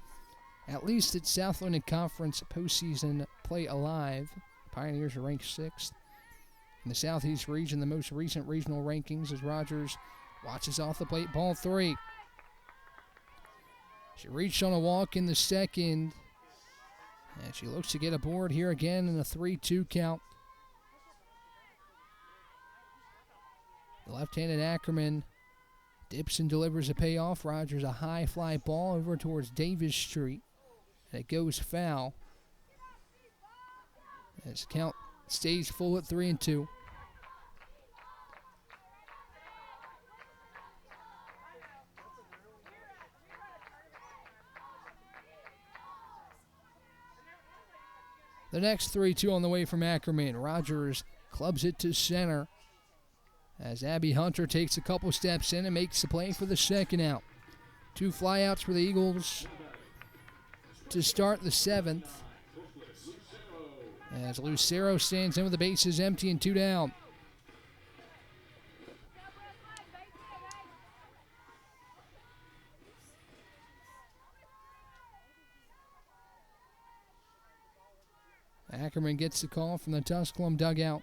S3: South Atlantic Conference postseason play alive. Pioneers are ranked 6th in the Southeast region, the most recent regional rankings, as Rogers watches off the plate, ball 3. She reached on a walk in the 2nd, and she looks to get aboard here again in a 3-2 count. The left-handed Ackerman dips and delivers a payoff. Rogers a high fly ball over towards Davis Street, and it goes foul. As the count stays full at 3-2. The next 3-2 on the way from Ackerman. Rogers clubs it to center as Abby Hunter takes a couple steps in and makes the play for the 2nd out. 2 flyouts for the Eagles to start the 7th. As Lucero stands in with the bases empty and 2 down. Ackerman gets the call from the Tusculum dugout.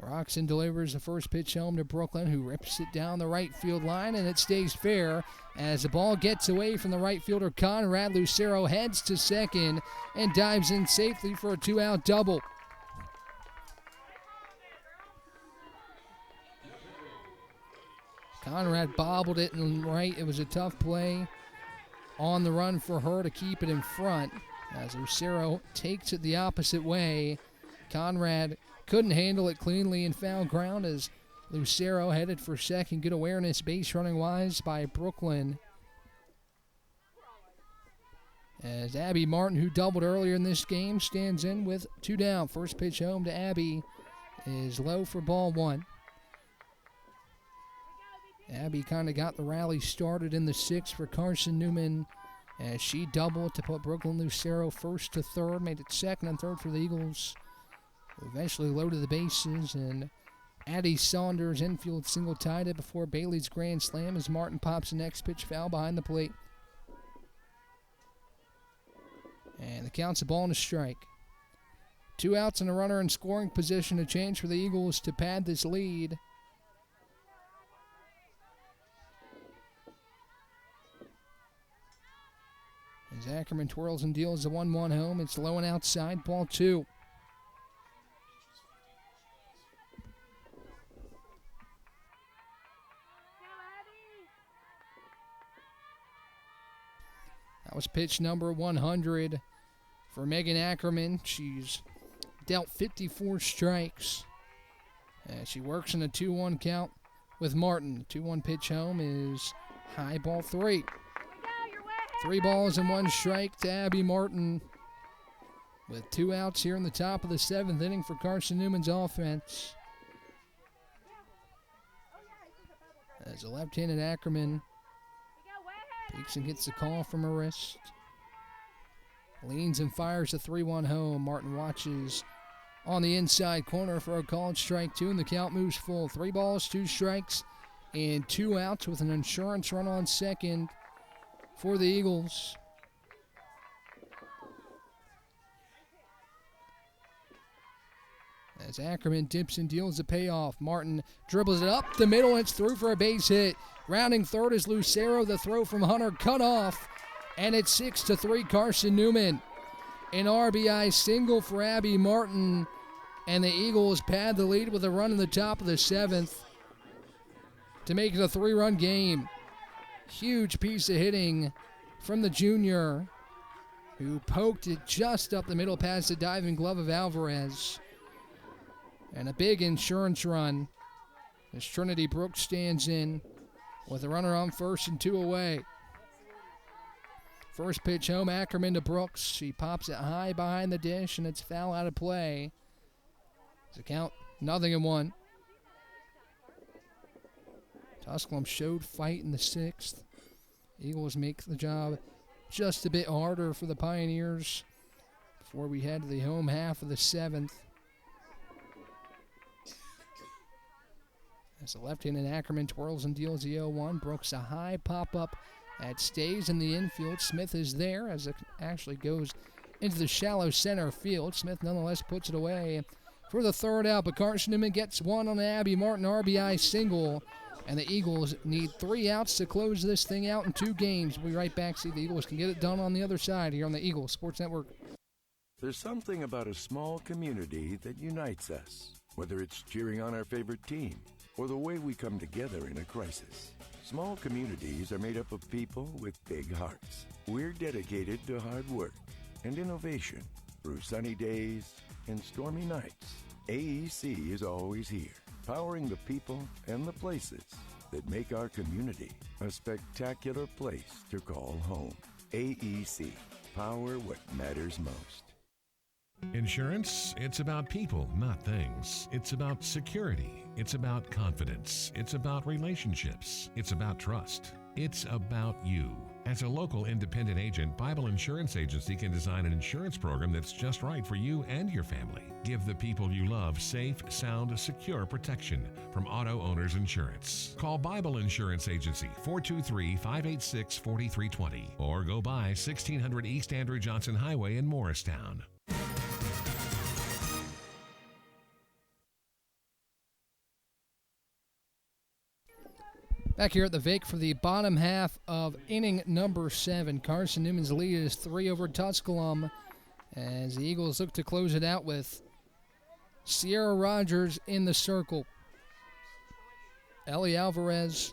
S3: Roxon delivers the first pitch home to Brooklyn, who rips it down the right field line, and it stays fair as the ball gets away from the right fielder Conrad. Lucero heads to second and dives in safely for a 2-out double. Conrad bobbled it in right. It was a tough play on the run for her to keep it in front. As Lucero takes it the opposite way, Conrad couldn't handle it cleanly in foul ground as Lucero headed for second. Good awareness base running wise by Brooklyn. As Abby Martin, who doubled earlier in this game, stands in with 2 down. First pitch home to Abby is low for ball 1. Abby kind of got the rally started in the 6th for Carson-Newman as she doubled to put Brooklyn Lucero first to third, made it second and third for the Eagles. Eventually loaded the bases, and Addie Saunders infield single tied it before Bailey's grand slam as Martin pops the next pitch foul behind the plate. And the count's a ball and a strike. 2 outs and a runner in scoring position, a change for the Eagles to pad this lead. As Ackerman twirls and deals a 1-1 home, it's low and outside, ball 2. That was pitch number 100 for Megan Ackerman. She's dealt 54 strikes. She works in a 2-1 count with Martin. The 2-1 pitch home is high, ball 3. 3 balls and 1 strike to Abby Martin with 2 outs here in the top of the 7th inning for Carson-Newman's offense. As a left-handed Ackerman peeks and gets the call from her wrist. Leans and fires a 3-1 home. Martin watches on the inside corner for a called strike 2, and the count moves full. 3 balls, 2 strikes, and 2 outs with an insurance run on second for the Eagles. As Ackerman dips and deals the payoff, Martin dribbles it up the middle, and it's through for a base hit. Rounding third is Lucero. The throw from Hunter cut off, and it's 6-3 Carson-Newman. An RBI single for Abby Martin, and the Eagles pad the lead with a run in the top of the 7th to make it a 3-run game. Huge piece of hitting from the junior, who poked it just up the middle past the diving glove of Alvarez. And a big insurance run as Trinity Brooks stands in with a runner on first and 2 away. First pitch home, Ackerman to Brooks. She pops it high behind the dish, and it's foul out of play. It's a count 0-1. Tusculum showed fight in the 6th. Eagles make the job just a bit harder for the Pioneers before we head to the home half of the 7th. As the left-handed Ackerman twirls and deals the 0-1. Brooks a high pop-up that stays in the infield. Smith is there as it actually goes into the shallow center field. Smith nonetheless puts it away for the 3rd out, but Carson-Newman gets one on the Abby Martin RBI single, and the Eagles need 3 outs to close this thing out in 2 games. We'll be right back, see if the Eagles can get it done on the other side here on the Eagles Sports Network.
S15: There's something about a small community that unites us, whether it's cheering on our favorite team or the way we come together in a crisis. Small communities are made up of people with big hearts. We're dedicated to hard work and innovation through sunny days and stormy nights. AEC is always here, powering the people and the places that make our community a spectacular place to call home. AEC, power what matters most.
S9: Insurance, it's about people, not things. It's about security. It's about confidence. It's about relationships. It's about trust. It's about you. As a local independent agent, Bible Insurance Agency can design an insurance program that's just right for you and your family. Give the people you love safe, sound, secure protection from Auto Owners Insurance. Call Bible Insurance Agency 423-586-4320 or go by 1600 East Andrew Johnson Highway in Morristown.
S3: Back here at the Vic for the bottom half of inning number 7. Carson-Newman's lead is 3 over Tusculum as the Eagles look to close it out with Sierra Rogers in the circle. Ellie Alvarez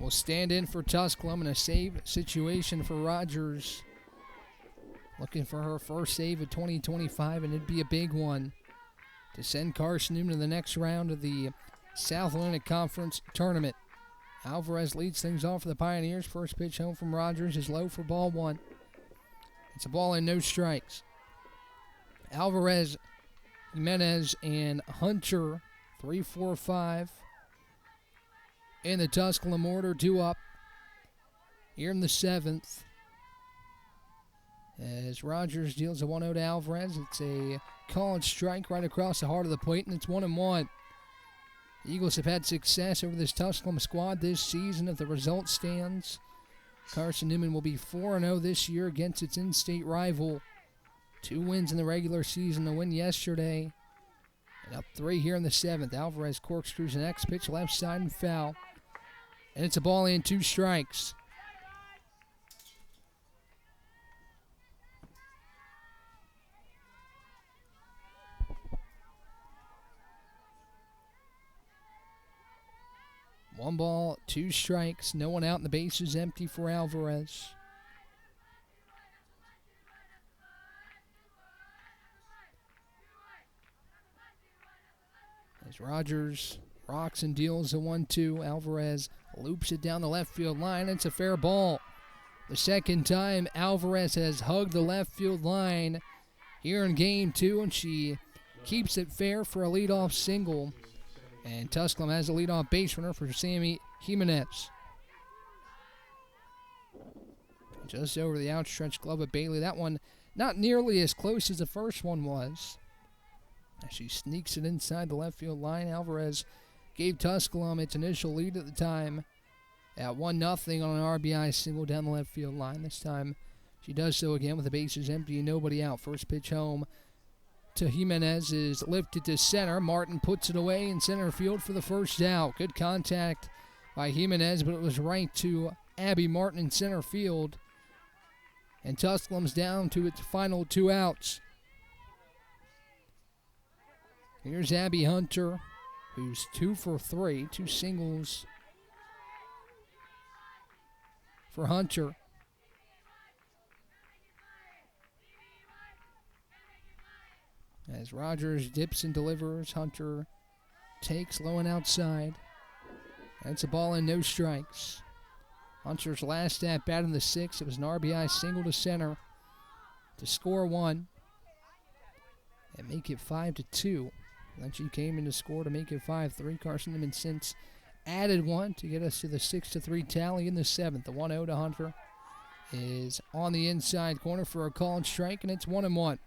S3: will stand in for Tusculum in a save situation for Rogers. Looking for her first save of 2025, and it'd be a big one to send Carson-Newman to the next round of the South Atlantic Conference Tournament. Alvarez leads things off for the Pioneers. First pitch home from Rogers is low for ball 1. It's a ball and no strikes. Alvarez, Jimenez, and Hunter 3, 4, 5 in the Tusculum order, 2 up here in the 7th. As Rogers deals a 1-0 to Alvarez, it's a called strike right across the heart of the plate, and it's 1-1. The Eagles have had success over this Tusculum squad this season. If the result stands, Carson-Newman will be 4-0 this year against its in-state rival. 2 wins in the regular season, a win yesterday, and up 3 here in the 7th. Alvarez corkscrews the next pitch, left side and foul. And it's a ball and 2 strikes. One ball, 2 strikes, no one out, and the base is empty for Alvarez. As Rogers rocks and deals a 1-2, Alvarez loops it down the left field line. It's a fair ball. The second time Alvarez has hugged the left field line here in Game 2, and she keeps it fair for a leadoff single. And Tusculum has a leadoff base runner for Sammy Jimenez. Just over the outstretched glove of Bailey. That one not nearly as close as the first one was. As she sneaks it inside the left field line, Alvarez gave Tusculum its initial lead at the time at 1-0 on an RBI single down the left field line. This time she does so again with the bases empty and nobody out. First pitch home to Jimenez is lifted to center. Martin puts it away in center field for the first out. Good contact by Jimenez, but it was right to Abby Martin in center field. And Tusculum's down to its final 2 outs. Here's Abby Hunter, who's 2 for 3, 2 singles for Hunter. As Rogers dips and delivers, Hunter takes low and outside. That's a ball and no strikes. Hunter's last at bat in the 6th. It was an RBI single to center to score 1 and make it 5-2. Then she came in to score to make it 5-3. Carson-Newman since added 1 to get us to the 6-3 tally in the 7th. The 1-0 to Hunter is on the inside corner for a called strike, and it's 1-1.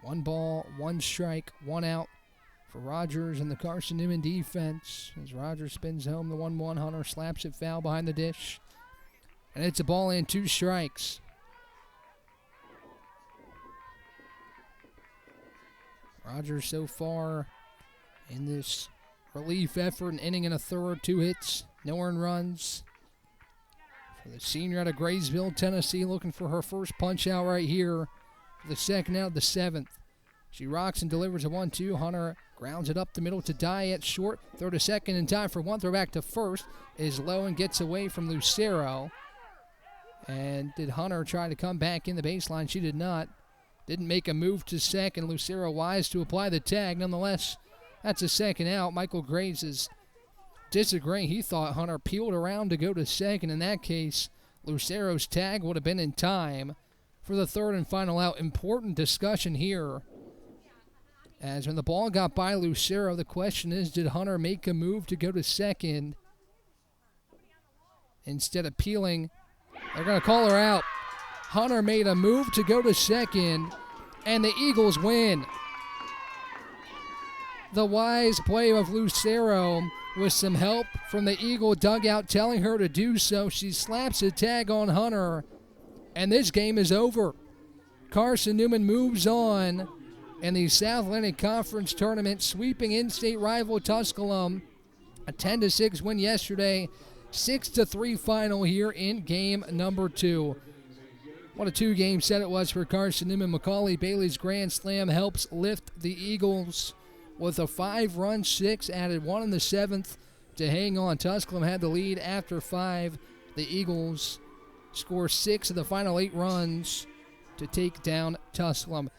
S3: One ball, 1 strike, 1 out for Rogers and the Carson-Newman defense. As Rogers spins home the 1-1, Hunter slaps it foul behind the dish. And it's a ball and 2 strikes. Rogers so far in this relief effort, an inning and a third, 2 hits, no earned runs. For the senior out of Graysville, Tennessee, looking for her first punch out right here for the second out of the 7th. She rocks and delivers a 1-2. Hunter grounds it up the middle to Die at short. Throw to second in time for 1. Throw back to first is low and gets away from Lucero. And did Hunter try to come back in the baseline? She did not. Didn't make a move to second. Lucero wise to apply the tag. Nonetheless, that's a second out. Michael Graves is disagreeing. He thought Hunter peeled around to go to second. In that case, Lucero's tag would have been in time for the third and final out. Important discussion here. As when the ball got by Lucero, the question is, did Hunter make a move to go to second instead of peeling? They're going to call her out. Hunter made a move to go to second, and the Eagles win. The wise play of Lucero with some help from the Eagle dugout telling her to do so. She slaps a tag on Hunter, and this game is over. Carson-Newman moves on in the South Atlantic Conference Tournament, sweeping in-state rival Tusculum. A 10-6 win yesterday, 6-3 final here in game number 2. What a 2-game set it was for Carson-Newman. Macaulay Bailey's grand slam helps lift the Eagles with a 5-run 6, added 1 in the 7th to hang on. Tusculum had the lead after 5. The Eagles score 6 of the final 8 runs to take down Tusculum.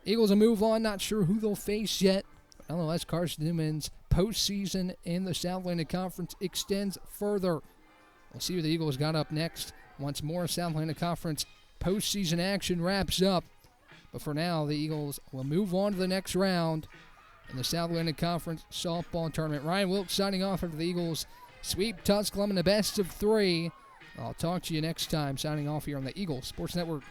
S3: Eagles will move on. Not sure who they'll face yet. Nonetheless, Carson-Newman's postseason in the South Atlantic Conference extends further. We'll see what the Eagles got up next once more Southland Conference postseason action wraps up. But for now, the Eagles will move on to the next round in the South Atlantic Conference softball tournament. Ryan Wilkes signing off after the Eagles sweep Tusculum in the best of 3. I'll talk to you next time, signing off here on the Eagles Sports Network.